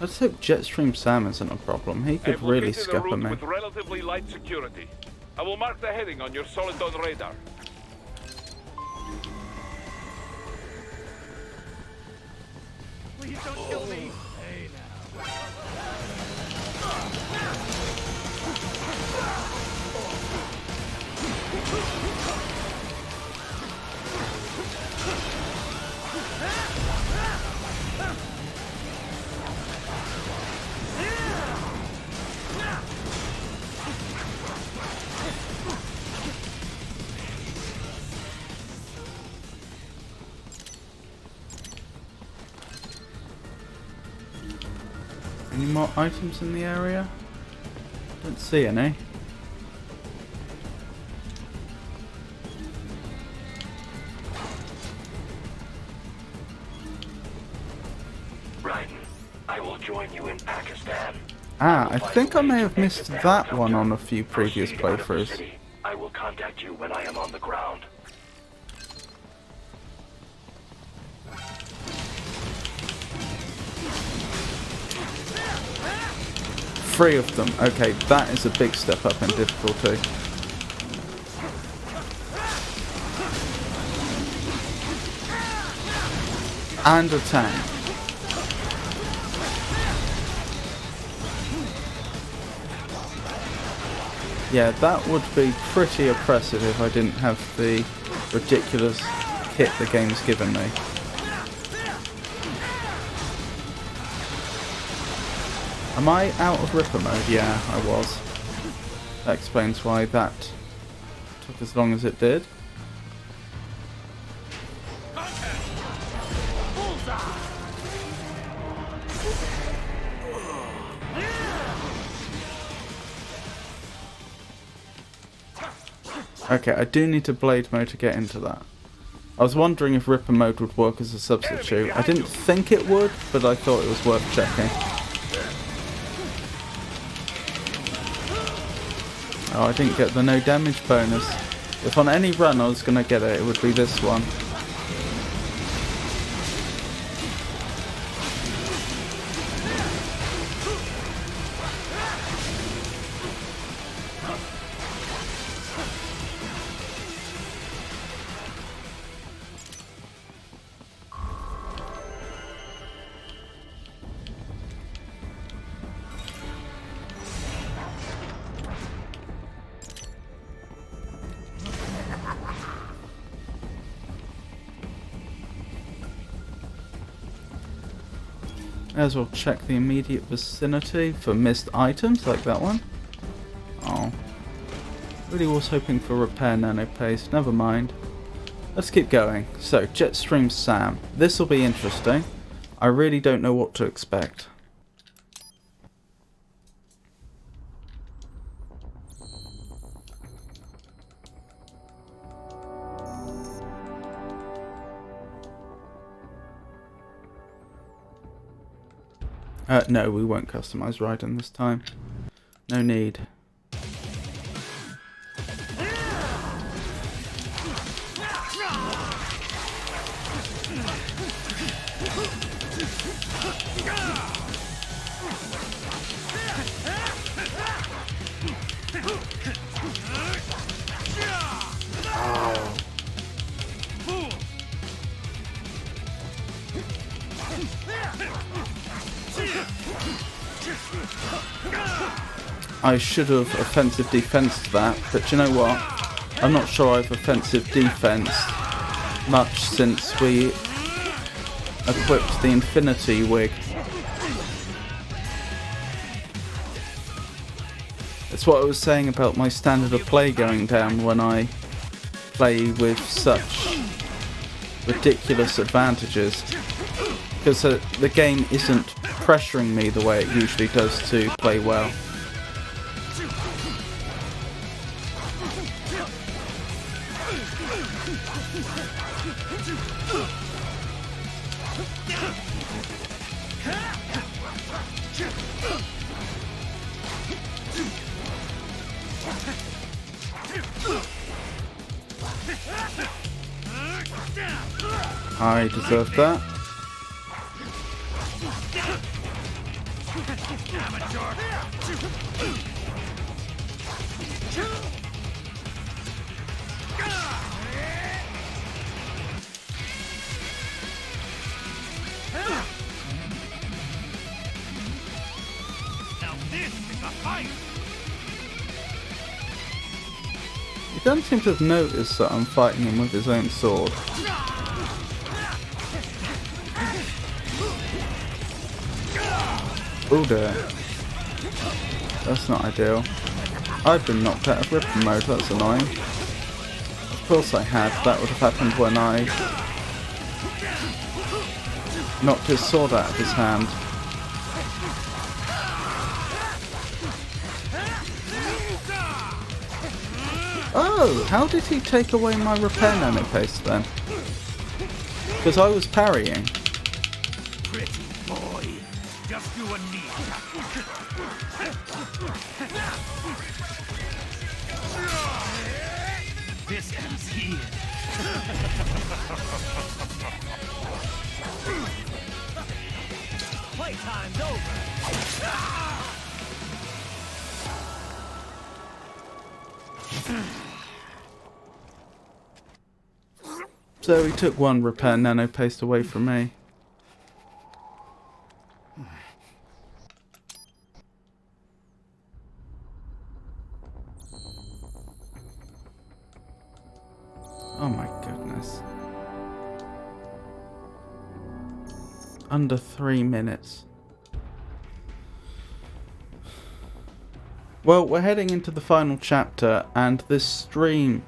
Let's hope Jetstream Sam isn't a problem. He could really scupper me. With relatively light security. I will mark the heading on your solid on radar. Please don't kill me. Hey now. Any more items in the area? Don't see any. Right. I will join you in Pakistan. Ah, I think I may have missed that one on a few previous Proceed out of the playthroughs. city. I will contact you when I am on the ground. Three of them. Okay, that is a big step up in difficulty. And a tank. Yeah, that would be pretty oppressive if I didn't have the ridiculous kit the game's given me. Am I out of Ripper mode? Yeah, I was. That explains why that took as long as it did. Okay, I do need to blade mode to get into that. I was wondering if Ripper mode would work as a substitute. I didn't think it would, but I thought it was worth checking. Oh, I didn't get the no damage bonus. If on any run I was going to get it, it would be this one. May as well check the immediate vicinity for missed items like that one. Oh. Really was hoping for repair nano paste. Never mind. Let's keep going. So, Jetstream Sam. This will be interesting. I really don't know what to expect. No, we won't customize Raiden this time. No need. I should have offensive defensed that, but you know what? I'm not sure I've offensive defensed much since we equipped the Infinity Wig. It's what I was saying about my standard of play going down when I play with such ridiculous advantages. Because the game isn't pressuring me the way it usually does to play well. I deserve that. He doesn't seem to have noticed that I'm fighting him with his own sword. Oh dear. That's not ideal. I've been knocked out of ripper mode, that's annoying. Of course I had, that would have happened when I knocked his sword out of his hand. Oh, how did he take away my repair nano paste then? Because I was parrying. Pretty boy, just do a knee. This ends here. Playtime's over. So he took one repair nano paste away from me. Oh my goodness. Under 3 minutes. Well, we're heading into the final chapter, and this stream...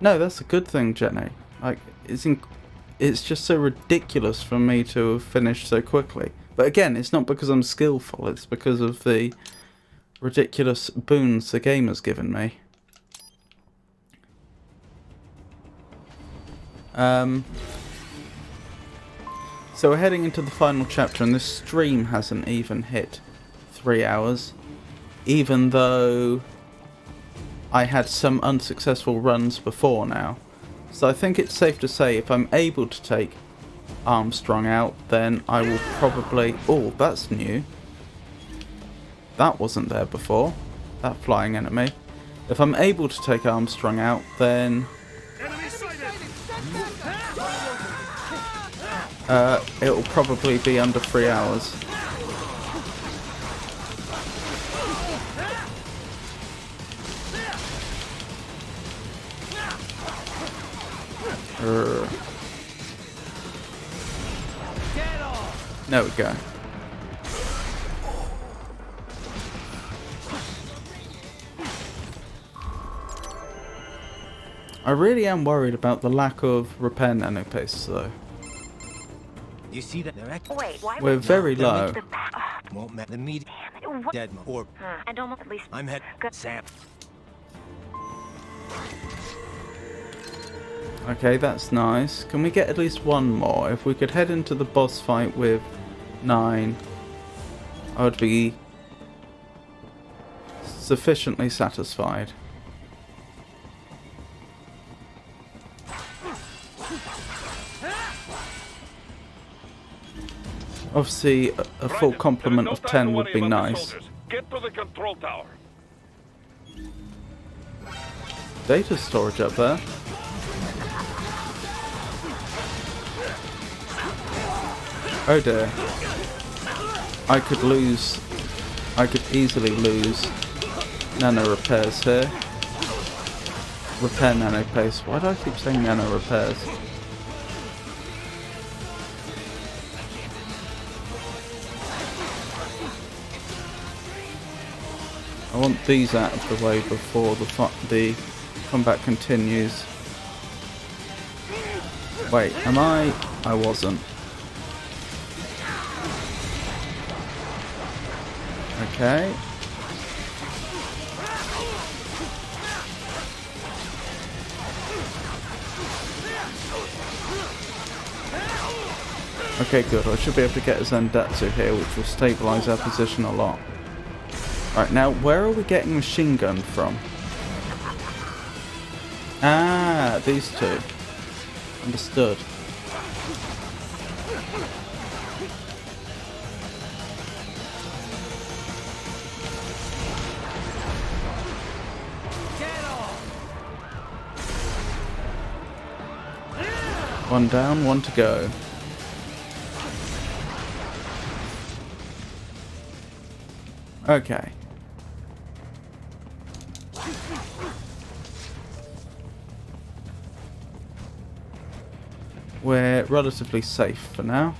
No, that's a good thing, Jenny. Like, it's just so ridiculous for me to have finished so quickly. But again, it's not because I'm skillful, it's because of the ridiculous boons the game has given me. So we're heading into the final chapter, and this stream hasn't even hit 3 hours. Even though I had some unsuccessful runs before now. So I think it's safe to say if I'm able to take Armstrong out, then I will probably... Oh, that's new. That wasn't there before. That flying enemy. If I'm able to take Armstrong out, then... it'll probably be under 3 hours. There we go. I really am worried about the lack of repair nanopaste though. You see that? Wait, why We're very low. Won't matter. The meat. Dead. Or. And almost at least. I'm head. Sam. Okay, that's nice. Can we get at least one more? If we could head into the boss fight with 9, I would be sufficiently satisfied. Obviously, a full complement of 10 would be nice. Get to the control tower. Data storage up there. Oh dear. I could easily lose nano repairs here. Repair nano paste. Why do I keep saying nano repairs? I want these out of the way before the combat continues. Wait, am I? I wasn't. Okay. Okay, good. I should be able to get a Zandatsu here, which will stabilise our position a lot. Right, now, where are we getting machine gun from? Ah, these two. Understood. One down, one to go. Okay. We're relatively safe for now.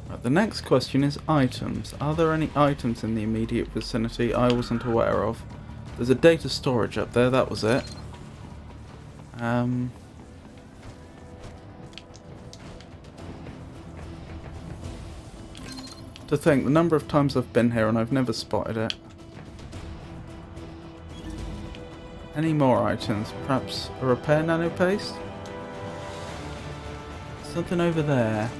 Right, the next question is items. Are there any items in the immediate vicinity I wasn't aware of? There's a data storage up there, that was it. To think, the number of times I've been here and I've never spotted it. Any more items? Perhaps a repair nano paste? Something over there.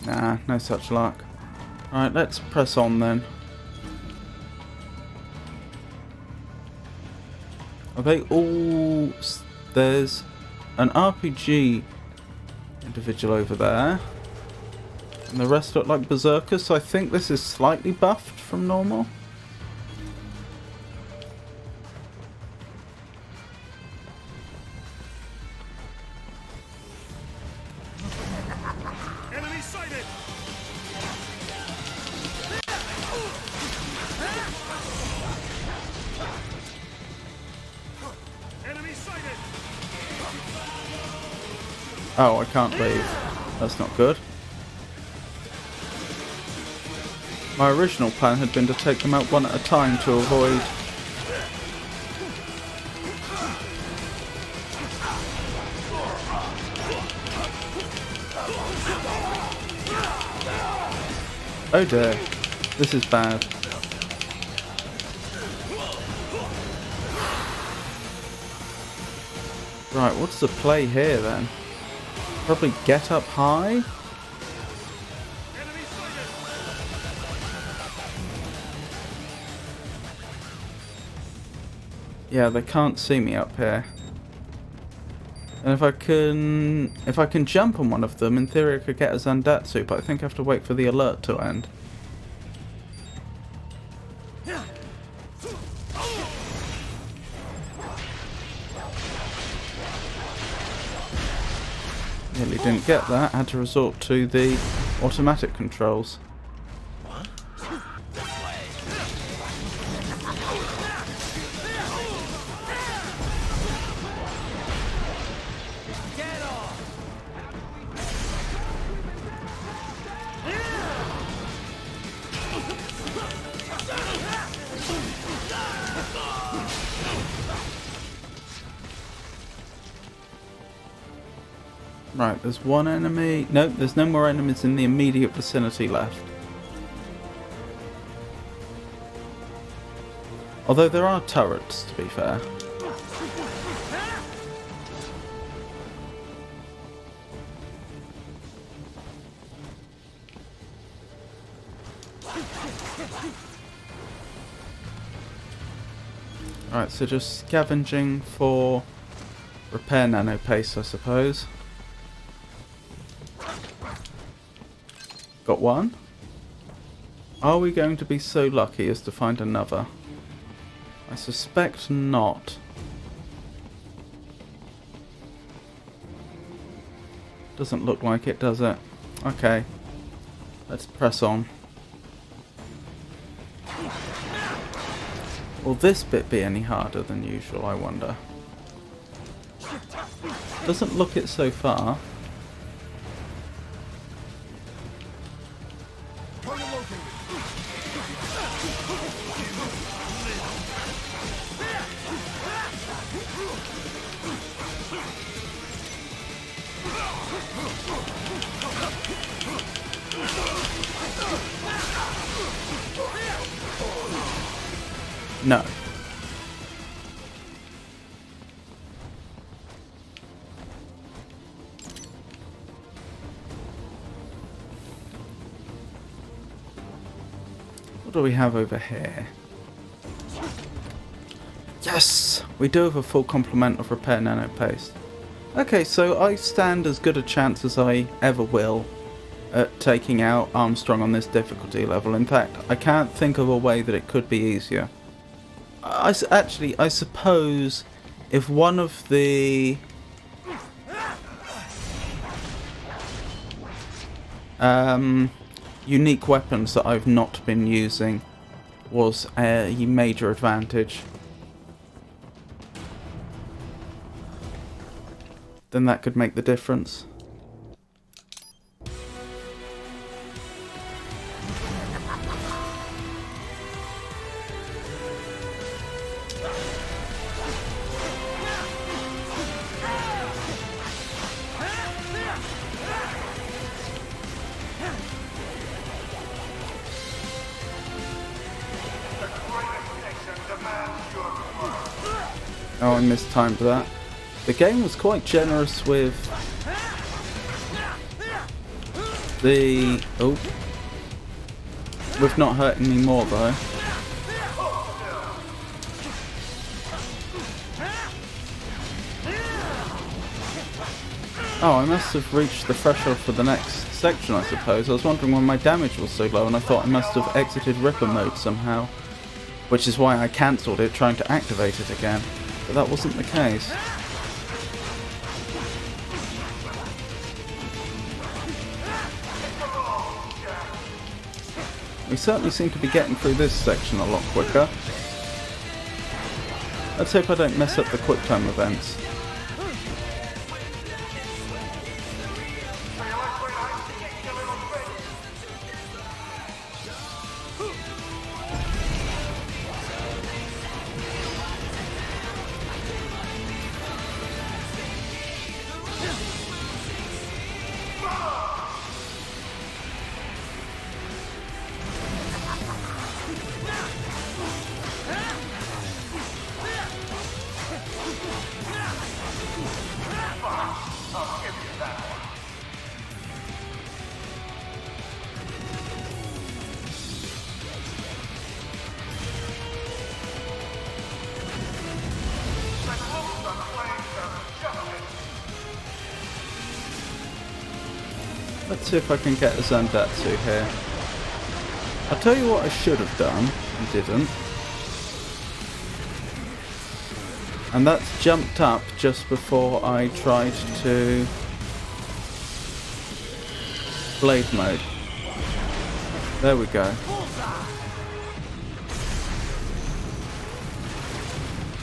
Nah, no such luck. Alright, let's press on then. Are they all... There's an RPG individual over there. And the rest look like berserkers, so I think this is slightly buffed from normal. Enemy sighted! Enemy sighted! Oh, I can't leave. That's not good. My original plan had been to take them out one at a time to avoid... Oh dear, this is bad. Right, what's the play here then? Probably get up high? Yeah, they can't see me up here. And if I can jump on one of them, in theory I could get a Zandatsu, but I think I have to wait for the alert to end. Nearly didn't get that, had to resort to the automatic controls. Right, there's one enemy. Nope, there's no more enemies in the immediate vicinity left. Although there are turrets, to be fair. Alright, so just scavenging for repair nano paste, I suppose. Got one. Are we going to be so lucky as to find another? I suspect not. Doesn't look like it, does it? Okay. Let's press on. Will this bit be any harder than usual, I wonder? Doesn't look it so far. No. What do we have over here? Yes! We do have a full complement of repair nano paste. Okay, so I stand as good a chance as I ever will at taking out Armstrong on this difficulty level. In fact, I can't think of a way that it could be easier. I suppose if one of the unique weapons that I've not been using was a major advantage, then that could make the difference. Oh, I mistimed that. The game was quite generous with the... oh. With not hurting me more, though. Oh, I must have reached the threshold for the next section, I suppose. I was wondering why my damage was so low, and I thought I must have exited Ripper mode somehow. Which is why I cancelled it, trying to activate it again. But that wasn't the case. We certainly seem to be getting through this section a lot quicker. Let's hope I don't mess up the quick time events. Let's see if I can get a Zandatsu here. I'll tell you what I should have done, and didn't. And that's jumped up just before I tried to blade mode. There we go.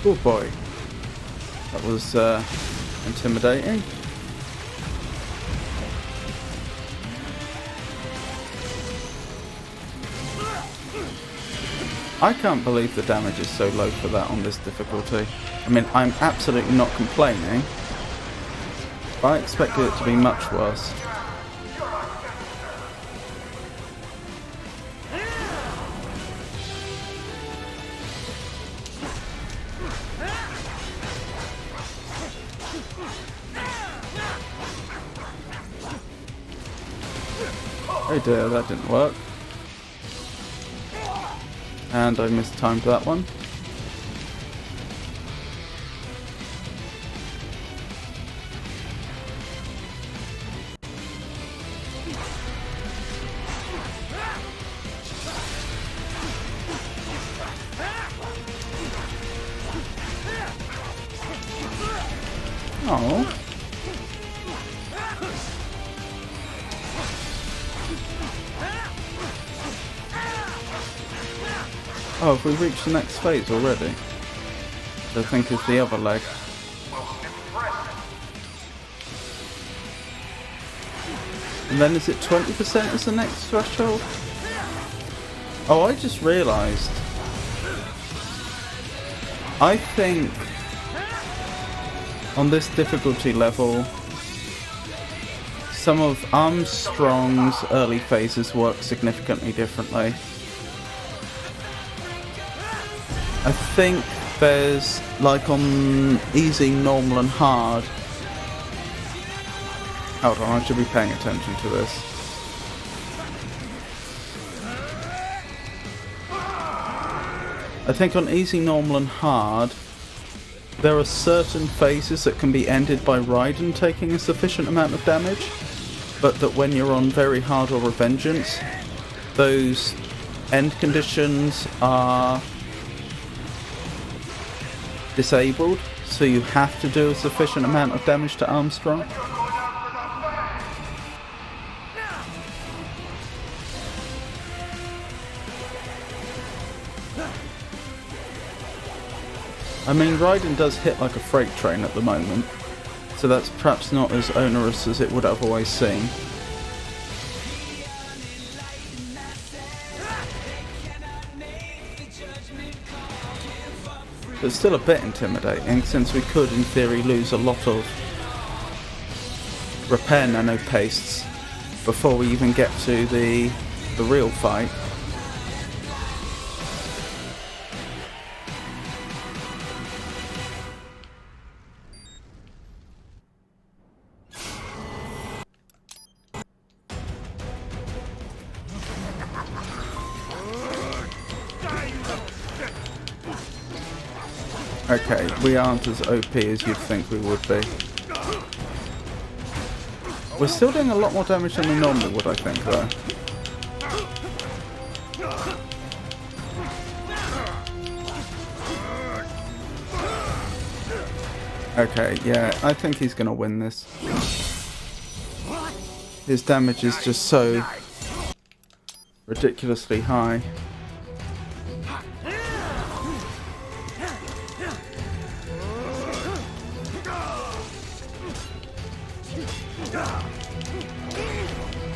Oh boy. That was intimidating. I can't believe the damage is so low for that on this difficulty. I mean, I'm absolutely not complaining, but I expected it to be much worse. Oh dear, that didn't work. And I mistimed that one. Oh. Oh, have we reached the next phase already? I think is the other leg. And then is it 20% as the next threshold? Oh, I just realised. I think on this difficulty level, some of Armstrong's early phases work significantly differently. I think there's, like on easy, normal and hard. Hold on, I should be paying attention to this. I think on easy, normal and hard, there are certain phases that can be ended by Raiden taking a sufficient amount of damage, but that when you're on very hard or Revengeance, those end conditions are disabled, so you have to do a sufficient amount of damage to Armstrong. I mean, Raiden does hit like a freight train at the moment, so that's perhaps not as onerous as it would otherwise seem. But it's still a bit intimidating, since we could, in theory, lose a lot of repair nano pastes before we even get to the real fight. Okay, we aren't as OP as you'd think we would be. We're still doing a lot more damage than we normally would, I think, though. Okay, yeah, I think he's gonna win this. His damage is just so ridiculously high.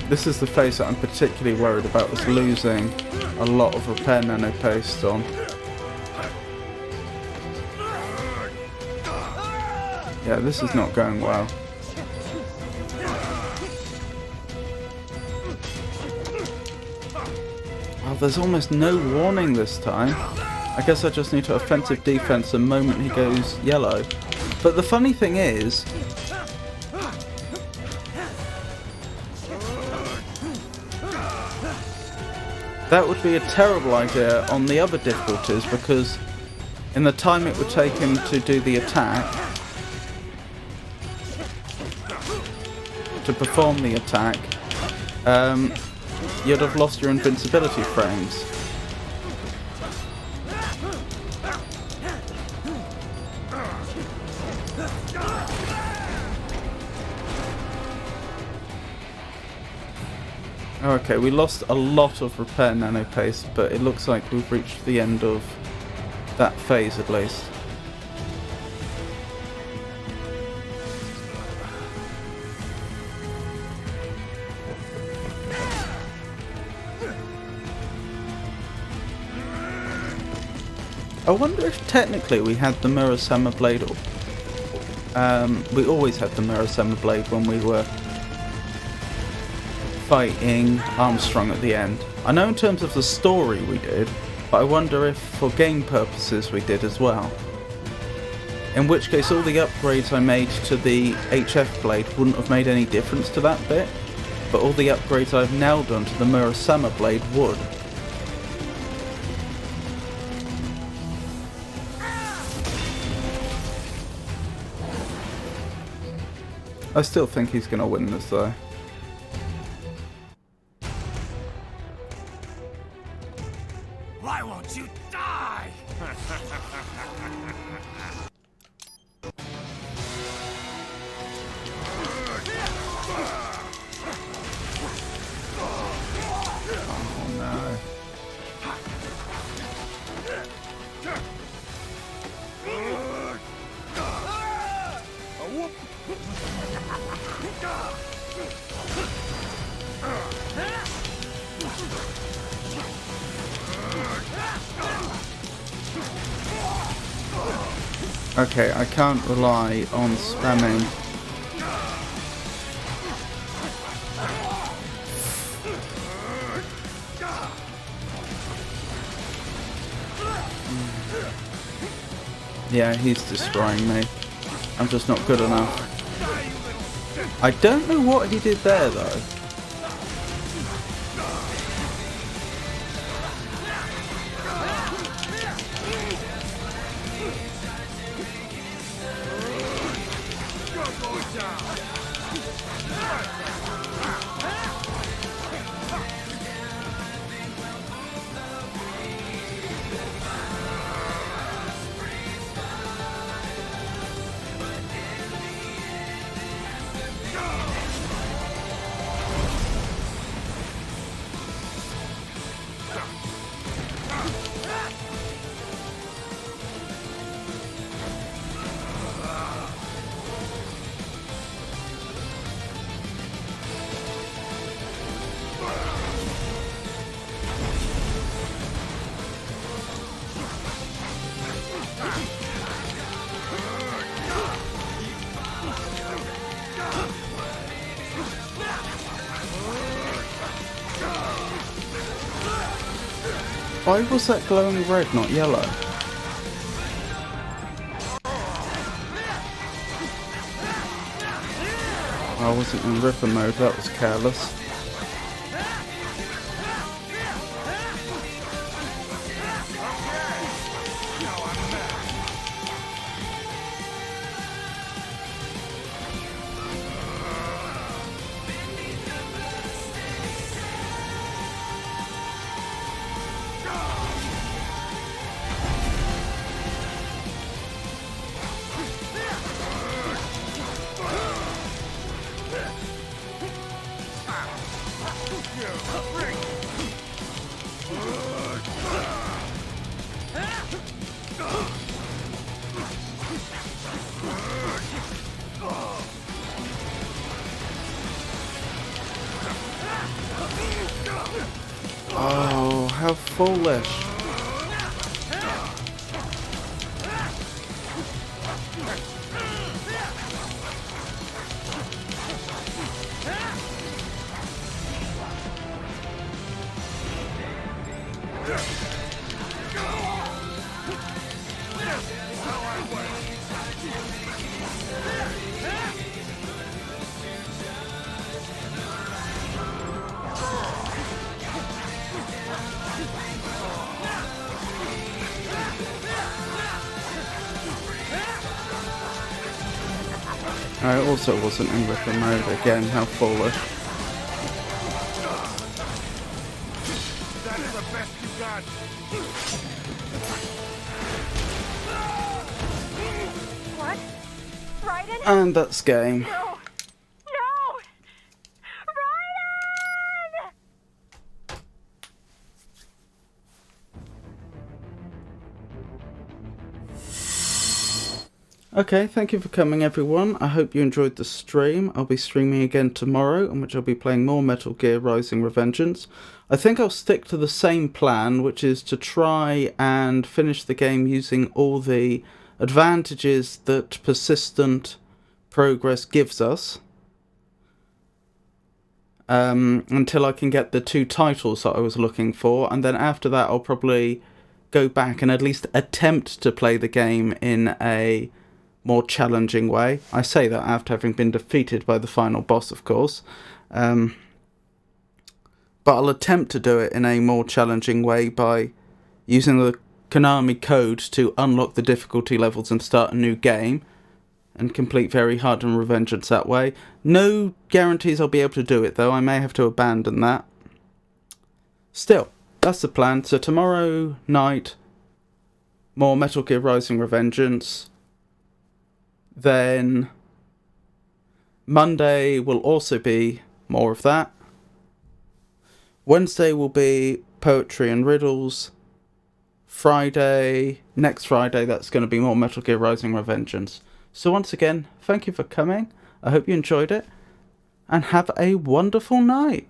This is the phase that I'm particularly worried about, was losing a lot of repair nano paste on. Yeah, this is not going well. Oh, there's almost no warning this time. I guess I just need to offensive defense the moment he goes yellow. But the funny thing is, that would be a terrible idea on the other difficulties, because in the time it would take him to do the attack, to perform the attack, you'd have lost your invincibility frames. Okay, we lost a lot of repair nano paste, but it looks like we've reached the end of that phase at least. I wonder if technically we had the Mirror Sama blade we always had the mirror summer blade when we were fighting Armstrong at the end. I know in terms of the story we did, but I wonder if for game purposes we did as well. In which case all the upgrades I made to the HF blade wouldn't have made any difference to that bit, but all the upgrades I've now done to the mirror summer blade would. I still think he's going to win this though. Why won't you die? Oh no. Okay, I can't rely on spamming. Yeah, he's destroying me. I'm just not good enough. I don't know what he did there though. Why was that glowing red, not yellow? I wasn't in ripper mode, that was careless. Oh, how foolish. I also wasn't in ripper mode again, how foolish. That's the best you got. What? Raiden? And that's game. No! No! Raiden! Okay, thank you for coming everyone. I hope you enjoyed the stream. I'll be streaming again tomorrow, in which I'll be playing more Metal Gear Rising: Revengeance. I think I'll stick to the same plan, which is to try and finish the game using all the advantages that persistent progress gives us. Until I can get the 2 titles that I was looking for, and then after that I'll probably go back and at least attempt to play the game in a more challenging way. I say that after having been defeated by the final boss, of course. But I'll attempt to do it in a more challenging way by using the Konami code to unlock the difficulty levels and start a new game, and complete Very Hard and Revengeance that way. No guarantees I'll be able to do it, though. I may have to abandon that. Still, that's the plan. So tomorrow night, more Metal Gear Rising Revengeance. Then Monday will also be more of that. Wednesday will be Poetry and Riddles. Next Friday, that's going to be more Metal Gear Rising Revengeance. So once again, thank you for coming. I hope you enjoyed it, and have a wonderful night.